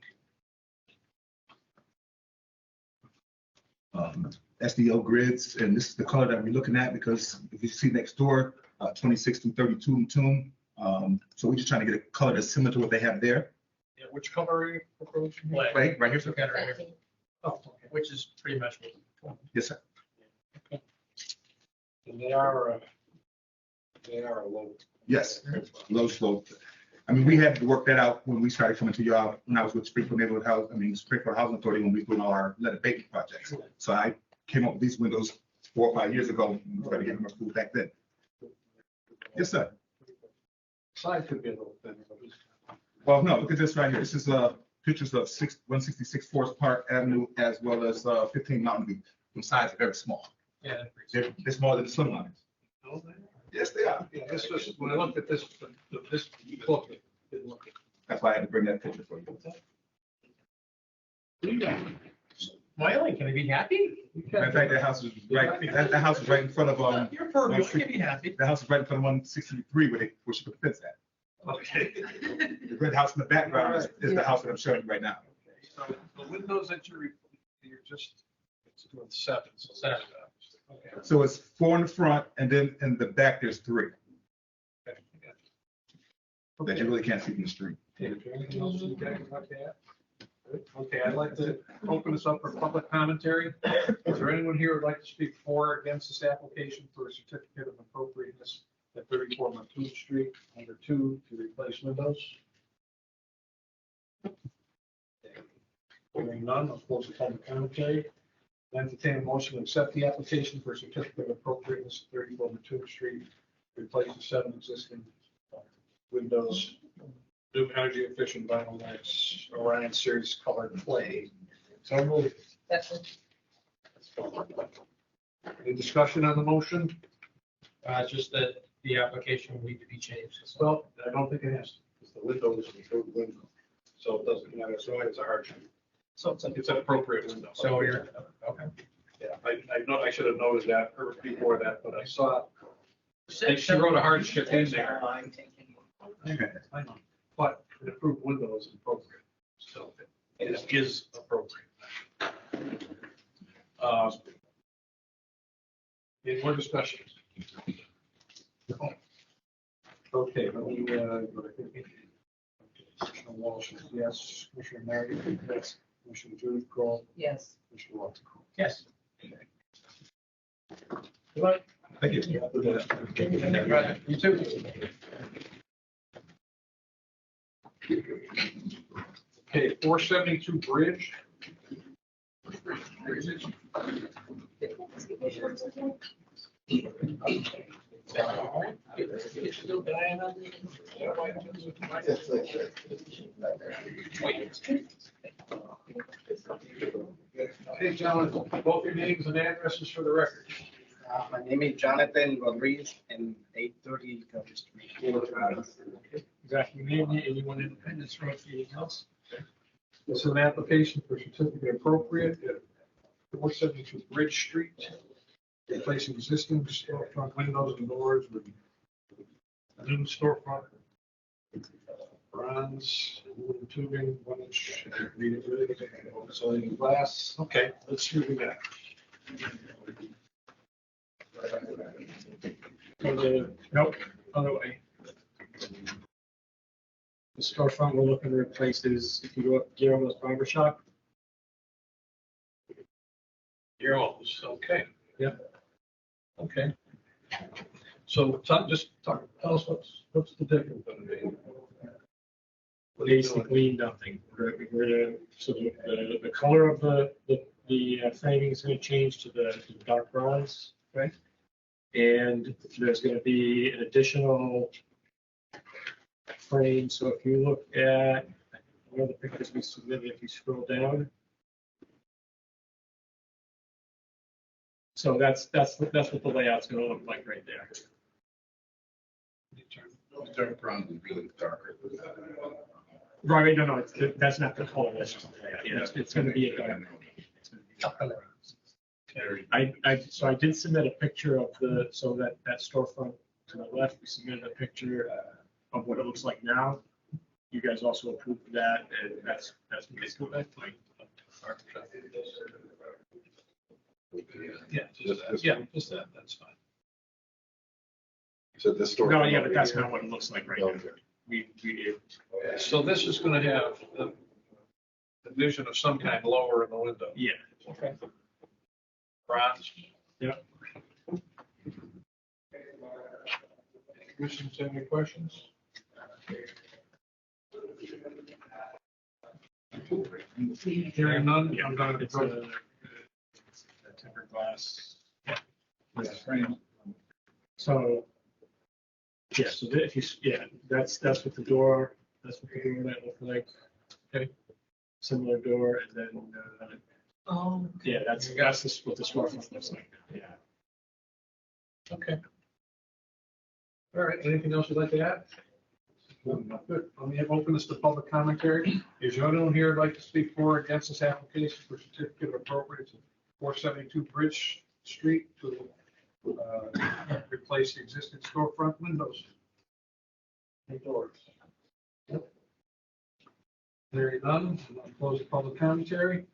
SDO grids, and this is the color that we're looking at because if you see next door, 26 through 32 Mattoon. So we're just trying to get a color that's similar to what they have there. Yeah, which color are you proposing? Right here. Okay, right here. Oh, okay, which is pretty much what. Yes, sir. And they are low. Yes, low slope. I mean, we had to work that out when we started coming to y'all, when I was with Springfield Neighborhood House, Springfield Housing Authority, when we were doing all our lead abatement projects. So I came up with these windows 4 or 5 years ago, and tried to get them approved back then. Yes, sir. Side could be a little thinner. Well, no, look at this right here. This is pictures of 166 Forest Park Avenue as well as 15 Mountain View. The sides are very small. Yeah. They're smaller than the slim lines. Yes, they are. Yeah, this was, when I looked at this book, it didn't look That's why I had to bring that picture for you. Smiling, can I be happy? Matter of fact, that house is right, that house is right in front of, You're perfect, you can be happy. the house is right in front of 163 where she put the fence at. Okay. The red house in the background is the house that I'm showing you right now. So the windows that you're just, it's doing seven, so Seven. Okay. So it's 4 in the front, and then in the back, there's 3 that you really can't see from the street. Okay, anything else you guys would like to add? Okay, I'd like to open this up for public commentary. Is there anyone here who'd like to speak for or against this application for a certificate of appropriateness at 34 Mattoon Street, number 2, to replace windows? Hearing none, I'll close the public commentary. Entertain a motion to accept the application for a certificate of appropriateness at 34 Mattoon Street, to replace the 7 existing windows, new energy efficient vinyl lights, Orion Series colored clay. So moved. Any discussion on the motion? Just that the application will need to be changed. Well, I don't think it has to, because the window is an approved window. So it doesn't matter, so it's a hardship. So It's an appropriate window. So you're, okay. Yeah, I know, I should have noted that or before that, but I saw, she wrote a hardship in there. I know, but an approved window is appropriate, so it is appropriate. Any more discussions? Okay, let me, Commissioner Walsh, is yes, Commissioner Mary, yes, Commissioner Judith Kroll, Yes. Commissioner Walter Kroll. Yes. Goodbye. Thank you. You too. Okay, 472 Bridge. Hey, John, both your names and addresses for the record. My name is Jonathan Rodriguez and 830 Cover Street. Exactly. Maybe anyone Independence Road for anything else? This is an application for certificate appropriate at 472 Bridge Street, replacing existing storefront windows and doors with a new storefront, bronze, wooden tubing, 1-inch, insulating glass. Okay, let's see what we got. Nope, other way. The storefront we're looking to replace is, if you go up Guillermo's Barber Shop. Euros, okay. Yeah. Okay. So tell us what's the difference gonna be? Basically nothing. So the color of the framing is gonna change to the dark bronze, right? And there's gonna be an additional frame. So if you look at one of the pictures we submitted, if you scroll down. So that's what the layout's gonna look like right there. The dark brown is really darker. Right, no, that's not the color. That's just, yeah, it's gonna be a dark. So I did submit a picture of so that storefront to the left, we submitted a picture of what it looks like now. You guys also approved that, and that's basically that. Yeah, just that, that's fine. So this store. No, yeah, but that's not what it looks like right now. So this is gonna have the vision of some kind lower in the window. Yeah. Okay. Bronze. Yep. Commissioners, any questions? Hearing none, I'm gonna It's go. a tempered glass. Frame. So, yeah, so if you, that's what the door might look like. Okay. Similar door, and then, yeah, that's what the storefront looks like. Yeah. Okay. All right, anything else you'd like to add? Good. Let me open this to public commentary. Is there anyone here who'd like to speak for or against this application for certificate of appropriate to 472 Bridge Street to replace the existing storefront windows and doors? Hearing none, I'll close the public commentary.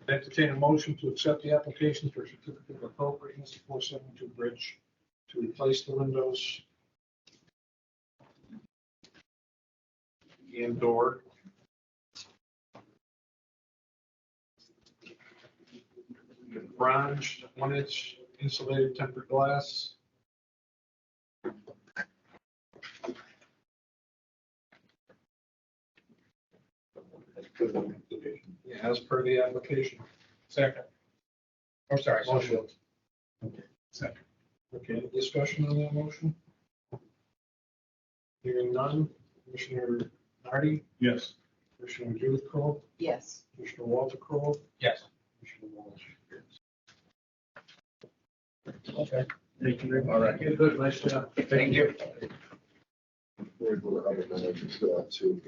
Entertain a motion to accept the application for certificate of appropriateness to 472 Bridge to replace the windows and door. Bronze, 1-inch insulated tempered glass. Yeah, as per the application. Second. I'm sorry. Motion. Second. Okay, discussion on that motion? Hearing none. Commissioner Nardi, Yes. Commissioner Judith Kroll, Yes. Commissioner Walter Kroll, Yes. Commissioner Walsh. Okay. Thank you very much. All right, good, nice job. Thank you. Before we go to other matters, we still have two.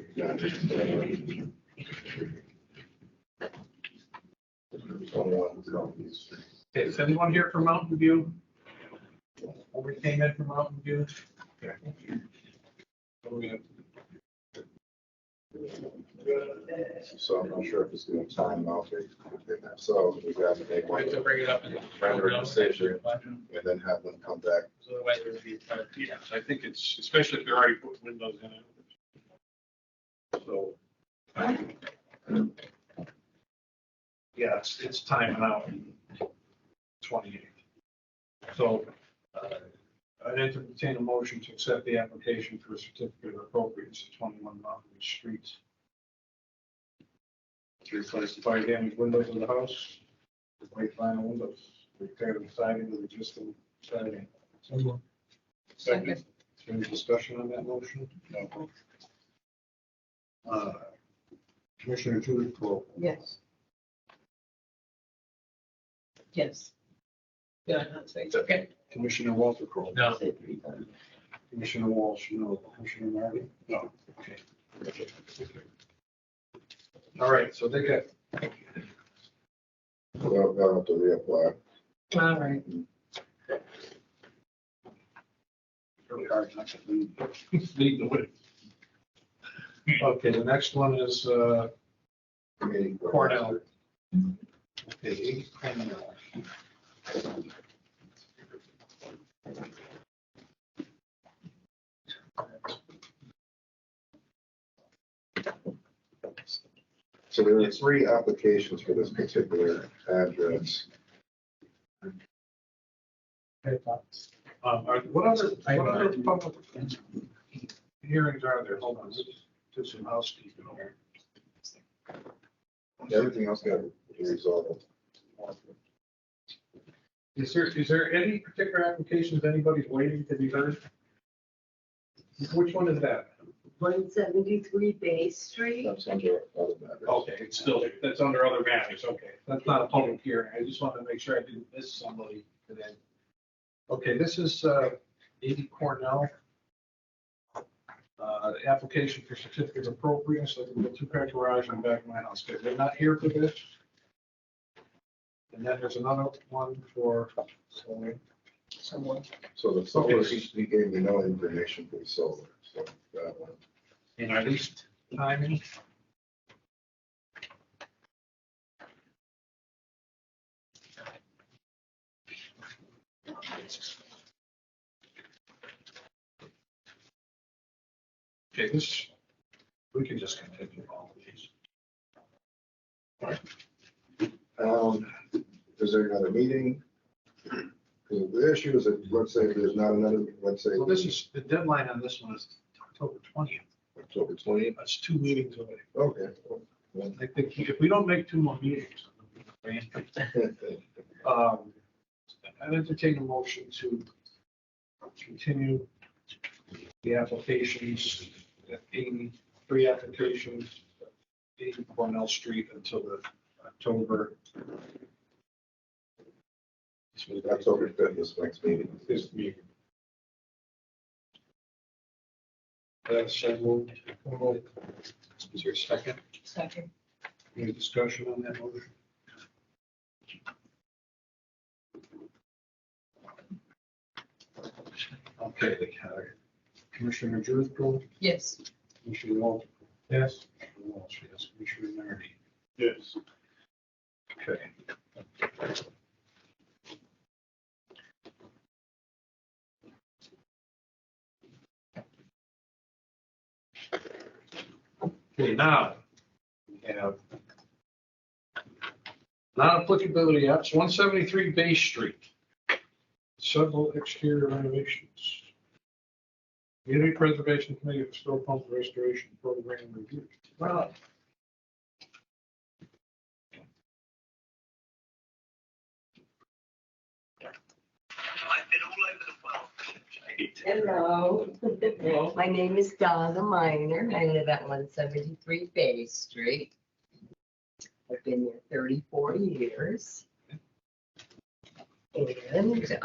Okay, is anyone here from Mountain View? We came in from Mountain View. Okay. So I'm not sure if it's gonna time out. So we got to make We have to bring it up in the render a decision and then have them come back. So otherwise there would be. Yeah, I think it's, especially if they're already put windows in it. So. Yeah, it's timing out 28th. So I'd entertain a motion to accept the application for a certificate of appropriateness at 21 Mountain Ridge Street. To replace the fire damaged windows in the house, white vinyl windows, repair the siding with existing siding. Second. Is there any discussion on that motion? No. Commissioner Judith Kroll, Yes. Yes. Yeah, it's okay. Commissioner Walter Kroll. No. Commissioner Walsh, no. Commissioner Marty? No. Okay. All right, so they got. They'll have to reapply. All right. Really hard not to lead the way. Okay, the next one is Cornell. Okay, Cornell. So there are 3 applications for this particular address. What other public hearings are there? Hold on, let's do some housekeeping here. Everything else got resolved. Is there any particular applications anybody's waiting to be heard? Which one is that? 173 Bay Street. That's under other matters. Okay, it's still, that's under other matters, okay. That's not a public hearing. I just wanted to make sure I didn't miss somebody today. Okay, this is 80 Cornell. The application for certificate of appropriateness, like the 2-car garage in the back of my house. Okay, they're not here for this. And then there's another one for someone. So the solar, he gave me no information for the solar, so that one. And are these timing? Okay, this, we can just continue all of these. Is there another meeting? The issue is that, let's say there's not another, let's say. So this is, the deadline on this one is October 20th. October 20th? That's 2 meetings away. Okay. I think if we don't make 2 more meetings. I'd entertain a motion to continue the applications, 83 applications, 80 Cornell Street until the October 5th, this next meeting. This meeting. So moved. Is there a second? Second. Any discussion on that motion? Okay, Commissioner Driscoll, Yes. Commissioner Walter. Yes. Walsh, yes. Commissioner Nardi. Yes. Okay. Okay, now, we have non-applicability apps, 173 Bay Street. Several exterior renovations. Community Preservation Committee for Store Pump Restoration Program Review. Wow. Hello. My name is Donna Miner. I live at 173 Bay Street. I've been here 34 years. And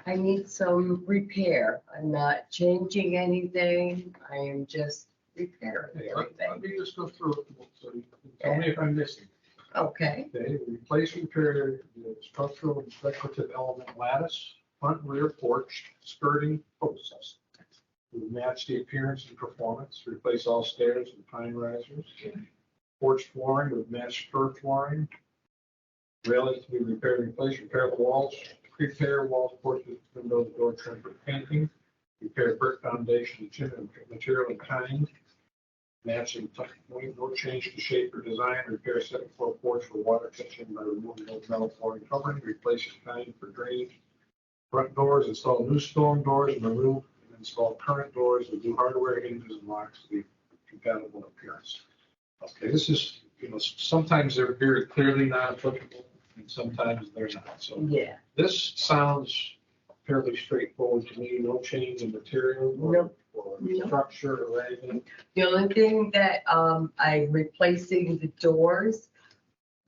I need some repair. I'm not changing anything. I am just repairing Okay, let everything. me just go through it, so you can tell me if I'm missing. Okay. Okay, replace, repair the structural and decorative element lattice, front and rear porch, skirting posts. To match the appearance and performance, replace all stairs and pine risers. Porch flooring with matched fir flooring. Railings to be repaired and replaced, repair the walls, prepare walls, porches, windows, door trim for painting. Repair brick foundation, material and kind. Matching tuck point, no change to shape or design, repair second floor porch for water catching by removing old metal flooring covering, replace kind for drainage. Front doors, install new storm doors and remove and install current doors with new hardware hinges and locks to be compatible in appearance. Okay, this is, sometimes they're very clearly not applicable and sometimes they're not. So Yeah. this sounds fairly straightforward to me, no change in material or structure or anything. The only thing that I'm replacing the doors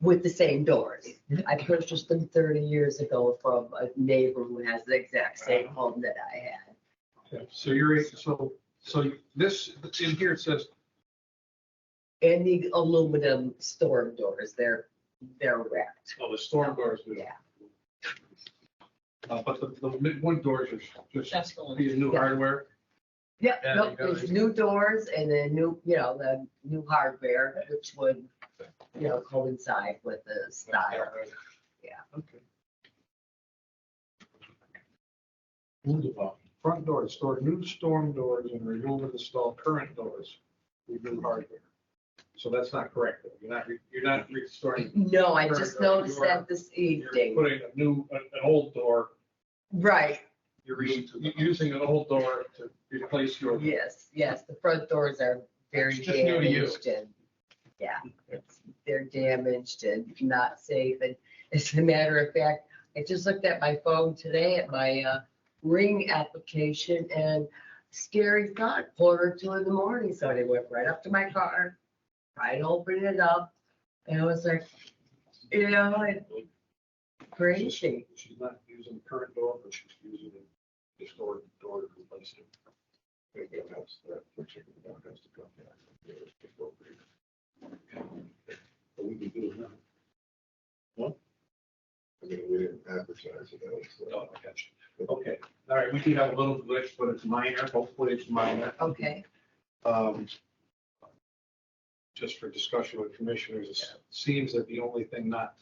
with the same doors. I purchased them 30 years ago from a neighbor who has the exact same home that I had. Okay, so you're, so this, in here it says, And the aluminum storm doors, they're wrapped. oh, the storm doors. Yeah. But the wood doors are That's just the one. the new hardware. Yeah, Yeah, no, you got there's it. new doors and then new, the new hardware, which would, coincide with the style. Yeah. Okay. Front doors, store new storm doors and remove and install current doors with new hardware. So that's not correct. Though. You're not restoring. No, I current just doors. noticed You are- that this You're evening. putting an old door, Right, you're using an old door to replace your. yes, the front doors are very It's just new to you. damaged and, yeah, they're damaged and not safe. And as a matter of fact, I just looked at my phone today at my Ring application and scary thought, 1:45 in the morning, somebody went right up to my car, tried to open it up, and I was like, crazy. She's not using the current door, but she's using the historic door to replace it. Maybe that's that particular one has to come back. But we can do it now. What? I mean, we didn't advertise it. No, I got you. Okay, all right, we do have a little glitch, but it's minor, hopefully it's minor. Okay, Just for discussion with commissioners, it seems that the only thing that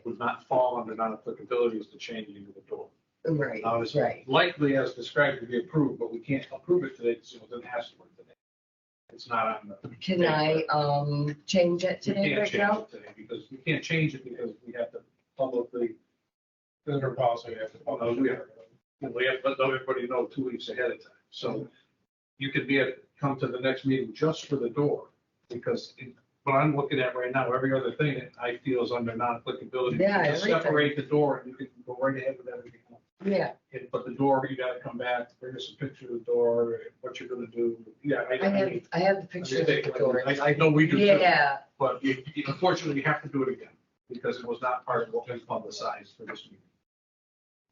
would not fall under non-applicability is the changing of the door. right, Now, it's right. likely as described to be approved, but we can't approve it today because it was an asked for today. It's not on the. Can I change it We today can't right change now? it today because we can't change it because we have to publicly. There's our policy, we have to publicly, we have to let everybody know 2 weeks ahead of time. So you could come to the next meeting just for the door because what I'm looking at right now, every other thing I feel is under non-applicability. Yeah, Just everything. separate the door and you can go right ahead with everything else. Yeah, But the door, you gotta come back, bring us a picture of the door, what you're gonna do. Yeah. I have the picture of the door. I know we do too. Yeah, But unfortunately, you have to do it again because it was not part of what was publicized for this meeting.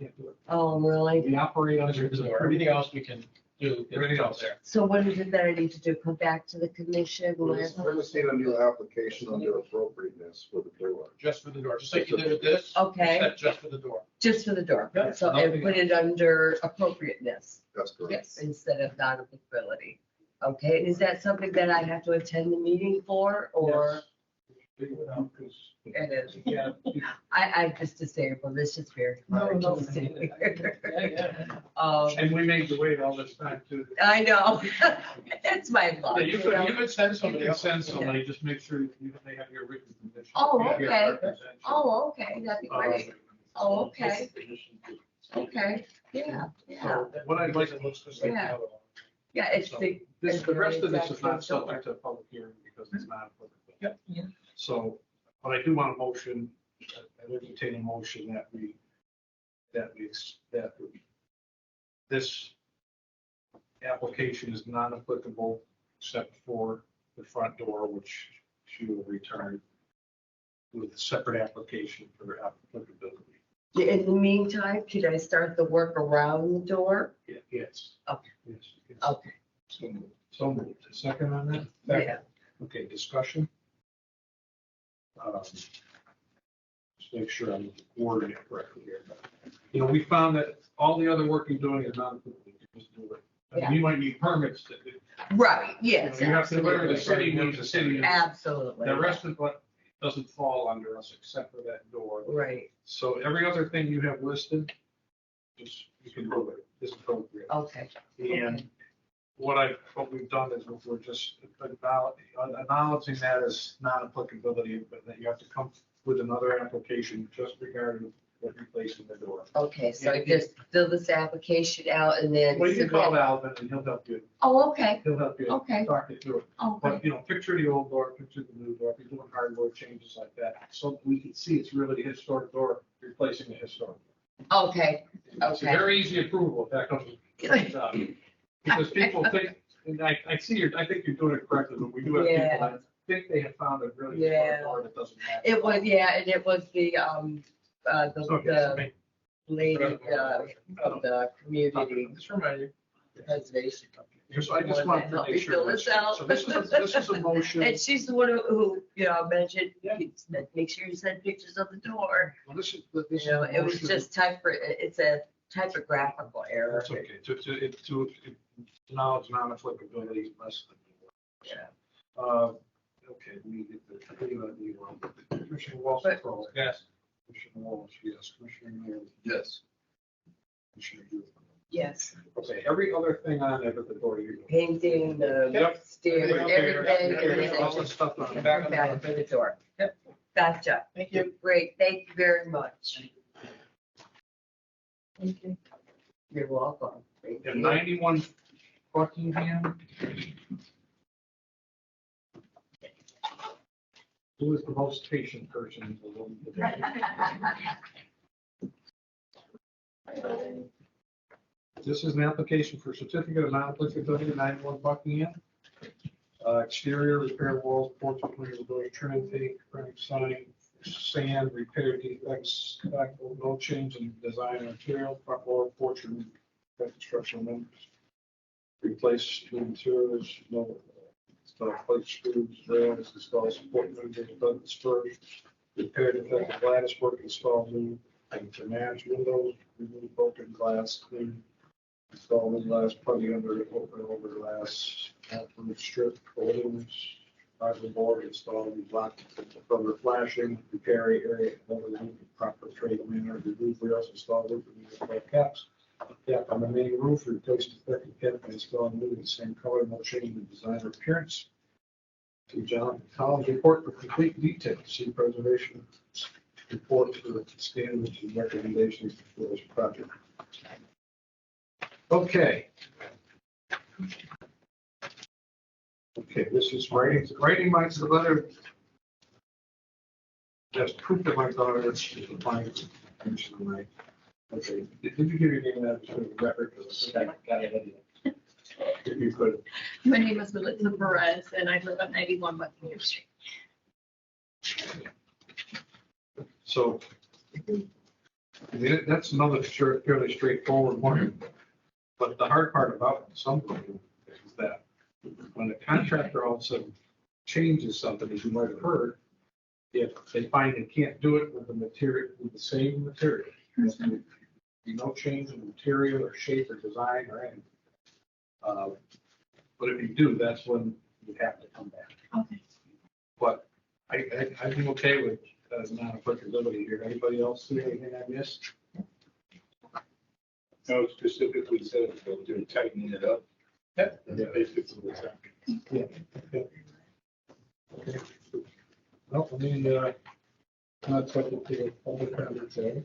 Can't do it. oh, really? We operate under the door. Everything else we can do, everything else there. So what is it that I need to do? Come back to the commission? We're gonna see a new application under appropriateness for the door. Just for the door, just like you did with this. Okay. except Just for the door. Just for the door. Yeah, So and nothing put it under appropriateness That's correct. yes, instead of non-applicability. Okay, and is that something that I have to attend the meeting for or? It is. Yeah. I'm just disabled. It's just very hard No, to see. And we made you wait all this time too. I know. It's my fault. Yeah, you you could, know? you could send somebody, just make sure they have your written permission. Oh, Yeah, your okay. representation. Oh, okay, that'd be great. Oh, okay, Permission to- okay, yeah, yeah. So what I'd like to look just like. Yeah. the other one. Yeah, it's So the. the rest of this is not exact same subject to a public hearing because it's not. applicable. Yep. Yeah. So, but I do want a motion, I entertain a motion that this application is non-applicable except for the front door, which she will return with a separate application for applicability. In the meantime, should I start the work around the door? Yeah, yes. Okay. Yes, yes. Okay, So moved. So moved. A second on that? yeah, Okay, discussion. Just make sure I'm wording it correctly here. You know, we found that all the other work you're doing is not, you just do it. I mean, you might need permits to. right, yes. You have to, whatever the city absolutely. needs, the city needs. Absolutely. The rest of what doesn't fall under us except for that door. Right, So every other thing you have listed, just, you can do it, is appropriate. okay. And what we've done is we're just acknowledging that as non-applicability, but that you have to come with another application just regarding what replacing the door. Okay, so I just fill this application out and then. Well, you can submit- call Alvin and he'll help you. Oh, okay, He'll help you. Okay. Talk you through it. okay, But, you know, picture the old door, picture the new door, if you're doing hardware changes like that, so we can see it's really a historic door replacing a historic. okay, It's a okay. very easy approval if that comes up. Because people think, and I think you're doing it correctly, but we do have people that think they have found a really historic door that doesn't match. It was, yeah, and it was the, Okay, the lady, of the community Just remind you. preservation. So I just wanted to Help me make fill sure. this out. So this is a motion. And she's the one who, you know, mentioned, make sure you send pictures of the door. Well, this is You know, a it was motion. just it's a typographical error. That's okay, to acknowledge non-applicability less than. Yeah. Okay, we get the, Commissioner Walsh. Yes. Commissioner Walsh, yes, Commissioner Mayor. Yes. Commissioner Booth. Yes. Okay, every other thing on there but the door you. Painting, the Yep. stairs, everything. All the stuff on the Back back. for the door. Yep. Gotcha. Thank you. Great, thank you very much. Thank you. You're welcome. Thank And you. 91 Buckingham. Who is the most patient person in the room today? This is an application for certificate of non-applicability, 91 Buckingham. Exterior repair walls, porch, windows, doors, trim, paint, crack, sign, sand, repair defects, no change in design or material, front door, porch, and construction members. Replace new materials, no, install plate screws, rails, install support members, above spurs, repair defective lattice work, install new, to match windows, remove broken glass, clean, install new glass, putty under, open over glass, from strip, holdings, fiberboard, install new block, cover flashing, repair area, proper trade manner, remove rails, install roof, remove caps. Cap on the main roof, replace defective cap and install new, the same color, no change in design or appearance. To John Collins report for complete details, see preservation report for the standards and recommendations for this project. Okay. Okay, this is writing my letter. That's proof that my daughter is applying to commission tonight. Okay, did you give your name and address for the record? Because I got it. If you could. My name is Melissa Perez and I live at 91 Buckingham Street. So that's another fairly straightforward one. But the hard part about something is that when the contractor all of a sudden changes something, as you might have heard, if they find they can't do it with the material, with the same material, there's be no change in material or shape or design or anything. But if you do, that's when you have to come back. Okay. But I'm okay with non-applicability here. Anybody else see anything I missed? No, specifically said that they're tightening it up. Yep. Yeah, basically what's happening. Yeah. Okay. Well, I mean, not subject to the public comments there.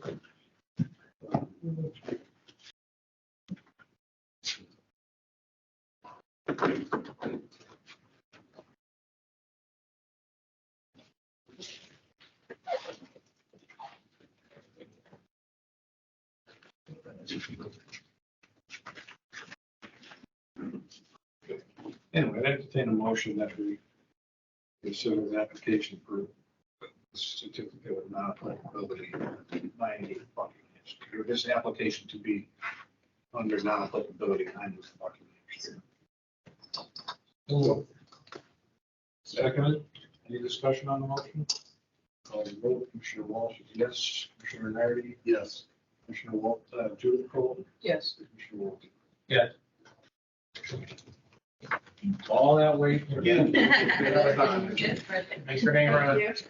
Anyway, I entertain a motion that we consider the application for the certificate of non-applicability, 98 Buckingham Street, or this application to be under non-applicability, 98 Buckingham Street. Second, any discussion on the motion? Call the vote. Commissioner Walsh is yes. Commissioner Nardi? Yes. Commissioner Judith Cole? Yes. Commissioner Walsh? Yeah. All that way. Thanks for hanging around.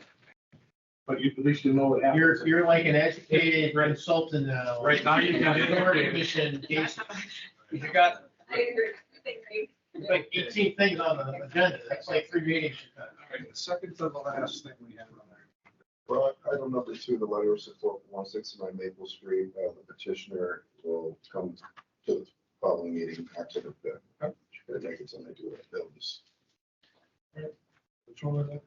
But you, at least you know what happens. You're like an educated consultant now. Right now you got it. Commission case. You got I agree. like 18 things on the agenda. That's like 3 meetings. All right, the second to the last thing we have on there. Well, item number 2, the letter of support for 169 Maple Street, the petitioner will come to the following meeting, October 5th. Should I make it something to do with bills? Which one was that?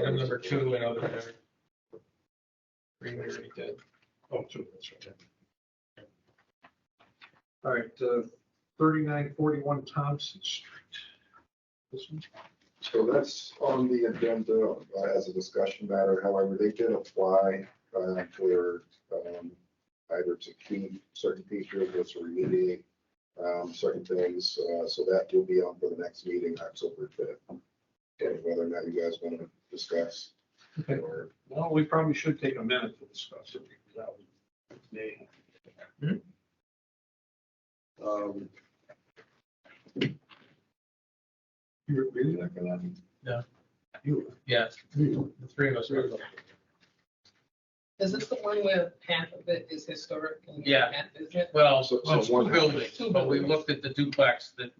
Item number 2 and other. 3 we already did. Oh, 2, that's right. All right, 3941 Thompson Street. This one? So that's on the agenda as a discussion matter. However, they did apply for either to keep certain features or to remediate certain things. So that will be on for the next meeting, October 5th. And whether or not you guys want to discuss. Okay. Or, Well, we probably should take a minute to discuss it because that was may. You agree with that? No. You. Yeah, the 3 of us. Are. Is this the one where half of it is historic and Yeah. half isn't? Well, So it's one 2 buildings, but we looked at the duplex that.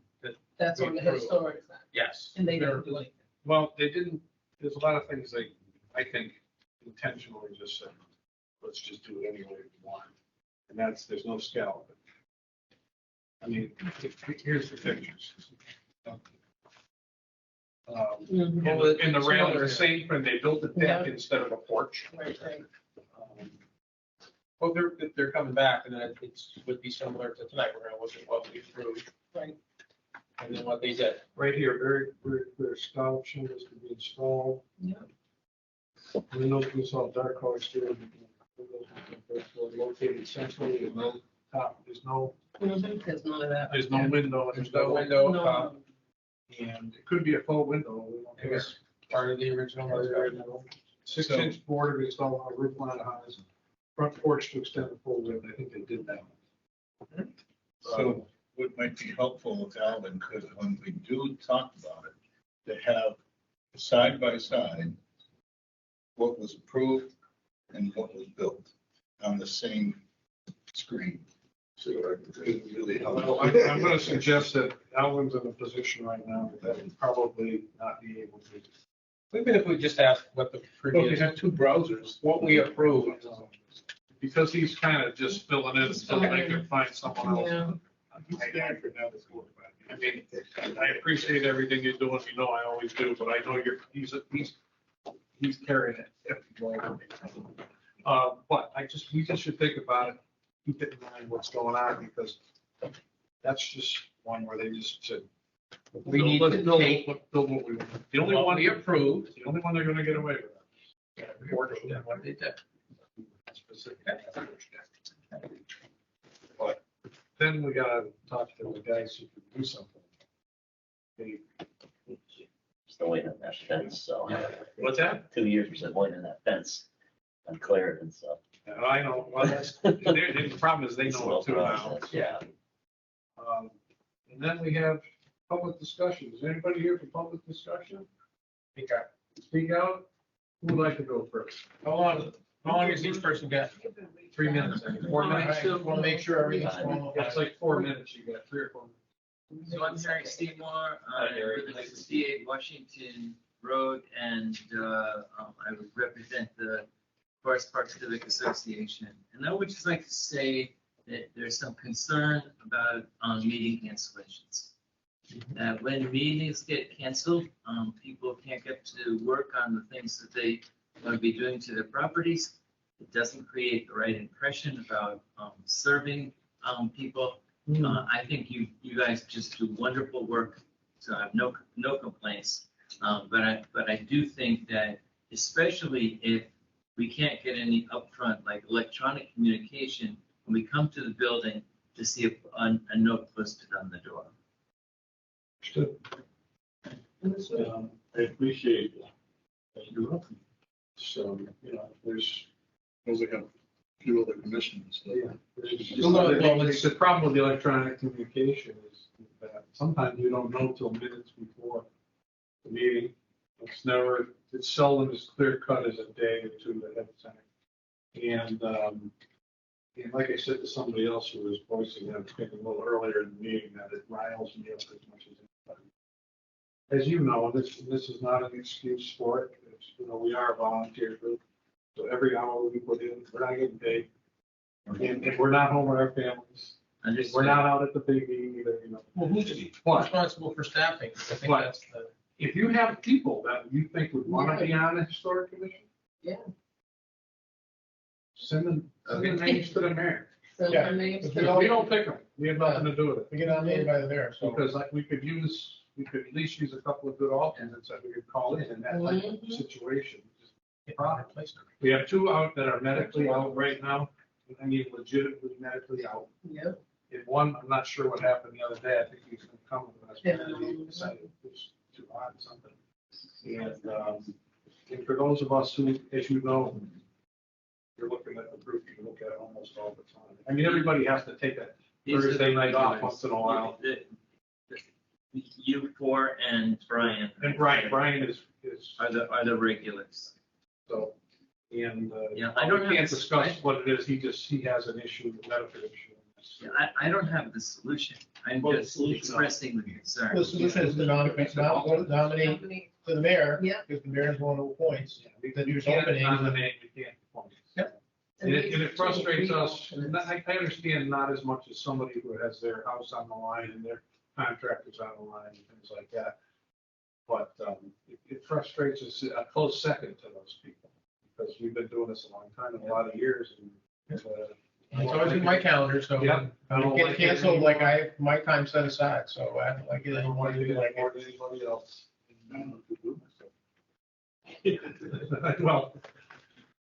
That's on the historic side, Yes. and they didn't do anything. Well, they didn't, there's a lot of things they, I think, intentionally just said, let's just do it any way we want. And that's, there's no scale. I mean, here's the pictures. And the rail is the same, and they built a deck instead of a porch. Right. Well, they're coming back and then it's would be similar to tonight. We're gonna look at what we approved. Right. And then what they did. Right here, very, very clear scallop shingles to be installed. Yeah. Windows we saw dark color steel. Located centrally, there's no top, there's no There's none of that. There's no window. There's no window. No. And it could be a full window. It was part of the original. 6-inch board installed on a roof line house, front porch to extend the full width. I think they did that. So what might be helpful if Alvin could, when we do talk about it, to have side by side what was approved and what was built on the same screen. So it could really help. Well, I'm going to suggest that Alvin's in a position right now that he'd probably not be able to. Even if we just ask what the Well, you previous, have 2 browsers. what we approved. Because he's kind of just filling in until they can find someone else. Yeah. I mean, I appreciate everything you're doing, you know, I always do, but I know he's carrying it. But we just should think about it, keep it in mind what's going on, because that's just one where they just said, We need let's to build take what we want. The only what one we approved. the only one they're gonna get away with. And what they did. Specific. But then we gotta talk to the guys who can do something. They- Still waiting on that fence, so. What's that? 2 years, we're still waiting on that fence on Clarendon, so. I know, well, that's, the problem is they It's a know slow it too now. process, yeah. And then we have public discussion. Is anybody here for public discussion? Speak up. Speak out. Who would like to go first? How long is each person got? 3 minutes. 4 minutes. I want to make sure everything's going. It's like 4 minutes. You got 3 or 4 minutes. So I'm Harry Seymour, I live at 68 Washington Road, and I would represent the Forest Park Civic Association. And I would just like to say that there's some concern about meeting cancellations. That when meetings get canceled, people can't get to work on the things that they want to be doing to their properties. It doesn't create the right impression about serving people. I think you guys just do wonderful work, so I have no complaints. But I do think that especially if we can't get any upfront, like electronic communication, when we come to the building to see a note posted on the door. I appreciate that you're up. So, there's like a few other commissions. Yeah. Well, it's the problem with the electronic communication is that sometimes you don't know till minutes before the meeting. It's seldom as clear cut as a day or two ahead of time. And like I said to somebody else who was voicing that opinion a little earlier in the meeting, that it riles me up as much as anybody. As you know, this is not an excuse for it. We are a volunteer group. So every hour we put in, we're not getting paid. And we're not home with our families. We're not out at the big E either, Well, who's responsible for staffing? I think What? that's the. If you have people that you think would want to be on the historic commission, Yeah. send them names to the mayor. Yeah. Because we don't pick them. We have nothing to do with it. We get nominated by the mayor, so. Because like we could at least use a couple of good alternates that we could call in that type of situation. We have 2 out that are medically out right now. I mean, legitimately medically out. Yep. And one, I'm not sure what happened the other day. I think he's going to come with us. But he decided it was too hot or something. And for those of us who, as you know, you're looking at the group, you look at it almost all the time. I mean, everybody has to take a Thursday night off once in a while. You four and Brian. And Brian is. Are the regulars. So, and, Yeah, I don't we can't have- discuss what it is. He has an issue, a medical issue. Yeah, I don't have the solution. I'm Well, the just solution- expressing the concern. The solution is to nominate to the mayor. Yeah. Because the mayor is one who appoints. We Then there's can't openings. nominate, we can't appoint. Yep. And it frustrates us, and I understand not as much as somebody who has their house on the line and their contractors on the line and things like that. But it frustrates us a close second to those people, because we've been doing this a long time, and a lot of years. And It's always in my calendar, so. Yep. I don't It like gets it canceled, like anymore. my time set aside, so I don't like it I don't anymore. want to do that more than anybody else.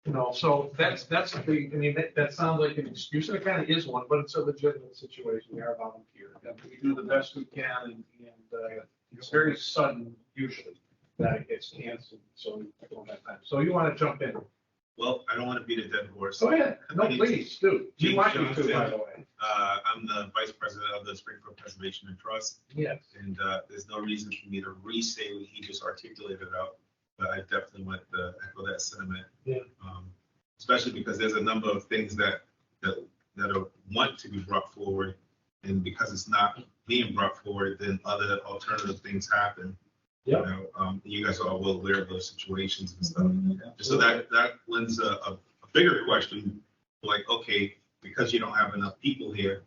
Well, so that's a big, I mean, that sounds like an excuse, and it kind of is one, but it's a legitimate situation. We are volunteer. And we do the best we can, and it's very sudden usually that it gets canceled, so we don't have time. So you want to jump in? Well, I don't want to beat a dead horse. Go ahead. No, please, do. You James want me to, by Johnson. the way. I'm the vice president of the Springfield Preservation and Trust. Yes. And there's no reason for me to re-say what he just articulated out, but I definitely want to echo that sentiment. Yeah. Especially because there's a number of things that want to be brought forward, and because it's not being brought forward, then other alternative things happen. Yep. You guys are all well aware of those situations and stuff. So that lends a bigger question, like, okay, because you don't have enough people here,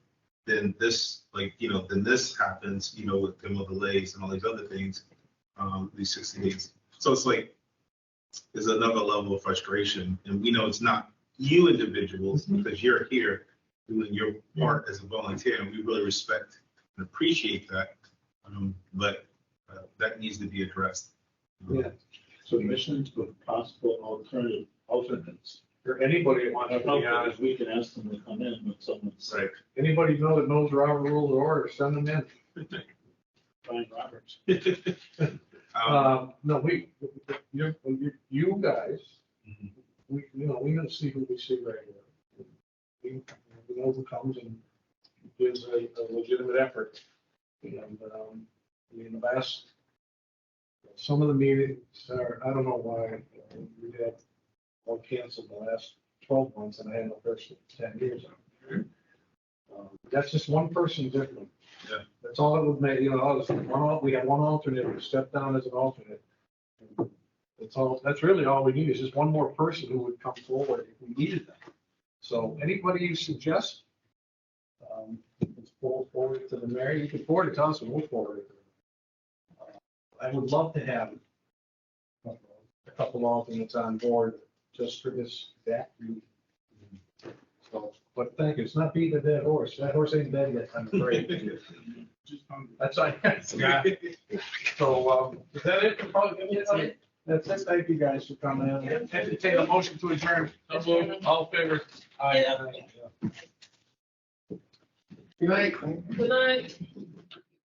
then this, then this happens, with demo delays and all these other things, these 60 days. So it's like, there's another level of frustration, and we know it's not you individuals, because you're here doing your part as a volunteer, and we really respect and appreciate that. But that needs to be addressed. Yeah. Submissions with possible alternates or anybody that wants to be on it. We can ask them to come in when someone's Right. Anybody know that knows Robert Rules of Order, send them in. Brian Roberts. No, you guys, we're gonna see who we see right here. We know who comes and gives a legitimate effort. And, the last, some of the meetings are, I don't know why, we had all canceled the last 12 months and I had no person 10 years. That's just one person different. Yeah. That's all it would make, we had one alternate who stepped down as an alternate. That's really all we need is just one more person who would come forward if we needed them. So anybody you suggest, let's forward to the mayor. You can forward it to us and we'll forward it. I would love to have a couple alternates on board just for this back. So, but thank you. It's not beating a dead horse. That horse ain't dead yet, I'm afraid. That's all. Yeah. So, is that it? That's it. Thank you guys for coming in. Entertain a motion to adjourn. All in favor? Aye. Good night.